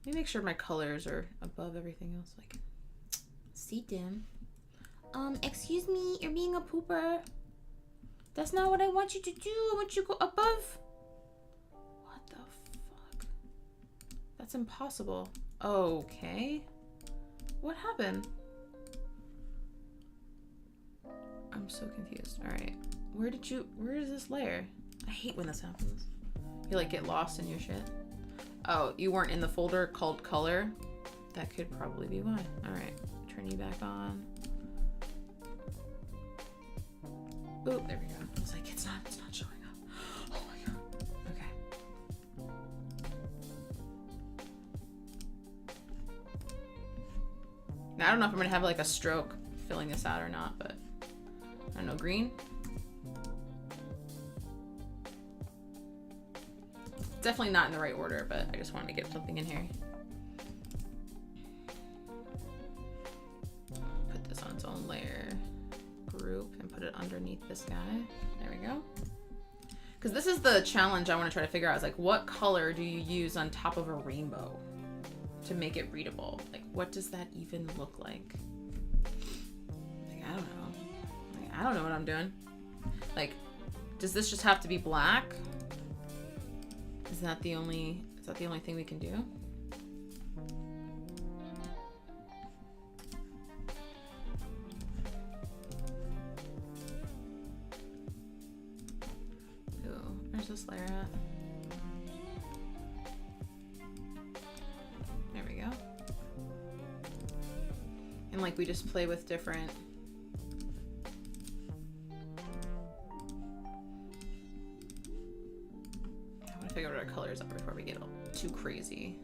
Let me make sure my colors are above everything else. Like, see, dim. Excuse me, you're being a pooper. That's not what I want you to do. I want you to go above. What the fuck? That's impossible. Okay. What happened? I'm so confused. All right. Where is this layer? I hate when this happens. You like get lost in your shit. Oh, you weren't in the folder called color? That could probably be why. All right. Turn you back on. Oh, there we go. I was like, it's not showing up. Oh my god. Okay. Now I don't know if I'm gonna have like a stroke filling this out or not, but I don't know. Green. Definitely not in the right order, but I just wanted to get something in here. Put this on its own layer. Group and put it underneath this guy. There we go. Because this is the challenge I want to try to figure out is like, what color do you use on top of a rainbow to make it readable? Like, what does that even look like? Like, I don't know. Like, I don't know what I'm doing. Like, does this just have to be black? Is that the only thing we can do? Where's this layer at? There we go. And like we just play with different. I want to figure out what our colors are before we get too crazy.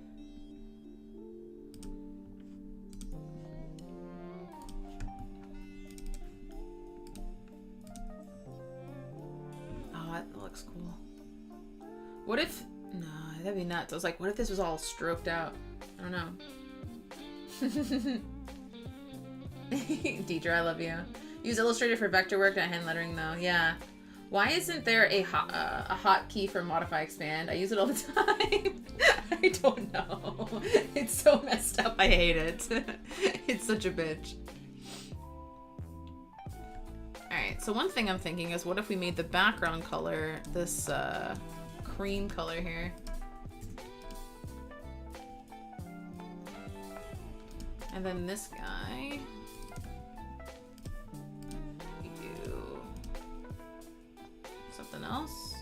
Looks cool. What if, no, that'd be nuts. I was like, what if this was all stroked out? I don't know. Deidre, I love you. Use Illustrator for vector work, not hand lettering though. Yeah. Why isn't there a hotkey for modify expand? I use it all the time. I don't know. It's so messed up. I hate it. It's such a bitch. Alright, so one thing I'm thinking is what if we made the background color this cream color here? And then this guy, we do something else.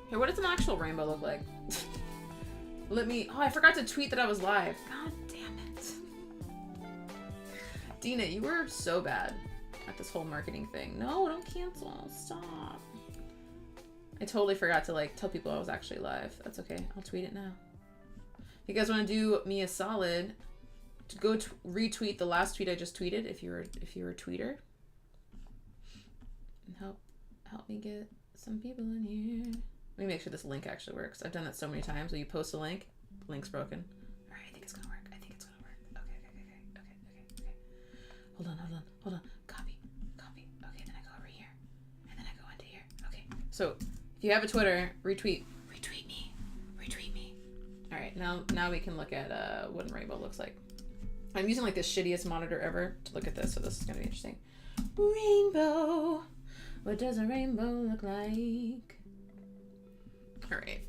Here, what does an actual rainbow look like? Let me, oh, I forgot to tweet that I was live. God damn it. Dina, you were so bad at this whole marketing thing. No, don't cancel. Stop. I totally forgot to like tell people I was actually live. That's okay. I'll tweet it now. If you guys want to do me a solid, to go retweet the last tweet I just tweeted if you're a tweeter. And help me get some people in here. Let me make sure this link actually works. I've done that so many times where you post a link, the link's broken. All right, I think it's gonna work. Okay. Hold on. Copy. Okay, then I go over here. And then I go into here. Okay. So if you have a Twitter, retweet me. All right, now we can look at what a rainbow looks like. I'm using like the shittiest monitor ever to look at this, so this is gonna be interesting. Rainbow. What does a rainbow look like? All right.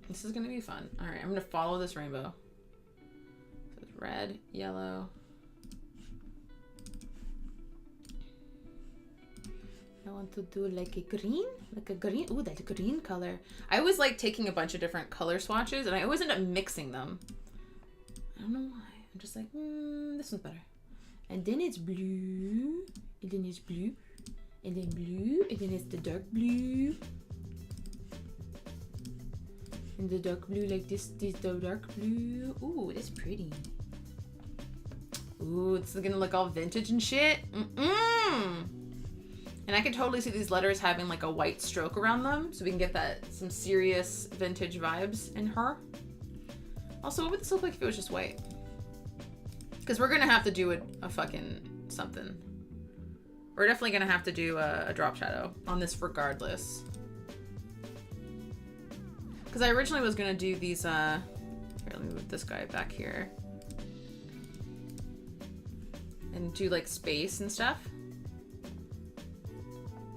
This is gonna be fun. All right, I'm gonna follow this rainbow. So it's red, yellow. I want to do like a green. Ooh, that's a green color. I always like taking a bunch of different color swatches, and I always end up mixing them. I don't know why. I'm just like, this one's better. And then it's blue, and then it's blue, and then blue, and then it's the dark blue. And the dark blue like this the dark blue. Ooh, that's pretty. Ooh, it's gonna look all vintage and shit. And I can totally see these letters having like a white stroke around them, so we can get that some serious vintage vibes in her. Also, what would this look like if it was just white? Because we're gonna have to do a fucking something. We're definitely gonna have to do a drop shadow on this regardless. Because I originally was gonna do these, here, let me move this guy back here. And do like space and stuff.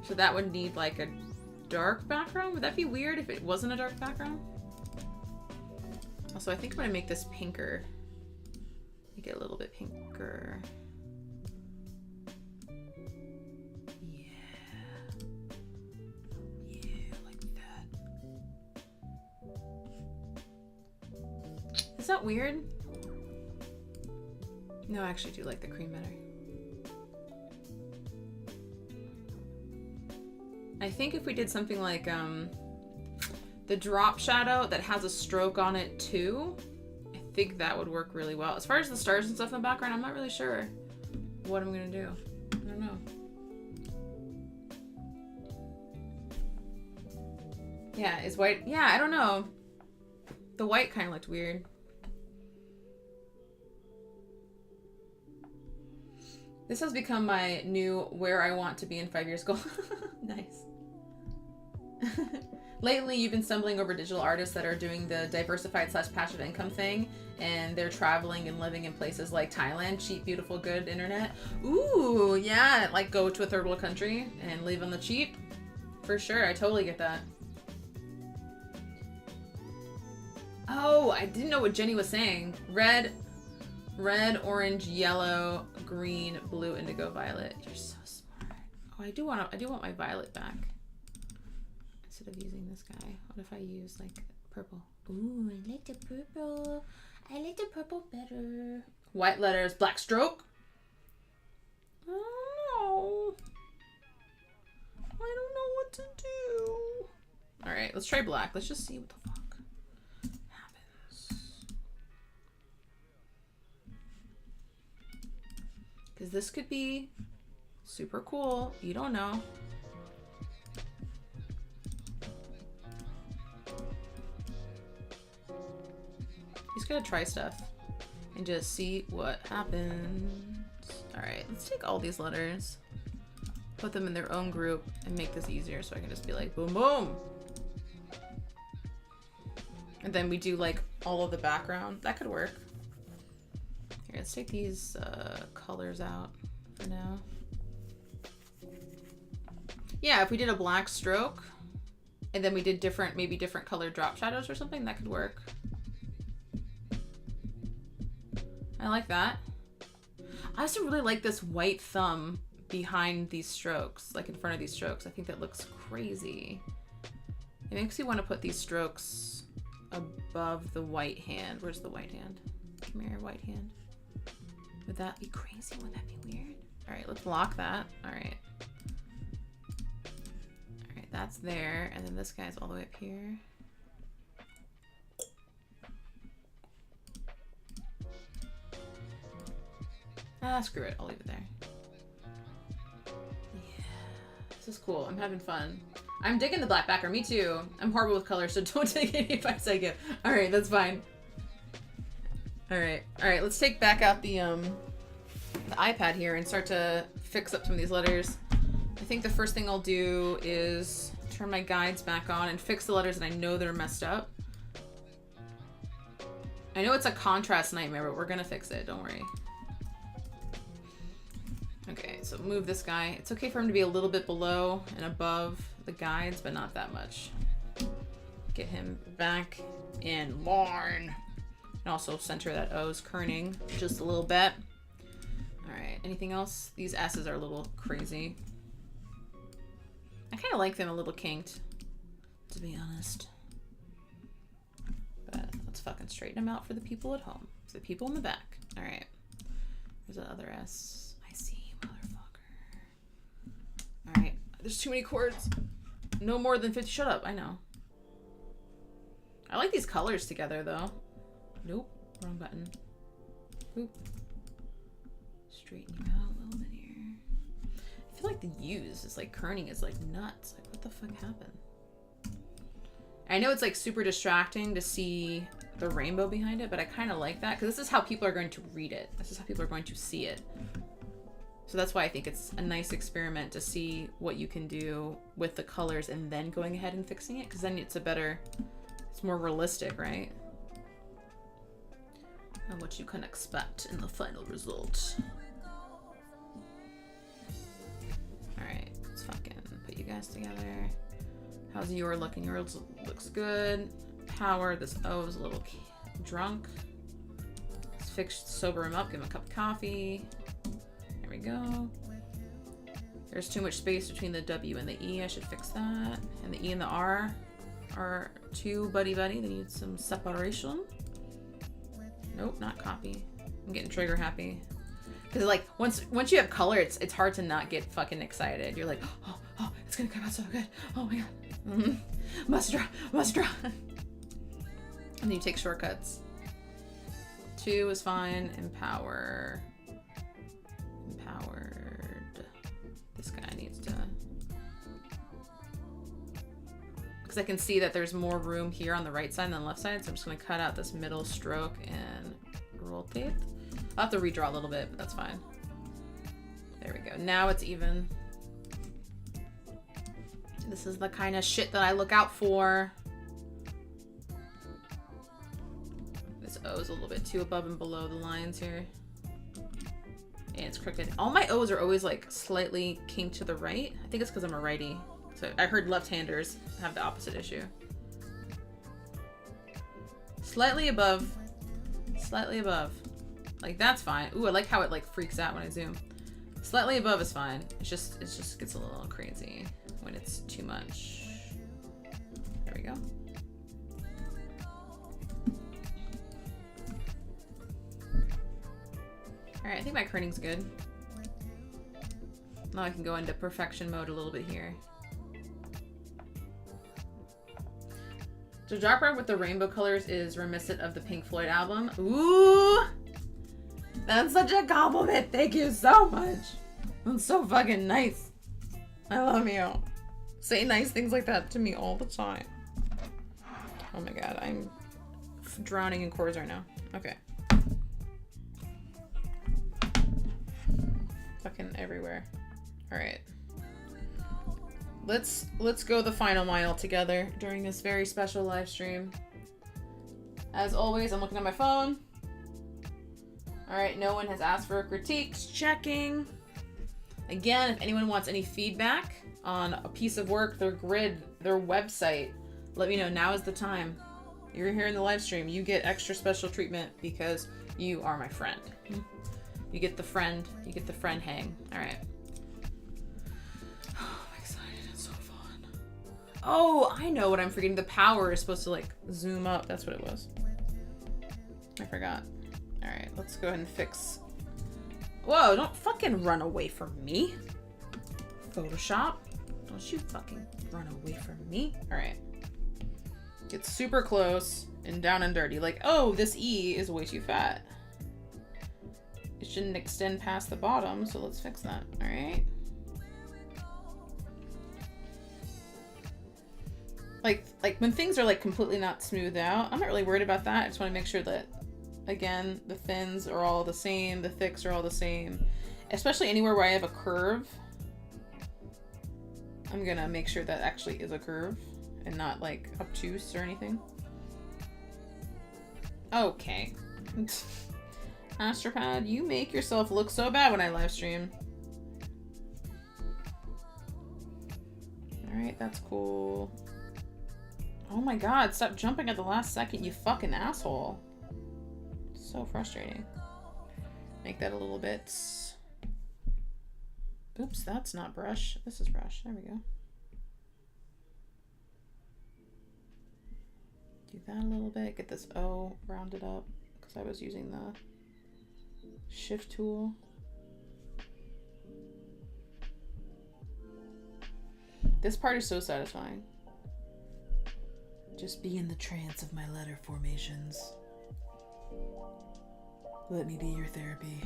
So that would need like a dark background. Would that be weird if it wasn't a dark background? Also, I think I'm gonna make this pinker. Make it a little bit pinker. Yeah, like that. Is that weird? No, I actually do like the cream better. I think if we did something like the drop shadow that has a stroke on it too, I think that would work really well. As far as the stars and stuff in the background, I'm not really sure what I'm gonna do. I don't know. Yeah, is white? Yeah, I don't know. The white kind of looked weird. This has become my new where I want to be in 5 years goal. Nice. Lately, you've been stumbling over digital artists that are doing the diversified / passive income thing, and they're traveling and living in places like Thailand, cheap, beautiful, good internet. Ooh, yeah, like go to a third world country and live on the cheap. For sure, I totally get that. Oh, I didn't know what Jenny was saying. Red, orange, yellow, green, blue, indigo, violet. You're so smart. Oh, I do want my violet back. Instead of using this guy, what if I use like purple? Ooh, I like the purple. I like the purple better. White letters, black stroke. I don't know. I don't know what to do. All right, let's try black. Let's just see what the fuck happens. Because this could be super cool. You don't know. Just gotta try stuff and just see what happens. All right, let's take all these letters, put them in their own group, and make this easier so I can just be like, boom, boom. And then we do like all of the background. That could work. Here, let's take these colors out for now. Yeah, if we did a black stroke and then we did different, maybe different colored drop shadows or something, that could work. I like that. I also really like this white thumb behind these strokes, like in front of these strokes. I think that looks crazy. It makes me want to put these strokes above the white hand. Where's the white hand? Come here, white hand. Would that be crazy? Would that be weird? All right, let's lock that. All right. All right, that's there. And then this guy's all the way up here. Ah, screw it. I'll leave it there. Yeah, this is cool. I'm having fun. I'm digging the black background. Me too. I'm horrible with color, so don't take any advice I give. All right, that's fine. All right, let's take back out the iPad here and start to fix up some of these letters. I think the first thing I'll do is turn my guides back on and fix the letters that I know that are messed up. I know it's a contrast nightmare, but we're gonna fix it. Don't worry. Okay, so move this guy. It's okay for him to be a little bit below and above the guides, but not that much. Get him back in line. And also center that O's kerning just a little bit. All right, anything else? These S's are a little crazy. I kind of like them a little kinked, to be honest. But let's fucking straighten them out for the people at home. For the people in the back. All right, there's that other S. I see. Motherfucker. All right, there's too many chords. No more than 50. Shut up. I know. I like these colors together though. Nope, wrong button. Oop. Straighten you out a little bit here. I feel like the hues. It's like kerning is like nuts. Like, what the fuck happened? I know it's like super distracting to see the rainbow behind it, but I kind of like that because this is how people are going to read it. This is how people are going to see it. So that's why I think it's a nice experiment to see what you can do with the colors and then going ahead and fixing it, because then it's it's more realistic, right? And what you can expect in the final result. Alright, let's fucking put you guys together. How's your looking? Yours looks good. Power, this O is a little drunk. Let's sober him up, give him a cup of coffee. There we go. There's too much space between the W and the E. I should fix that. And the E and the R are too buddy-buddy. They need some separation. Nope, not copy. I'm getting trigger happy. Because like once you have color, it's hard to not get fucking excited. You're like, oh, it's gonna come out so good. Oh my god. Must draw. And then you take shortcuts. 2 is fine. Empowered. This guy needs to, because I can see that there's more room here on the right side than the left side, so I'm just going to cut out this middle stroke and rotate. I'll have to redraw a little bit, but that's fine. There we go. Now it's even. This is the kind of shit that I look out for. This O is a little bit too above and below the lines here. And it's crooked. All my O's are always like slightly kinked to the right. I think it's because I'm a righty. So I heard left-handers have the opposite issue. Slightly above. Slightly above. Like that's fine. Ooh, I like how it like freaks out when I zoom. Slightly above is fine. It just gets a little crazy when it's too much. There we go. Alright, I think my kerning's good. Now I can go into perfection mode a little bit here. So Dropper with the rainbow colors is reminiscent of the Pink Floyd album. Ooh! That's such a compliment. Thank you so much. That's so fucking nice. I love you. Say nice things like that to me all the time. Oh my god, I'm drowning in chords right now. Okay. Fucking everywhere. All right. Let's go the final mile together during this very special live stream. As always, I'm looking at my phone. All right, no one has asked for a critique. Just checking. Again, if anyone wants any feedback on a piece of work, their grid, their website, let me know. Now is the time. You're here in the live stream. You get extra special treatment because you are my friend. You get the friend hang. All right. Oh, I'm excited. It's so fun. Oh, I know what I'm forgetting. The power is supposed to like zoom up. That's what it was. I forgot. All right, let's go ahead and fix. Whoa, don't fucking run away from me. Photoshop. Don't you fucking run away from me. All right. Get super close and down and dirty. Like, oh, this E is way too fat. It shouldn't extend past the bottom, so let's fix that. All right. Like when things are like completely not smoothed out, I'm not really worried about that. I just want to make sure that, again, the thins are all the same, the thicks are all the same. Especially anywhere where I have a curve, I'm gonna make sure that actually is a curve and not like obtuse or anything. Okay. Astropad, you make yourself look so bad when I live stream. Alright, that's cool. Oh my god, stop jumping at the last second, you fucking asshole. So frustrating. Make that a little bit. Oops, that's not brush. This is brush. There we go. Do that a little bit. Get this O rounded up because I was using the shift tool. This part is so satisfying. Just be in the trance of my letter formations. Let me be your therapy.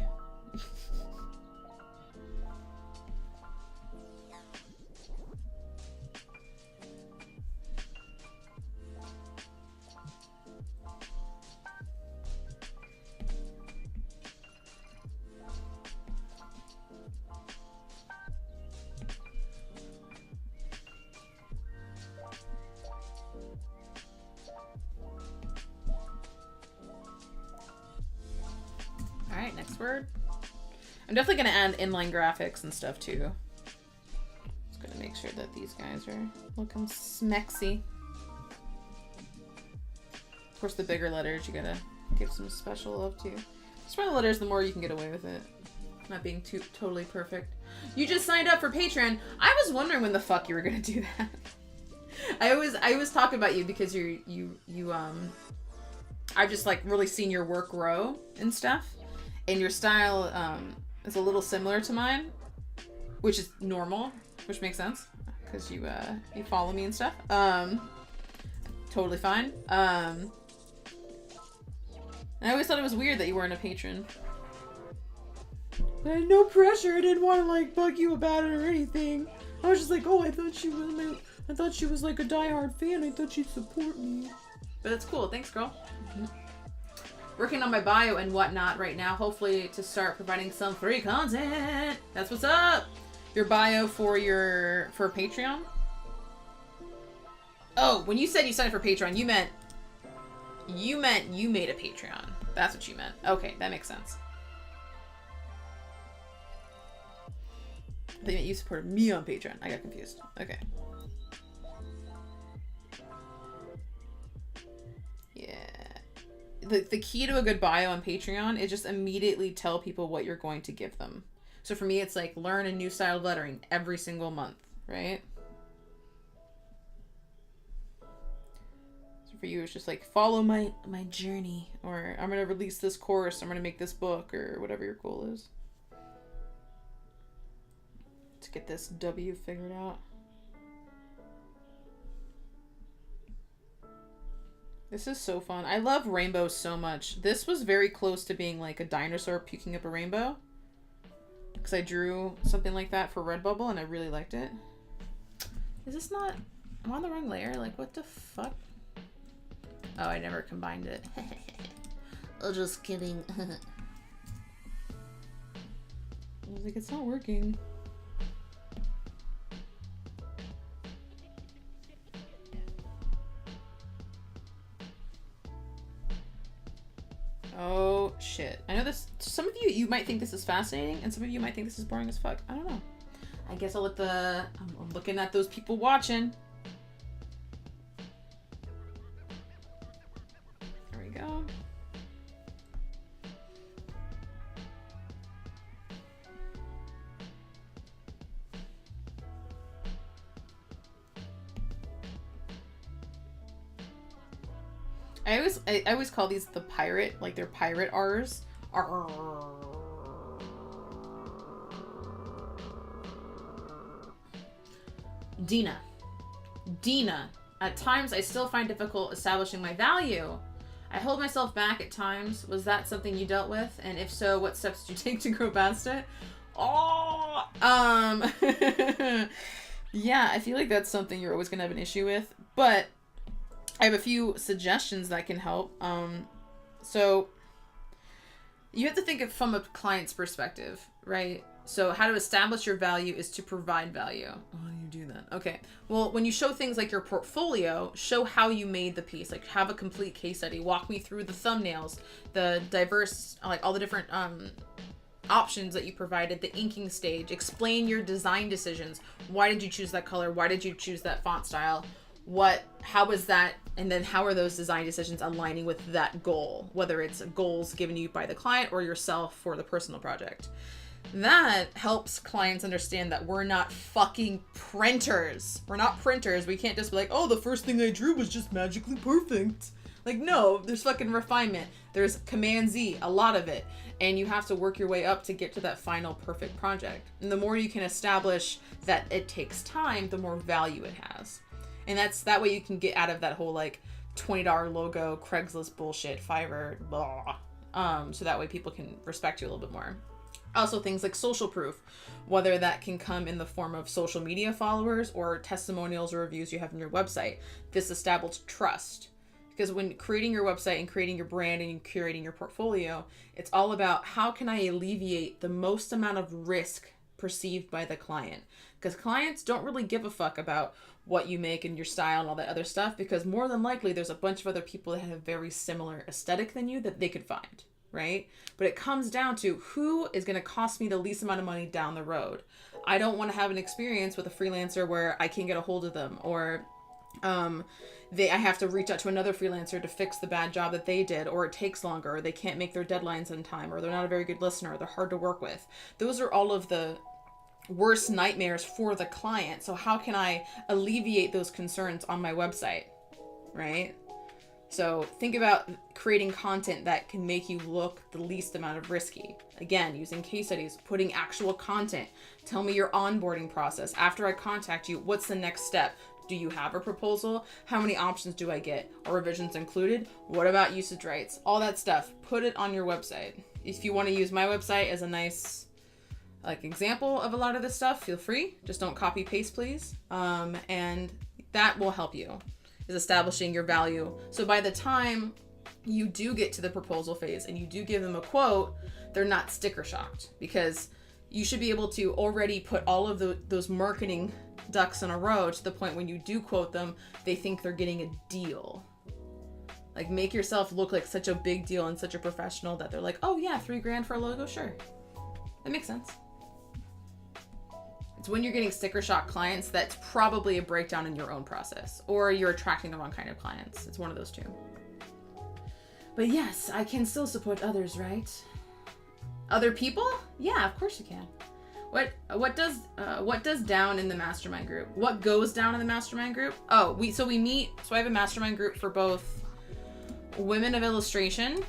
covered. I'm definitely going to add inline graphics and stuff too. Just going to make sure that these guys are looking smexy. Of course, the bigger letters, you gotta give some special love to. The smaller letters, the more you can get away with it. Not being totally perfect. You just signed up for Patreon. I was wondering when the fuck you were gonna do that. I always talk about you because I've just like really seen your work grow and stuff, and your style is a little similar to mine, which is normal, which makes sense because you follow me and stuff. Totally fine. And I always thought it was weird that you weren't a patron. I had no pressure. I didn't want to like bug you about it or anything. I was just like, oh, I thought she was like a diehard fan. I thought she'd support me. But it's cool. Thanks, girl. Mm-hmm. Working on my bio and whatnot right now. Hopefully to start providing some free content. That's what's up. Your bio for Patreon. Oh, when you said you signed up for Patreon, you meant you made a Patreon. That's what you meant. Okay, that makes sense. They meant you supported me on Patreon. I got confused. Okay. Yeah. The key to a good bio on Patreon is just immediately tell people what you're going to give them. So for me, it's like learn a new style of lettering every single month, right? For you, it's just like follow my journey, or I'm gonna release this course, I'm gonna make this book, or whatever your goal is. To get this W figured out. This is so fun. I love rainbows so much. This was very close to being like a dinosaur puking up a rainbow, because I drew something like that for Redbubble and I really liked it. Is this not... I'm on the wrong layer? Like, what the fuck? Oh, I never combined it. Oh, just kidding. I was like, it's not working. Oh, shit. I know this... Some of you might think this is fascinating, and some of you might think this is boring as fuck. I don't know. I guess I'll let the... I'm looking at those people watching. Go. I always call these the pirate, like they're pirate R's. Arr. Dina. At times I still find difficult establishing my value. I hold myself back at times. Was that something you dealt with? And if so, what steps did you take to grow past it? Oh, yeah, I feel like that's something you're always gonna have an issue with, but I have a few suggestions that can help. So you have to think of from a client's perspective, right? So how to establish your value is to provide value. Oh, how do you do that? Okay. Well, when you show things like your portfolio, show how you made the piece. Like have a complete case study. Walk me through the thumbnails, the diverse, like all the different options that you provided, the inking stage. Explain your design decisions. Why did you choose that color? Why did you choose that font style? How was that? And then how are those design decisions aligning with that goal? Whether it's goals given you by the client or yourself for the personal project. That helps clients understand that we're not fucking printers. We're not printers. We can't just be like, oh, the first thing I drew was just magically perfect. Like, no, there's fucking refinement. There's Command Z, a lot of it. And you have to work your way up to get to that final perfect project. And the more you can establish that it takes time, the more value it has. And that way you can get out of that whole like $20 logo, Craigslist bullshit, Fiverr, blah. So that way people can respect you a little bit more. Also things like social proof, whether that can come in the form of social media followers or testimonials or reviews you have on your website. This establishes trust. Because when creating your website and creating your brand and curating your portfolio, it's all about how can I alleviate the most amount of risk perceived by the client. Because clients don't really give a fuck about what you make and your style and all that other stuff, because more than likely there's a bunch of other people that have a very similar aesthetic than you that they could find, right? But it comes down to who is going to cost me the least amount of money down the road. I don't want to have an experience with a freelancer where I can't get a hold of them, or I have to reach out to another freelancer to fix the bad job that they did, or it takes longer, or they can't make their deadlines in time, or they're not a very good listener, or they're hard to work with. Those are all of the worst nightmares for the client. So how can I alleviate those concerns on my website, right? So think about creating content that can make you look the least amount of risky. Again, using case studies, putting actual content. Tell me your onboarding process. After I contact you, what's the next step? Do you have a proposal? How many options do I get? Are revisions included? What about usage rights? All that stuff. Put it on your website. If you want to use my website as a nice example of a lot of this stuff, feel free. Just don't copy paste, please. And that will help you, is establishing your value. So by the time you do get to the proposal phase and you do give them a quote, they're not sticker shocked, because you should be able to already put all of those marketing ducks in a row to the point when you do quote them, they think they're getting a deal. Like, make yourself look like such a big deal and such a professional that they're like, oh yeah, $3,000 for a logo, sure. That makes sense. It's when you're getting sticker shock clients that's probably a breakdown in your own process, or you're attracting the wrong kind of clients. It's one of those two. But yes, I can still support others, right? Other people? Yeah, of course you can. What does down in the mastermind group? What goes down in the mastermind group? Oh, we meet. So I have a mastermind group for both women of illustration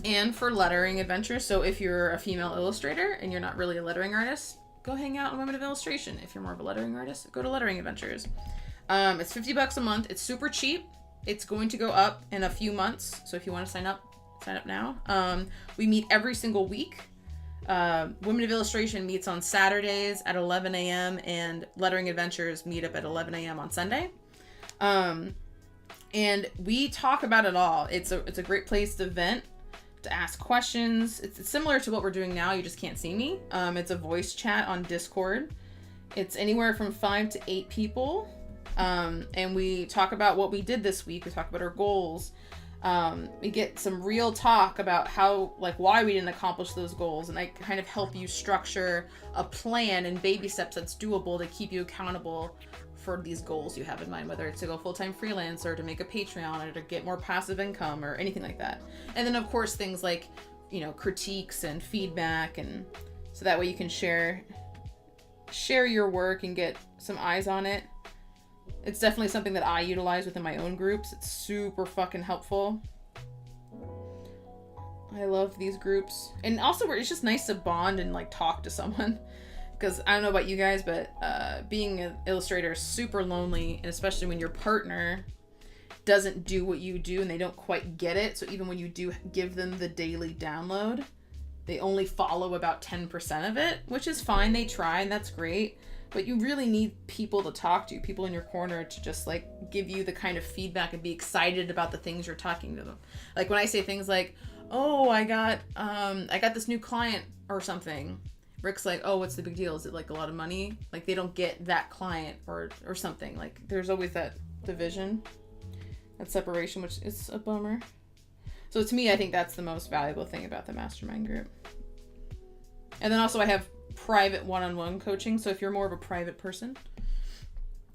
and for lettering adventures. So if you're a female illustrator and you're not really a lettering artist, go hang out in Women of Illustration. If you're more of a lettering artist, go to Lettering Adventures. It's $50 a month. It's super cheap. It's going to go up in a few months. So if you want to sign up now. We meet every single week. Women of Illustration meets on Saturdays at 11 a.m. and Lettering Adventures meet up at 11 a.m. on Sunday. And we talk about it all. It's a great place to vent, to ask questions. It's similar to what we're doing now. You just can't see me. It's a voice chat on Discord. It's anywhere from 5 to 8 people. And we talk about what we did this week. We talk about our goals. We get some real talk about why we didn't accomplish those goals. And I kind of help you structure a plan and baby steps that's doable to keep you accountable for these goals you have in mind, whether it's to go full-time freelance or to make a Patreon or to get more passive income or anything like that. And then of course things like, critiques and feedback, and so that way you can share your work and get some eyes on it. It's definitely something that I utilize within my own groups. It's super fucking helpful. I love these groups. And also it's just nice to bond and talk to someone. Because I don't know about you guys, but being an illustrator is super lonely, and especially when your partner doesn't do what you do and they don't quite get it. So even when you do give them the daily download, they only follow about 10% of it, which is fine. They try, and that's great. But you really need people to talk to, people in your corner to just give you the kind of feedback and be excited about the things you're talking to them. Like when I say things like, oh, I got this new client or something. Rick's like, oh, what's the big deal? Is it a lot of money? They don't get that client or something. There's always that division, that separation, which is a bummer. So to me, I think that's the most valuable thing about the mastermind group. And then also I have private one-on-one coaching. So if you're more of a private person,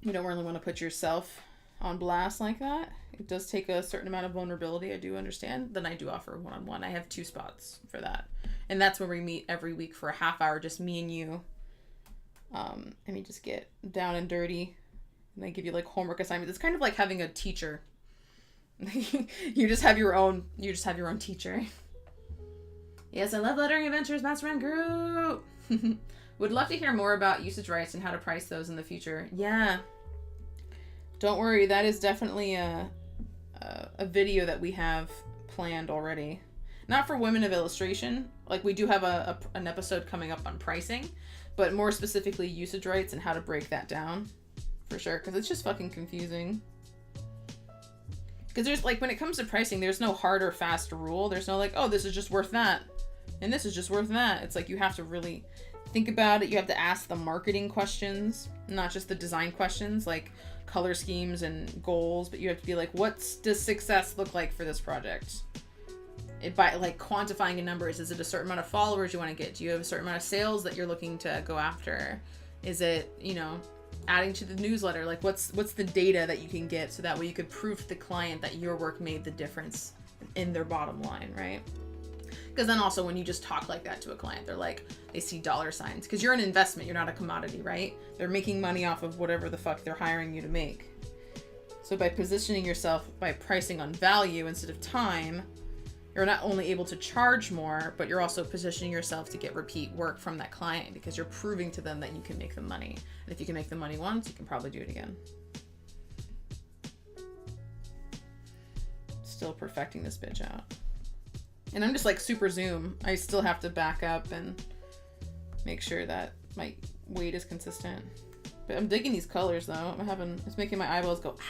you don't really want to put yourself on blast like that. It does take a certain amount of vulnerability, I do understand. Then I do offer one-on-one. I have 2 spots for that. And that's where we meet every week for a half hour, just me and you. And we just get down and dirty. And they give you homework assignments. It's kind of like having a teacher. You just have your own teacher. Yes, I love Lettering Adventures Mastermind Group. Would love to hear more about usage rights and how to price those in the future. Yeah. Don't worry, that is definitely a video that we have planned already. Not for Women of Illustration. We do have an episode coming up on pricing, but more specifically usage rights and how to break that down. For sure, because it's just fucking confusing. Because there's when it comes to pricing, there's no hard or fast rule. There's no oh, this is just worth that, and this is just worth that. It's you have to really think about it. You have to ask the marketing questions, not just the design questions, color schemes and goals, but you have to be what does success look like for this project? by like quantifying in numbers. Is it a certain amount of followers you want to get? Do you have a certain amount of sales that you're looking to go after? Is it, you know, adding to the newsletter? Like what's the data that you can get so that way you could prove to the client that your work made the difference in their bottom line, right? Because then also when you just talk like that to a client, they're like, they see dollar signs because you're an investment, you're not a commodity, right? They're making money off of whatever the fuck they're hiring you to make. So by positioning yourself by pricing on value instead of time, you're not only able to charge more, but you're also positioning yourself to get repeat work from that client because you're proving to them that you can make them money. And if you can make them money once, you can probably do it again. Still perfecting this bitch out. And I'm just like super zoom. I still have to back up and make sure that my weight is consistent. But I'm digging these colors though. It's making my eyeballs go, ah.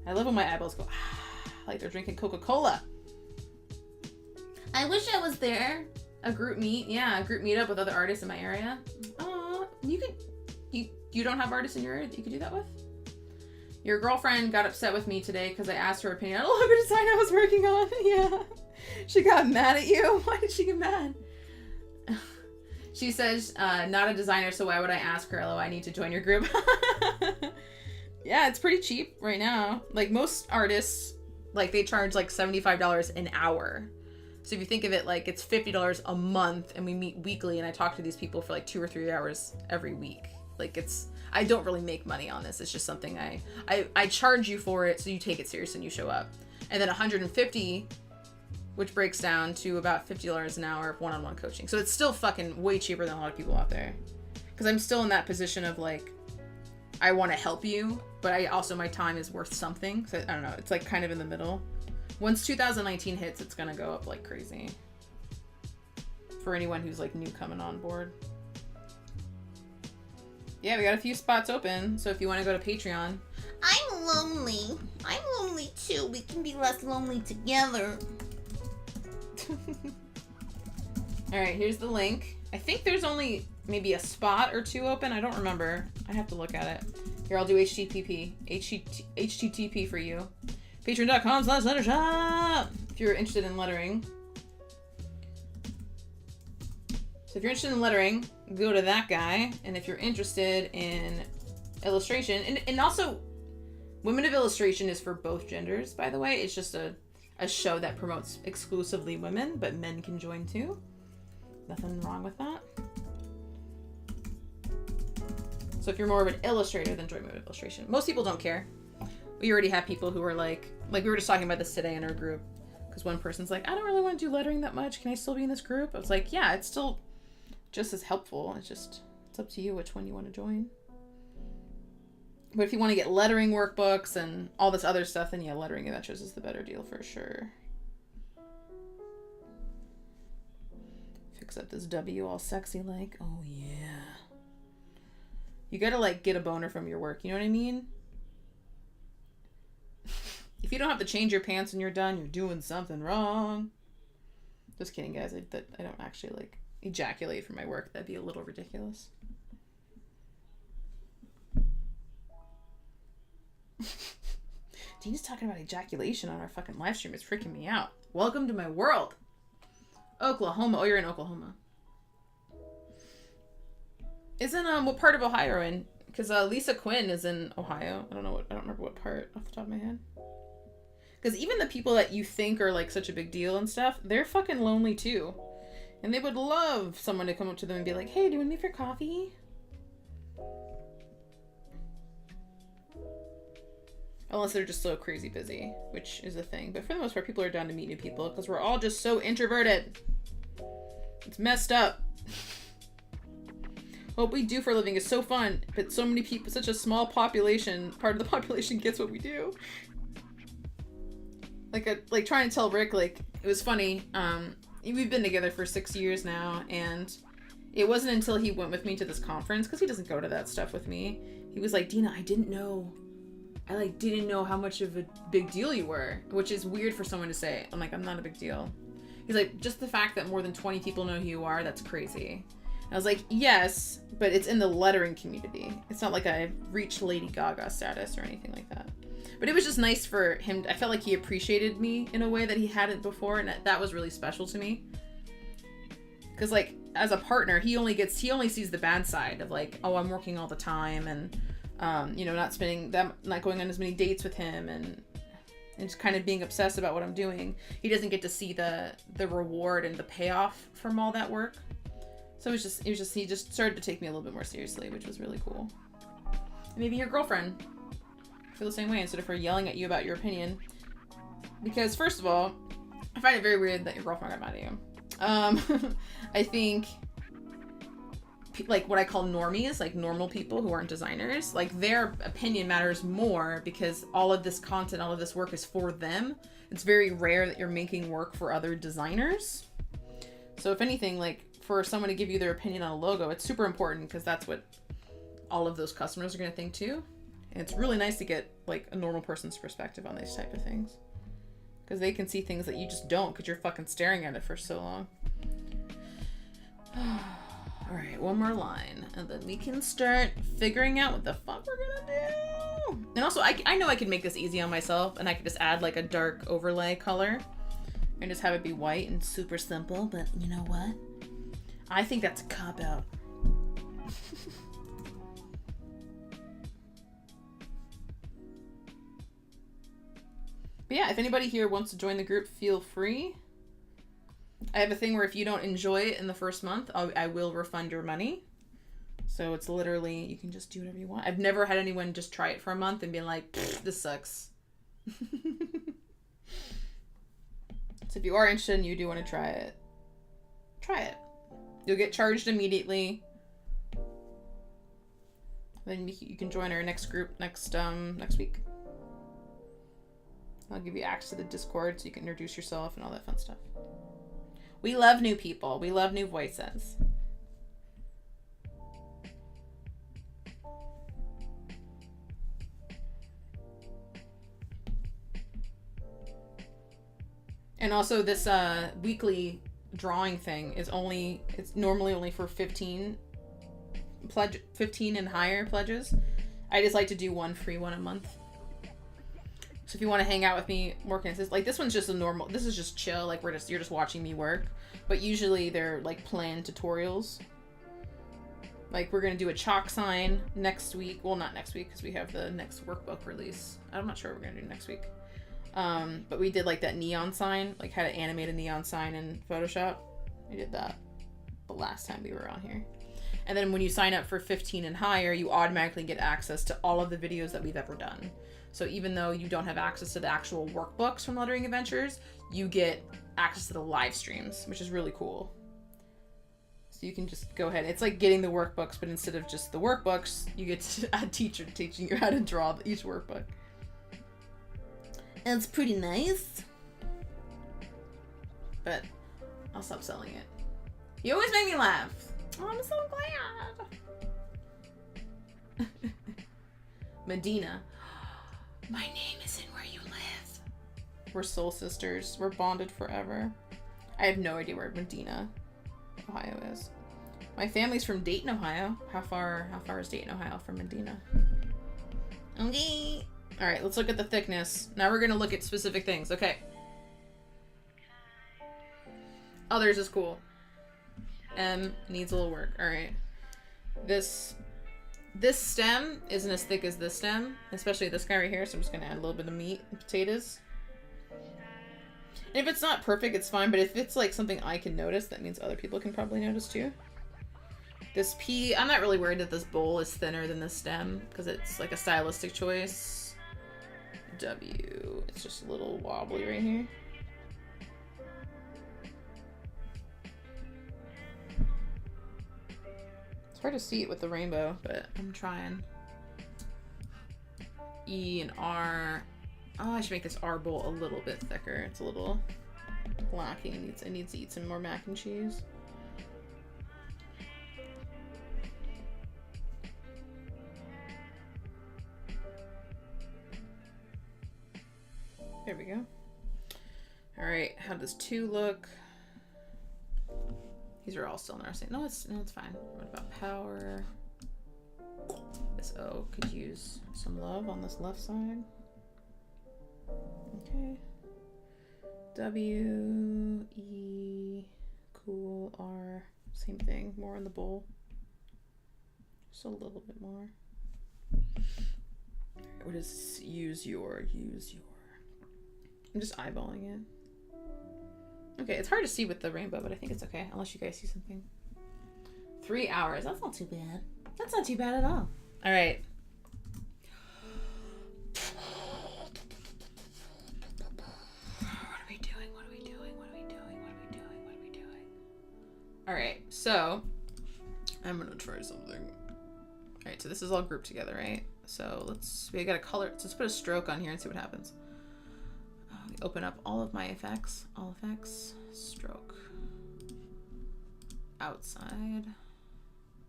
I love when my eyeballs go, ah. Like they're drinking Coca-Cola. I wish I was there. A group meetup with other artists in my area. Oh, you don't have artists in your area that you could do that with? Your girlfriend got upset with me today because I asked her opinion on a logo design I was working on. Yeah. She got mad at you. Why did she get mad? She says, not a designer, so why would I ask her? I need to join your group. Yeah, it's pretty cheap right now. Like most artists, like they charge like $75 an hour. So if you think of it like it's $50 a month and we meet weekly and I talk to these people for like 2 or 3 hours every week. Like I don't really make money on this. It's just something I charge you for it so you take it serious and you show up. And then $150, which breaks down to about $50 an hour of one-on-one coaching. So it's still fucking way cheaper than a lot of people out there. Because I'm still in that position of like, I want to help you, but my time is worth something. So I don't know. It's like kind of in the middle. Once 2019 hits, it's going to go up like crazy. For anyone who's like new coming on board. Yeah, we got a few spots open. So if you want to go to Patreon.
I'm lonely. I'm lonely too. We can be less lonely together.
All right, here's the link. I think there's only maybe a spot or 2 open. I don't remember. I have to look at it. Here, I'll do HTTP for you. Patreon.com/lettershop if you're interested in lettering. So if you're interested in lettering, go to that guy. And if you're interested in illustration, and also Women of Illustration is for both genders, by the way. It's just a show that promotes exclusively women, but men can join too. Nothing wrong with that. So if you're more of an illustrator, then join Women of Illustration. Most people don't care. We already have people who are like we were just talking about this today in our group. Because one person's like, I don't really want to do lettering that much. Can I still be in this group? I was like, yeah, it's still just as helpful. It's up to you which one you want to join. But if you want to get lettering workbooks and all this other stuff, then yeah, lettering adventures is the better deal for sure. Fix up this W all sexy like. Oh yeah. You gotta like get a boner from your work. You know what I mean? If you don't have to change your pants when you're done, you're doing something wrong. Just kidding, guys. I don't actually like ejaculate for my work. That'd be a little ridiculous. Dean's talking about ejaculation on our fucking live stream. It's freaking me out. Welcome to my world. Oklahoma. Oh, you're in Oklahoma. Isn't what part of Ohio in? Because Lisa Quinn is in Ohio. I don't remember what part off the top of my head. Because even the people that you think are like such a big deal and stuff, they're fucking lonely too. And they would love someone to come up to them and be like, hey, do you want me for coffee? Unless they're just so crazy busy, which is a thing. But for the most part, people are down to meet new people because we're all just so introverted. It's messed up. What we do for a living is so fun, but so many people, such a small population, part of the population gets what we do. Like trying to tell Rick, like, it was funny. We've been together for 6 years now, and it wasn't until he went with me to this conference, because he doesn't go to that stuff with me. He was like, Dina, I didn't know how much of a big deal you were, which is weird for someone to say. I'm like, I'm not a big deal. He's like, just the fact that more than 20 people know who you are, that's crazy. I was like, yes, but it's in the lettering community. It's not like I reached Lady Gaga status or anything like that. But it was just nice for him. I felt like he appreciated me in a way that he hadn't before, and that was really special to me. Because, like, as a partner, he only sees the bad side of, like, oh, I'm working all the time, and you know, not going on as many dates with him, and just kind of being obsessed about what I'm doing. He doesn't get to see the reward and the payoff from all that work. So he just started to take me a little bit more seriously, which was really cool. Maybe your girlfriend feel the same way, instead of her yelling at you about your opinion. Because first of all, I find it very weird that your girlfriend got mad at you. I think like what I call normies, like normal people who aren't designers, like their opinion matters more because all of this content, all of this work is for them. It's very rare that you're making work for other designers. So if anything, like for someone to give you their opinion on a logo, it's super important because that's what all of those customers are going to think too. And it's really nice to get like a normal person's perspective on these type of things, because they can see things that you just don't because you're fucking staring at it for so long. All right, one more line, and then we can start figuring out what the fuck we're gonna do. And also, I know I could make this easy on myself, and I could just add like a dark overlay color and just have it be white and super simple, but you know what? I think that's a cop-out. But yeah, if anybody here wants to join the group, feel free. I have a thing where if you don't enjoy it in the first month, I will refund your money. So it's literally, you can just do whatever you want. I've never had anyone just try it for a month and be like, this sucks. So if you are interested and you do want to try it, try it. You'll get charged immediately. Then you can join our next group next week. I'll give you access to the Discord so you can introduce yourself and all that fun stuff. We love new people. We love new voices. And also this weekly drawing thing is it's normally only for 15 and higher pledges. I just like to do one free one a month. So if you want to hang out with me working like this one's just this is just chill, like you're just watching me work. But usually they're like planned tutorials. Like we're going to do a chalk sign next week. Well, not next week because we have the next workbook release. I'm not sure what we're going to do next week. But we did like that neon sign, like how to animate a neon sign in Photoshop. I did that the last time we were on here. And then when you sign up for 15 and higher, you automatically get access to all of the videos that we've ever done. So even though you don't have access to the actual workbooks from Lettering Adventures, you get access to the live streams, which is really cool. So you can just go ahead. It's like getting the workbooks, but instead of just the workbooks, you get a teacher teaching you how to draw each workbook. And it's pretty nice. But I'll stop selling it. You always make me laugh. Oh, I'm so glad. Medina. My name is in where you live. We're soul sisters. We're bonded forever. I have no idea where Medina, Ohio is. My family's from Dayton, Ohio. How far is Dayton, Ohio from Medina? Okay. All right, let's look at the thickness. Now we're going to look at specific things. Okay. Oh, theirs is cool. M needs a little work. All right. This stem isn't as thick as this stem, especially this guy right here, so I'm just going to add a little bit of meat and potatoes. And if it's not perfect, it's fine, but if it's like something I can notice, that means other people can probably notice too. This P, I'm not really worried that this bowl is thinner than the stem, because it's like a stylistic choice. W, it's just a little wobbly right here. It's hard to see it with the rainbow, but I'm trying. E and R. Oh, I should make this R bowl a little bit thicker. It's a little lacking. It needs to eat some more mac and cheese. There we go. All right, how does 2 look? These are all still nursing. No, it's fine. What about power? This O could use some love on this left side. Okay. W, E, cool, R, same thing, more in the bowl. Just a little bit more. What is use your? I'm just eyeballing it. Okay, it's hard to see with the rainbow, but I think it's okay, unless you guys see something. 3 hours, that's not too bad. That's not too bad at all. All right. All right, so I'm gonna try something. All right, so this is all grouped together, right? So we got a color. So let's put a stroke on here and see what happens. Open up all of my effects, all effects, stroke, outside,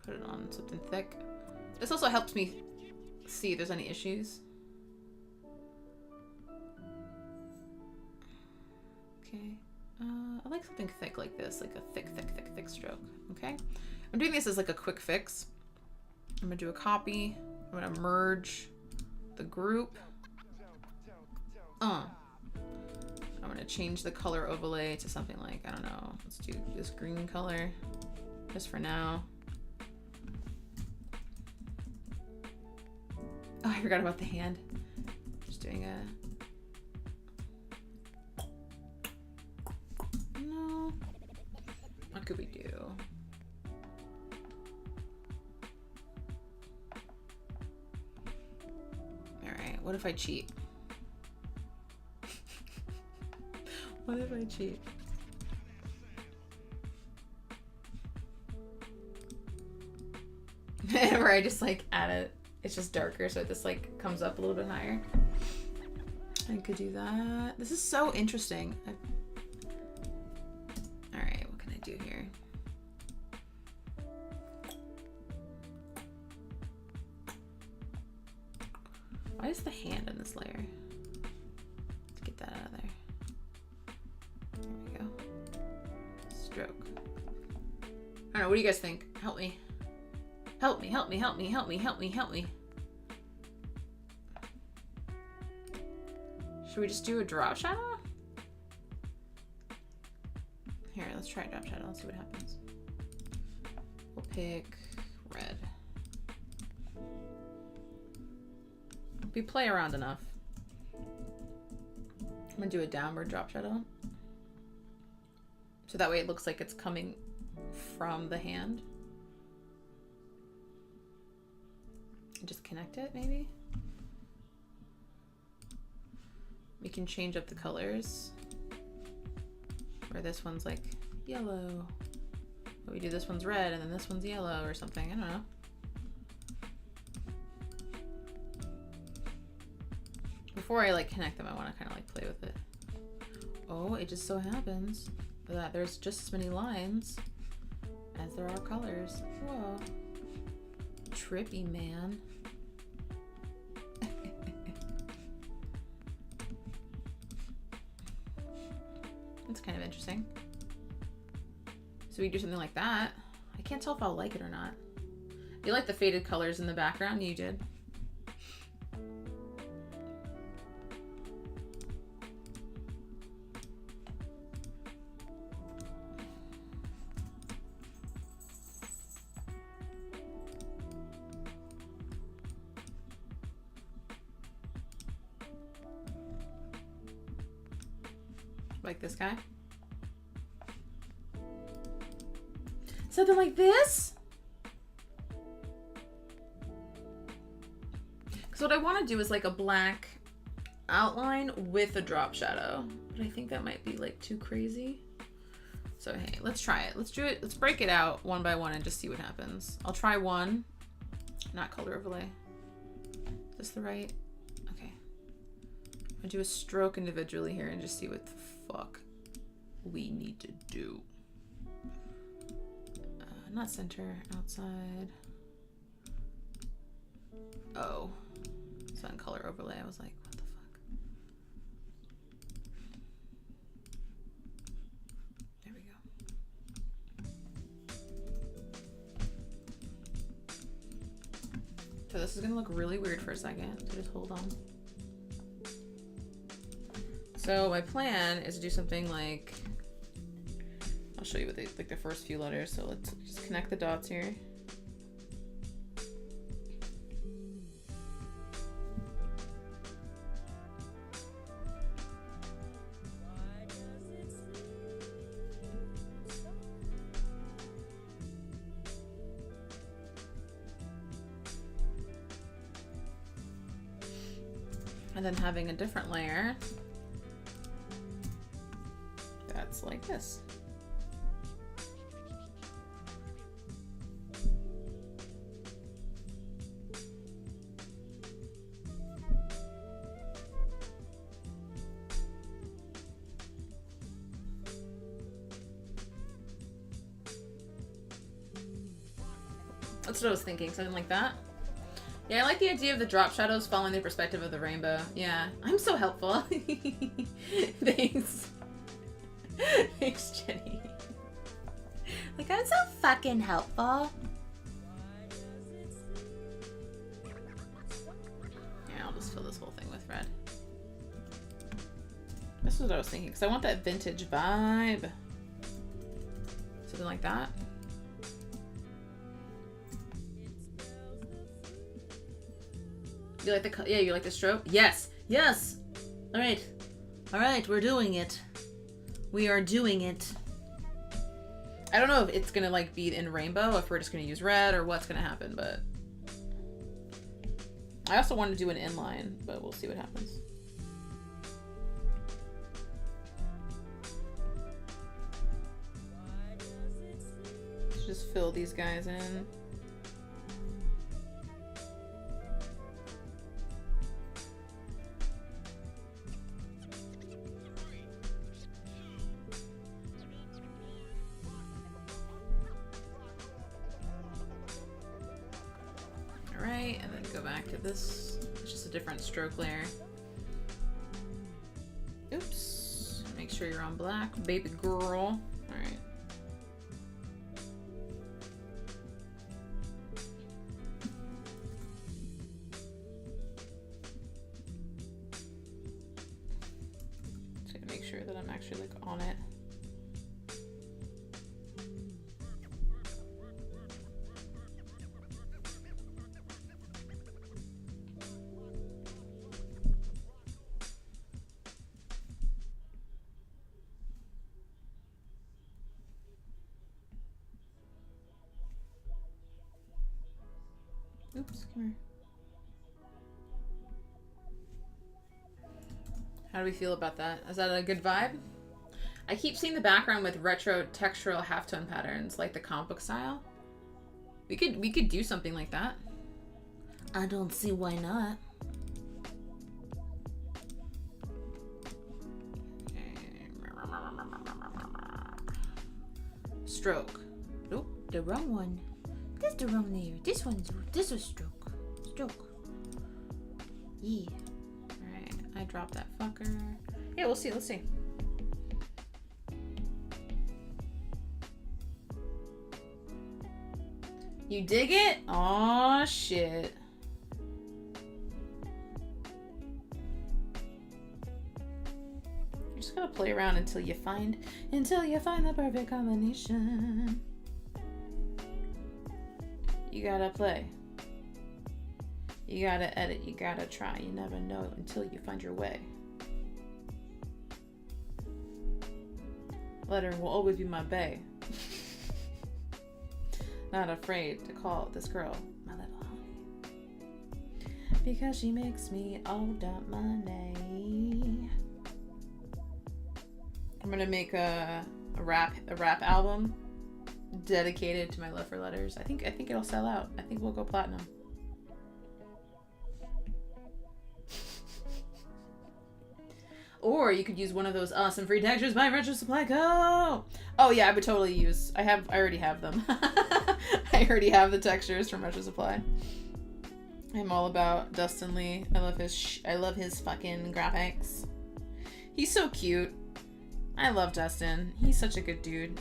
put it on something thick. This also helps me see if there's any issues. Okay. I like something thick like this, like a thick stroke, okay? I'm doing this as like a quick fix. I'm gonna do a copy. I'm gonna merge the group. I'm gonna change the color overlay to something like, I don't know, let's do this green color, just for now. Oh, I forgot about the hand. Just doing a... No. What could we do? Alright, what if I cheat? What if I cheat? Where I just like add it. It's just darker, so it just like comes up a little bit higher. I could do that. This is so interesting. All right, what can I do here? Why is the hand in this layer? Let's get that out of there. There we go. Stroke. I don't know, what do you guys think? Help me. Help me, help me, help me, help me, help me, help me. Should we just do a drop shadow? Here, let's try a drop shadow. Let's see what happens. We'll pick red. We play around enough. I'm gonna do a downward drop shadow. So that way it looks like it's coming from the hand. And just connect it, maybe? We can change up the colors. Where this one's like yellow. But we do this one's red and then this one's yellow or something. I don't know. Before I like connect them, I want to kind of like play with it. Oh, it just so happens that there's just as many lines as there are colors. Whoa. Trippy, man. That's kind of interesting. So we do something like that. I can't tell if I'll like it or not. You like the faded colors in the background? You did. Like this guy. Something like this? Because what I want to do is like a black outline with a drop shadow. But I think that might be like too crazy. So hey, let's try it. Let's do it. Let's break it out one by one and just see what happens. I'll try one. Not color overlay. Is this the right? Okay. I'll do a stroke individually here and just see what the fuck we need to do. Not center, outside. Oh, it's on color overlay. I was like, what the fuck? There we go. So this is gonna look really weird for a second, so just hold on. So my plan is to do something like, I'll show you what they, like the first few letters. So let's just connect the dots here. And then having a different layer that's like this. That's what I was thinking, something like that. Yeah, I like the idea of the drop shadows following the perspective of the rainbow. Yeah, I'm so helpful. Thanks. Thanks, Jenny.
Like, I'm so fucking helpful.
Yeah, I'll just fill this whole thing with red. This is what I was thinking, because I want that vintage vibe. Something like that. You like the, yeah, you like the stroke? Yes, yes. All right, we're doing it. We are doing it. I don't know if it's gonna like be in rainbow, if we're just gonna use red or what's gonna happen, but I also want to do an inline, but we'll see what happens. Let's just fill these guys in. Alright, and then go back to this. It's just a different stroke layer. Oops. Make sure you're on black, baby girl. Alright. Just gotta make sure that I'm actually like on it. Oops, come here. How do we feel about that? Is that a good vibe? I keep seeing the background with retro textural halftone patterns, like the comic book style. We could do something like that.
I don't see why not.
Stroke.
Nope, the wrong one. This is the wrong layer. This was stroke. Stroke. Yeah.
Alright, I dropped that fucker. Yeah, we'll see, let's see. You dig it? Aw, shit. You're just gonna play around until you find the perfect combination. You gotta play. You gotta edit. You gotta try. You never know until you find your way. Lettering will always be my bae. Not afraid to call this girl my little honey, because she makes me all that money. I'm gonna make a rap album dedicated to my love for letters. I think it'll sell out. I think we'll go platinum. Or you could use one of those awesome free textures by Retro Supply Co. Oh yeah, I would totally use. I already have them. I already have the textures from Retro Supply. I'm all about Dustin Lee. I love his fucking graphics. He's so cute. I love Dustin. He's such a good dude.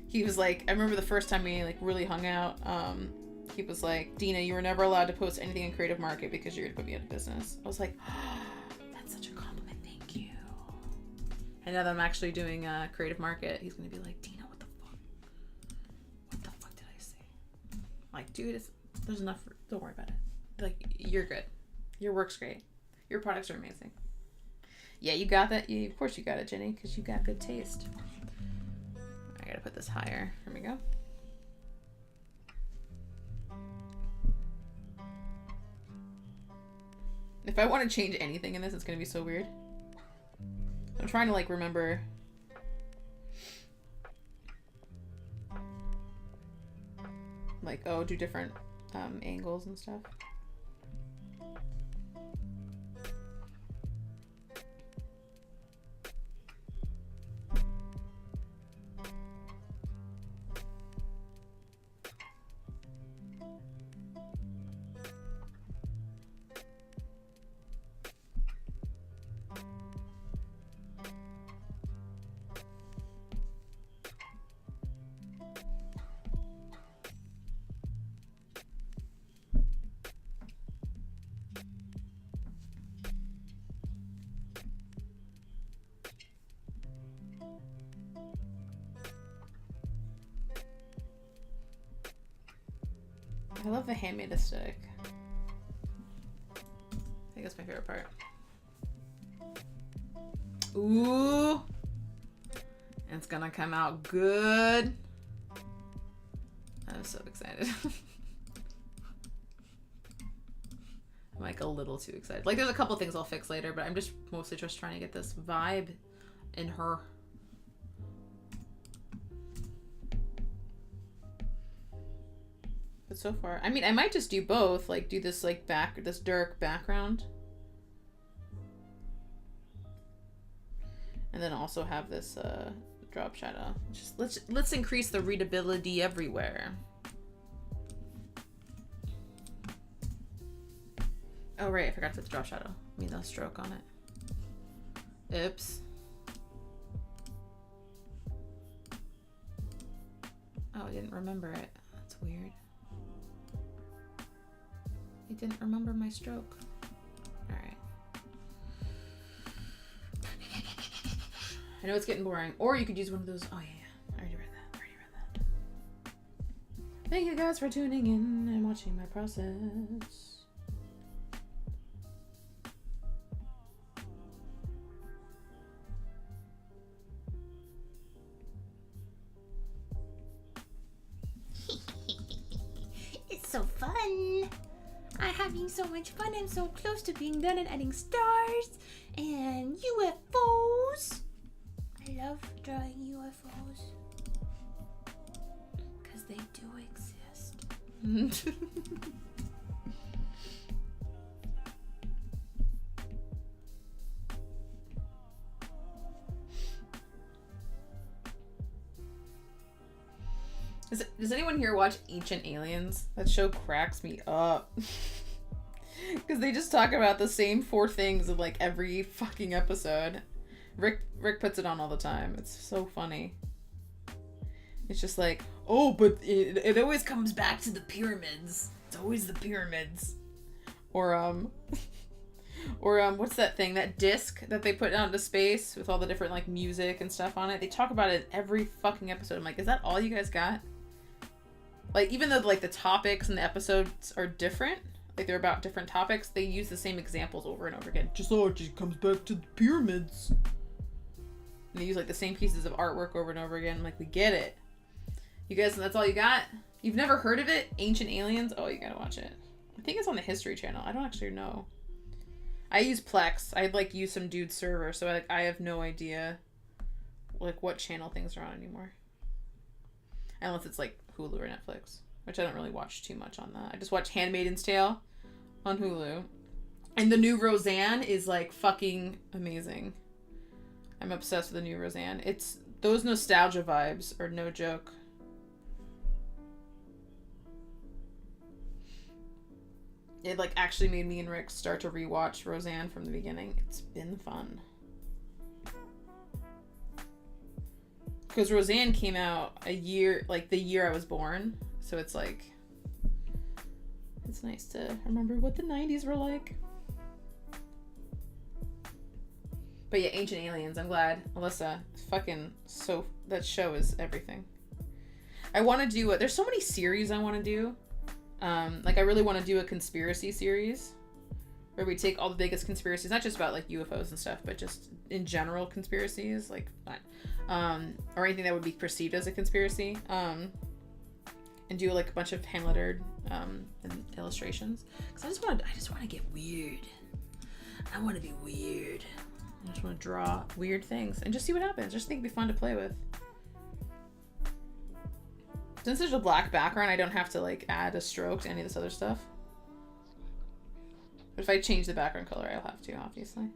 He was like, I remember the first time we like really hung out. He was like, Dina, you were never allowed to post anything in Creative Market because you're going to put me out of business. I was like, oh, that's such a compliment. Thank you. And now that I'm actually doing Creative Market, he's going to be like, Dina, what the fuck? What the fuck did I say? I'm like, dude, there's enough. Don't worry about it. Like, you're good. Your work's great. Your products are amazing. Yeah, you got that. Yeah, of course you got it, Jenny, because you got good taste. I got to put this higher. Here we go. If I want to change anything in this, it's going to be so weird. I'm trying to, like, remember. Like, oh, do different angles and stuff. I love the handmade aesthetic. I think that's my favorite part. Ooh! It's gonna come out good. I'm so excited. I'm like a little too excited. Like there's a couple things I'll fix later, but I'm just mostly just trying to get this vibe in her. But so far, I mean, I might just do both. Like do this like this dark background. And then also have this drop shadow. Just let's increase the readability everywhere. Oh right, I forgot to put the drop shadow. I mean the stroke on it. Oops. Oh, I didn't remember it. That's weird. I didn't remember my stroke. Alright. I know it's getting boring. Or you could use one of those. Oh yeah. I already read that. Thank you guys for tuning in and watching my process.
It's so fun. I'm having so much fun. I'm so close to being done and adding stars and UFOs. I love drawing UFOs because they do exist.
Does anyone here watch Ancient Aliens? That show cracks me up. Because they just talk about the same 4 things in like every fucking episode. Rick puts it on all the time. It's so funny. It's just like, oh, but it always comes back to the pyramids. It's always the pyramids. Or what's that thing? That disc that they put out into space with all the different like music and stuff on it. They talk about it in every fucking episode. I'm like, is that all you guys got? Like, even though like the topics and the episodes are different, like they're about different topics, they use the same examples over and over again. Just it comes back to the pyramids. And they use like the same pieces of artwork over and over again. I'm like, we get it. You guys, that's all you got? You've never heard of it? Ancient Aliens? Oh, you gotta watch it. I think it's on the History Channel. I don't actually know. I use Plex. I like use some dude's server, so I have no idea like what channel things are on anymore. Unless it's like Hulu or Netflix, which I don't really watch too much on that. I just watch Handmaid's Tale on Hulu. And the new Roseanne is like fucking amazing. I'm obsessed with the new Roseanne. It's those nostalgia vibes are no joke. It like actually made me and Rick start to rewatch Roseanne from the beginning. It's been fun. Because Roseanne came out a year, like the year I was born. So it's like, It's nice to remember what the 90s were like. But yeah, Ancient Aliens, I'm glad. Alyssa, fucking so, that show is everything. I want to do there's so many series I want to do. Like I really want to do a conspiracy series where we take all the biggest conspiracies, not just about like UFOs and stuff, but just in general conspiracies, like or anything that would be perceived as a conspiracy, and do like a bunch of hand lettered illustrations. Because I just want to get weird. I want to be weird. I just want to draw weird things and just see what happens. Just think it'd be fun to play with. Since there's a black background, I don't have to like add a stroke to any of this other stuff. But if I change the background color, I'll have to, obviously.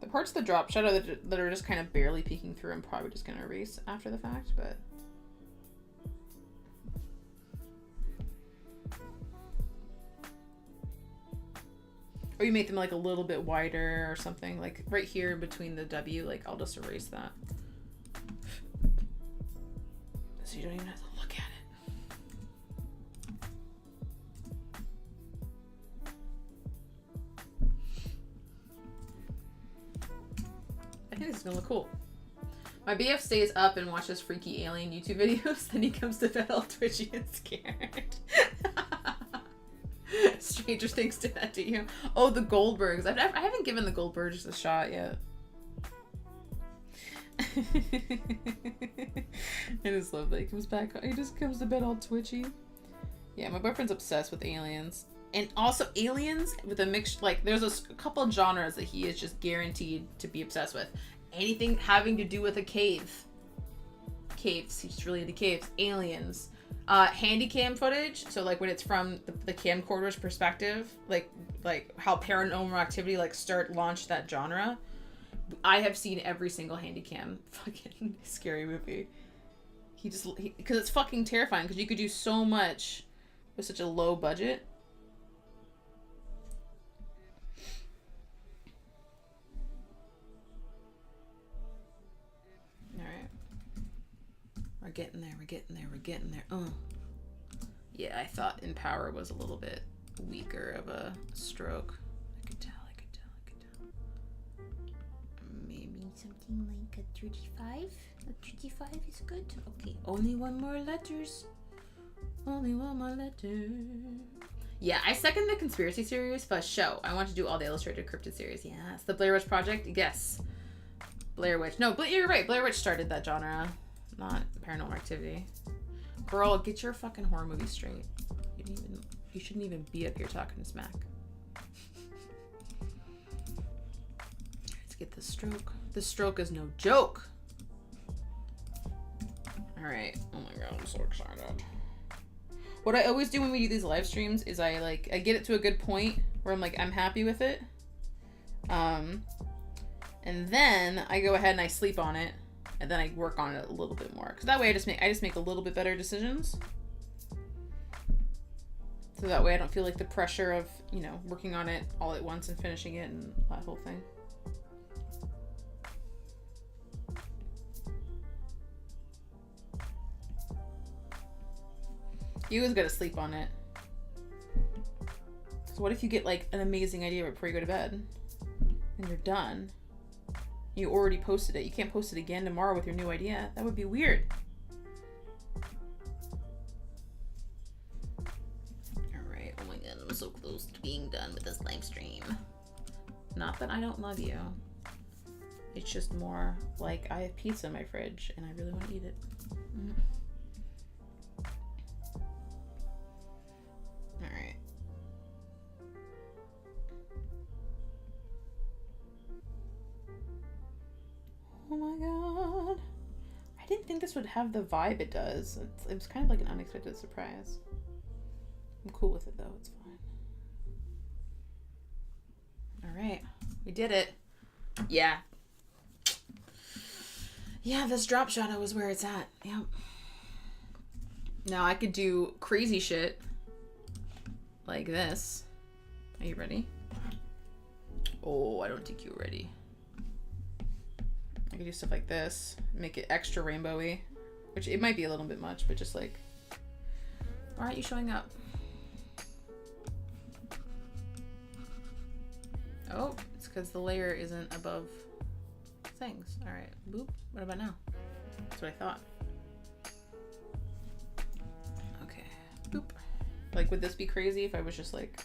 The parts of the drop shadow that are just kind of barely peeking through, I'm probably just going to erase after the fact, but... Or you make them like a little bit wider or something, like right here in between the W, like I'll just erase that. So you don't even have to look at it. I think this is gonna look cool. My BF stays up and watches freaky alien YouTube videos, then he comes to bed all twitchy and scared. Stranger Things did that to you. Oh, the Goldbergs. I haven't given the Goldbergs a shot yet. I just love that he comes back. He just comes to bed all twitchy. Yeah, my boyfriend's obsessed with aliens. And also aliens with a mix, like there's a couple of genres that he is just guaranteed to be obsessed with. Anything having to do with a cave. Caves. He's just really into caves. Aliens. Handy cam footage, so like when it's from the camcorder's perspective, like how Paranormal Activity like launched that genre. I have seen every single handy cam fucking scary movie. Because it's fucking terrifying, because you could do so much with such a low budget. We're getting there, we're getting there. Yeah, I thought Empower was a little bit weaker of a stroke. I could tell.
Maybe something like a 35? A 35 is good? Okay, only one more letters. Only one more letter.
Yeah, I second the conspiracy series for show. I want to do all the illustrated cryptid series. Yes. The Blair Witch Project? Yes. Blair Witch. No, but you're right. Blair Witch started that genre. Not Paranormal Activity. Girl, get your fucking horror movie straight. You shouldn't even be up here talking smack. Let's get the stroke. The stroke is no joke. Alright. Oh my god, I'm so excited. What I always do when we do these live streams is I get it to a good point where I'm like, I'm happy with it. And then I go ahead and I sleep on it. And then I work on it a little bit more. Because that way I just make a little bit better decisions. So that way I don't feel like the pressure of, working on it all at once and finishing it and that whole thing. You always gotta sleep on it. So what if you get like an amazing idea before you go to bed? And you're done. You already posted it. You can't post it again tomorrow with your new idea. That would be weird. Alright, oh my god, I'm so close to being done with this live stream. Not that I don't love you. It's just more like I have pizza in my fridge and I really want to eat it. Alright. Oh my god. I didn't think this would have the vibe it does. It was kind of like an unexpected surprise. I'm cool with it though, it's fine. Alright, we did it. Yeah. Yeah, this drop shadow is where it's at. Yep. Now I could do crazy shit like this. Are you ready? Oh, I don't think you're ready. I could do stuff like this, make it extra rainbowy, which it might be a little bit much, but just like, why aren't you showing up? Oh, it's because the layer isn't above things. All right, boop. What about now? That's what I thought. Okay, boop. Like, would this be crazy if I was just like...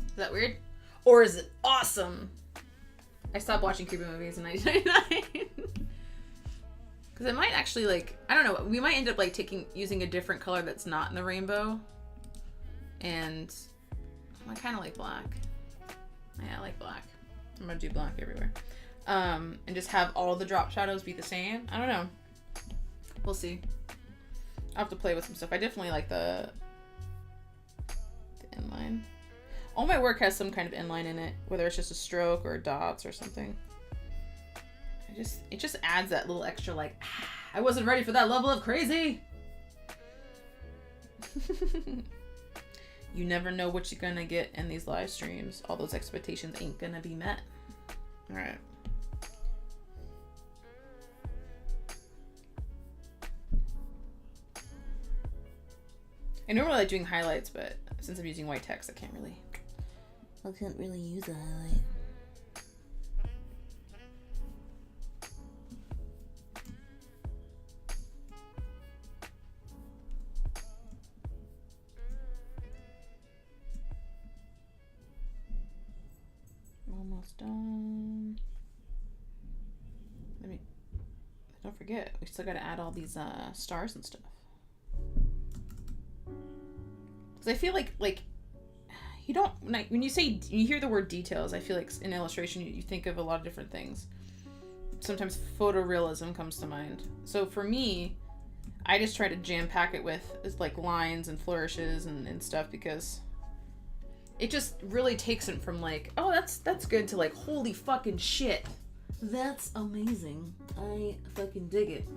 Is that weird? Or is it awesome? I stopped watching creepy movies in 1999. Because it might actually, like, I don't know, we might end up like using a different color that's not in the rainbow. And I kind of like black. Yeah, I like black. I'm gonna do black everywhere. And just have all the drop shadows be the same. I don't know. We'll see. I'll have to play with some stuff. I definitely like the inline. All my work has some kind of inline in it, whether it's just a stroke or dots or something. It just adds that little extra, like, I wasn't ready for that level of crazy. You never know what you're gonna get in these live streams. All those expectations ain't gonna be met. All right. I normally like doing highlights, but since I'm using white text, I can't really use a highlight. Almost done. Don't forget, we still gotta add all these stars and stuff. Because I feel like you don't, like, when you hear the word details, I feel like in illustration you think of a lot of different things. Sometimes photorealism comes to mind. So for me, I just try to jam pack it with like lines and flourishes and stuff, because it just really takes it from like, oh, that's good, to like, holy fucking shit, that's amazing, I fucking dig it.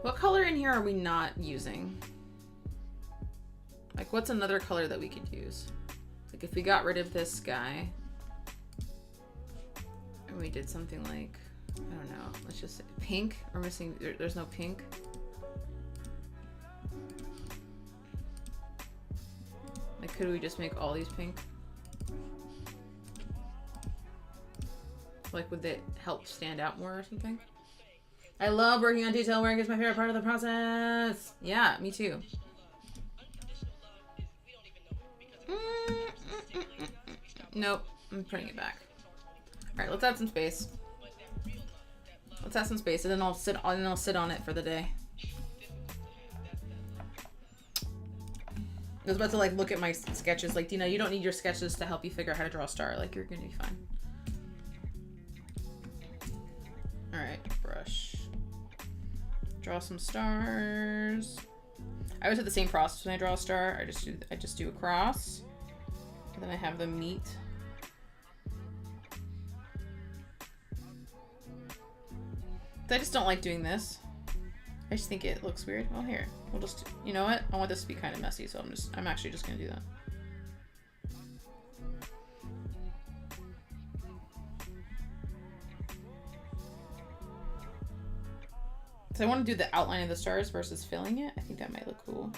What color in here are we not using? Like, what's another color that we could use? Like, if we got rid of this guy and we did something like, I don't know, let's just say pink. We're missing, there's no pink. Like, could we just make all these pink? Like, would it help stand out more or something? I love working on detail work. It's my favorite part of the process. Yeah, me too. Nope, I'm putting it back. All right, let's add some space. Let's add some space, and then I'll sit on it for the day. I was about to like look at my sketches, like, Dina, you don't need your sketches to help you figure out how to draw a star. Like, you're gonna be fine. All right, brush. Draw some stars. I always have the same process when I draw a star. I just do a cross, and then I have them meet. I just don't like doing this. I just think it looks weird. Well, here, we'll just, you know what? I want this to be kind of messy, so I'm actually just gonna do that. So I want to do the outline of the stars versus filling it. I think that might look cool.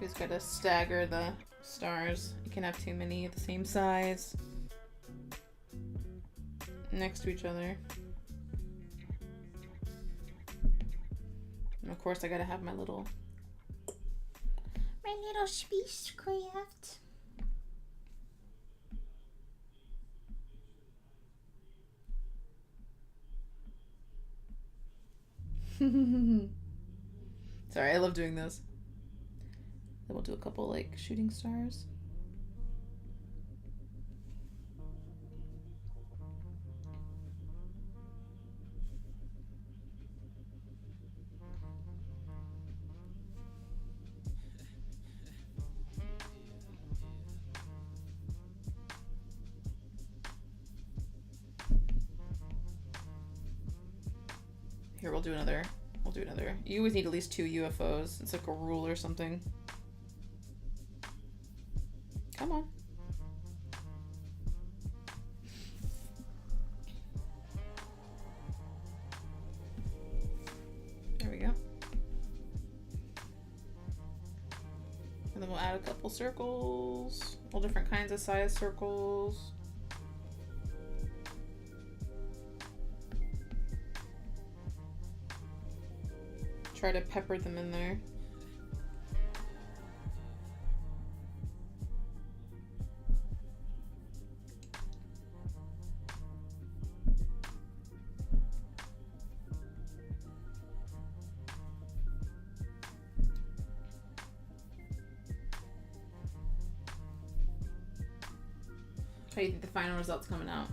You just gotta stagger the stars. You can't have too many of the same size next to each other. And of course I gotta have my little
spacecraft.
Sorry, I love doing this. Then we'll do a couple like shooting stars. Here, we'll do another. We'll do another. You always need at least 2 UFOs. It's like a rule or something. Come on. There we go. And then we'll add a couple circles. All different kinds of size circles. Try to pepper them in there. How do you think the final result's coming out?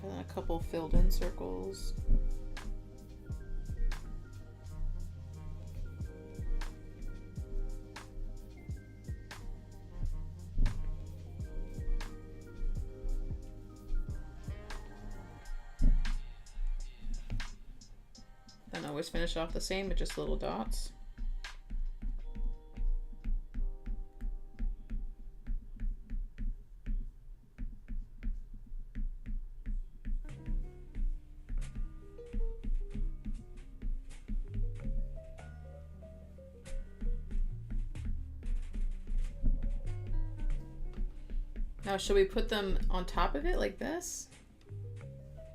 And then a couple filled in circles. Then always finish off the same with just little dots. Now, should we put them on top of it like this?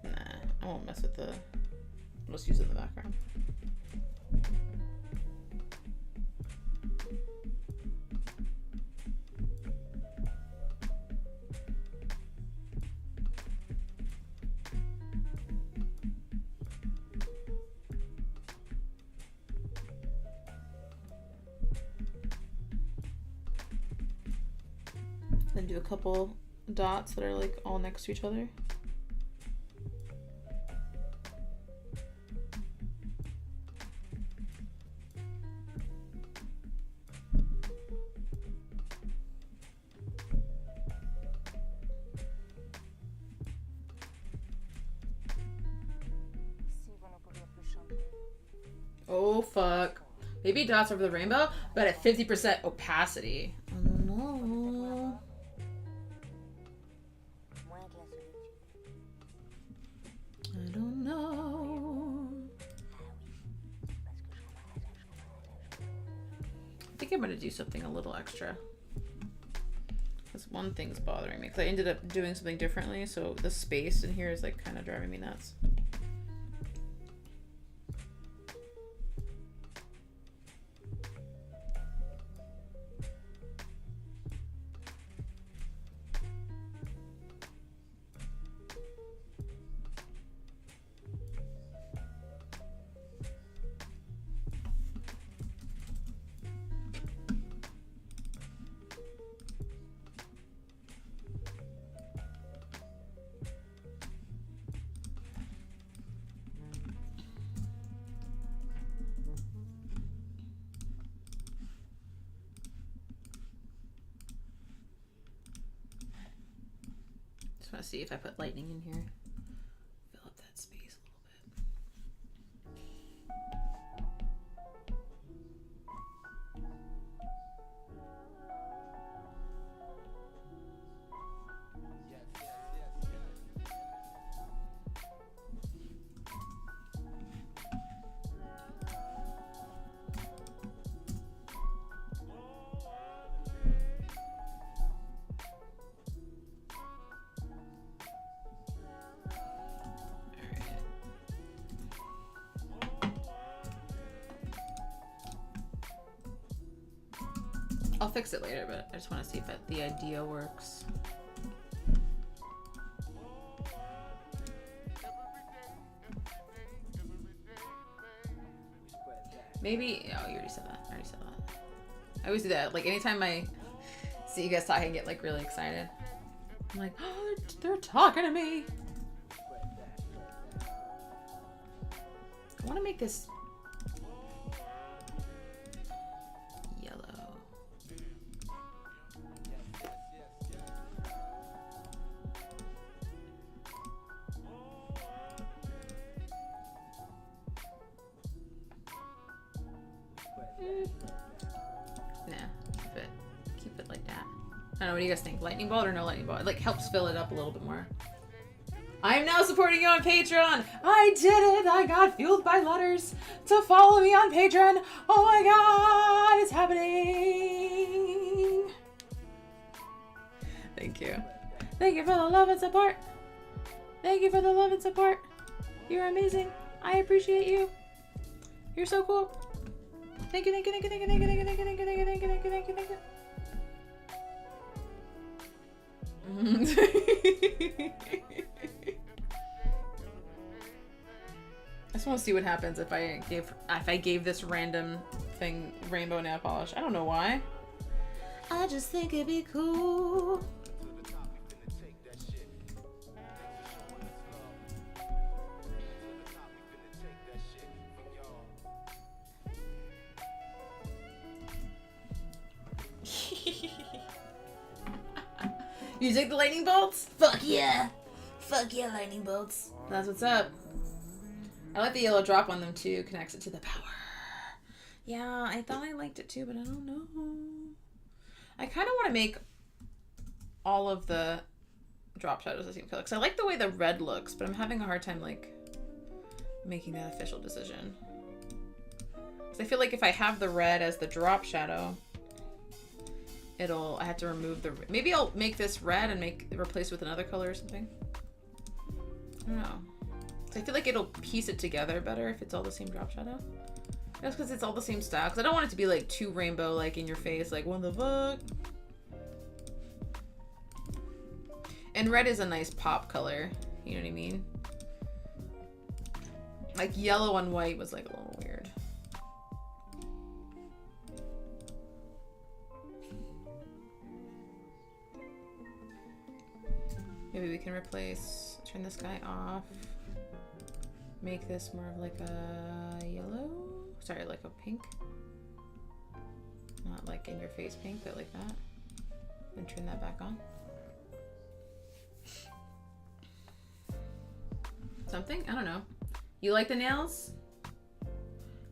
Nah, I won't mess with the... I'll just use it in the background. Then do a couple dots that are like all next to each other. Oh fuck. Maybe dots over the rainbow, but at 50% opacity. I don't know. I don't know. I think I'm gonna do something a little extra. Because one thing's bothering me. Because I ended up doing something differently, so the space in here is like kind of driving me nuts. Just want to see if I put lightning in here. Fill up that space a little bit. fix it later, but I just want to see if the idea works. Maybe, oh, you already said that. I always do that. Like, anytime I see you guys talking, I get, like, really excited. I'm like, oh, they're talking to me. I want to make this yellow. Nah, keep it like that. I don't know, what do you guys think? Lightning bolt or no lightning bolt? It like helps fill it up a little bit more. I am now supporting you on Patreon. I did it. I got fueled by letters to follow me on Patreon. Oh my god, it's happening. Thank you. Thank you for the love and support. Thank you for the love and support. You're amazing. I appreciate you. You're so cool. Thank you, thank you, thank you, thank you, thank you, thank you, thank you, thank you, thank you, thank you, thank you, thank you, thank you. I just want to see what happens if I gave this random thing rainbow nail polish. I don't know why. I just think it'd be cool. You take the lightning bolts? Fuck yeah! Fuck yeah, lightning bolts. That's what's up. I like the yellow drop on them too. Connects it to the power. Yeah, I thought I liked it too, but I don't know. I kind of want to make all of the drop shadows the same color. Because I like the way the red looks, but I'm having a hard time like making that official decision. Because I feel like if I have the red as the drop shadow, I have to remove maybe I'll make this red and replace with another color or something. I don't know. So I feel like it'll piece it together better if it's all the same drop shadow. Just because it's all the same style. Because I don't want it to be like too rainbow, like in your face, like what the fuck. And red is a nice pop color. You know what I mean? Like yellow on white was like a little weird. Maybe we can turn this guy off. Make this more of like a yellow. Sorry, like a pink. Not like in your face pink, but like that. And turn that back on. Something? I don't know. You like the nails?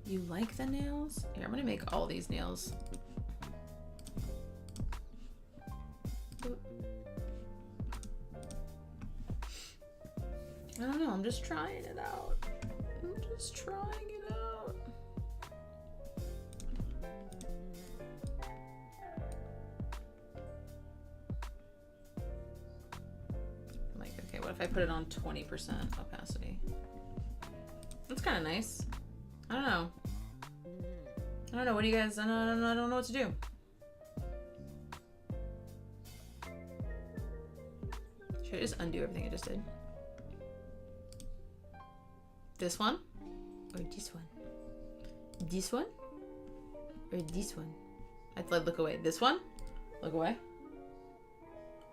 You like the nails? Here, I'm gonna make all these nails. I don't know, I'm just trying it out. I'm just trying it out. I'm like, okay, what if I put it on 20% opacity? That's kind of nice. I don't know. I don't know, what do you guys, I don't know what to do. Should I just undo everything I just did? This one? Or this one? This one? Or this one? I have to look away. This one? Look away.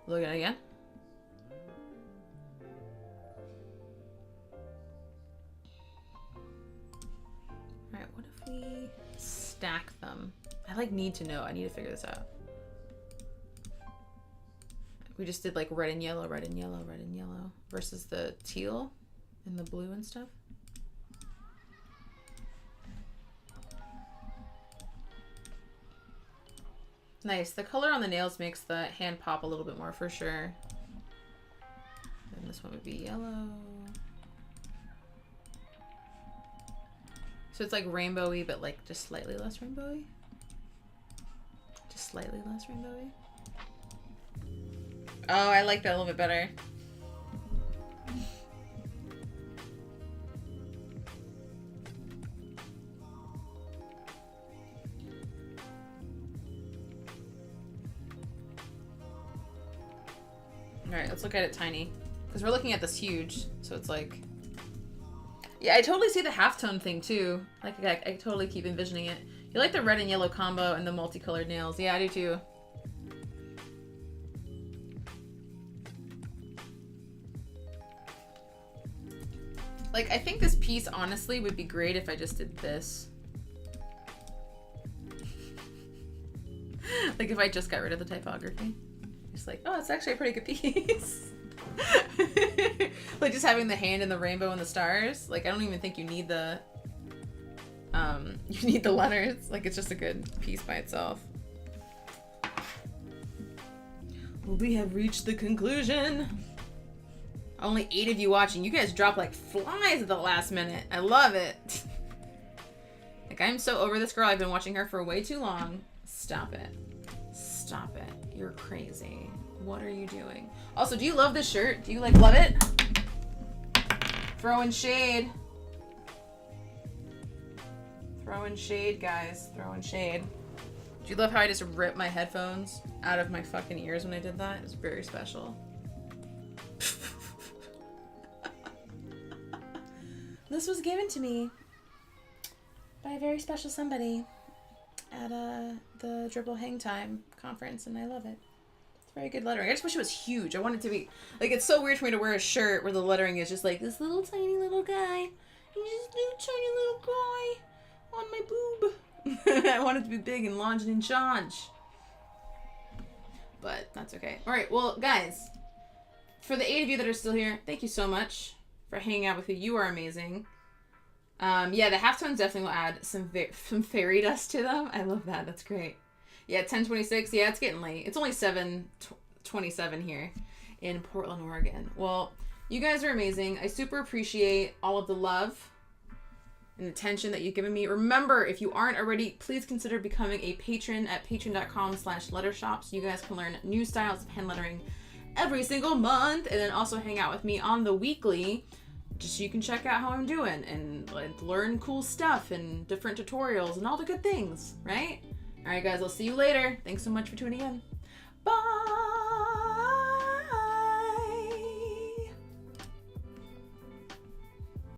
Look at it again. Alright, what if we stack them? I like need to know. I need to figure this out. We just did like red and yellow, red and yellow, red and yellow versus the teal and the blue and stuff. Nice. The color on the nails makes the hand pop a little bit more for sure. And this one would be yellow. So it's like rainbowy, but like just slightly less rainbowy. Just slightly less rainbowy. Oh, I like that a little bit better. All right, let's look at it tiny. Because we're looking at this huge, so it's like... Yeah, I totally see the halftone thing too. Like, I totally keep envisioning it. You like the red and yellow combo and the multicolored nails. Yeah, I do too. Like, I think this piece, honestly, would be great if I just did this. Like, if I just got rid of the typography. Just like, oh, it's actually a pretty good piece. Like, just having the hand and the rainbow and the stars. Like, I don't even think you need the... you need the letters. Like, it's just a good piece by itself. Well, we have reached the conclusion. Only 8 of you watching. You guys drop like flies at the last minute. I love it. Like, I'm so over this girl. I've been watching her for way too long. Stop it. Stop it. You're crazy. What are you doing? Also, do you love this shirt? Do you like love it? Throwing shade. Throwing shade, guys. Throwing shade. Do you love how I just ripped my headphones out of my fucking ears when I did that? It was very special. This was given to me by a very special somebody at the Dribbble Hangtime conference, and I love it. It's very good lettering. I just wish it was huge. I want it to be... Like, it's so weird for me to wear a shirt where the lettering is just like this little tiny little guy. And this little tiny little guy on my boob. I want it to be big and long and in charge. But that's okay. Alright, well, guys, for the 8 of you that are still here, thank you so much for hanging out with me. You are amazing. Yeah, the halftones definitely will add some fairy dust to them. I love that. That's great. Yeah, 10:26. Yeah, it's getting late. It's only 7:27 here in Portland, Oregon. Well, you guys are amazing. I super appreciate all of the love and attention that you've given me. Remember, if you aren't already, please consider becoming a patron at patreon.com/lettershop so you guys can learn new styles of hand lettering every single month, and then also hang out with me on the weekly just so you can check out how I'm doing and like learn cool stuff and different tutorials and all the good things, right? All right, guys, I'll see you later. Thanks so much for tuning in. Bye!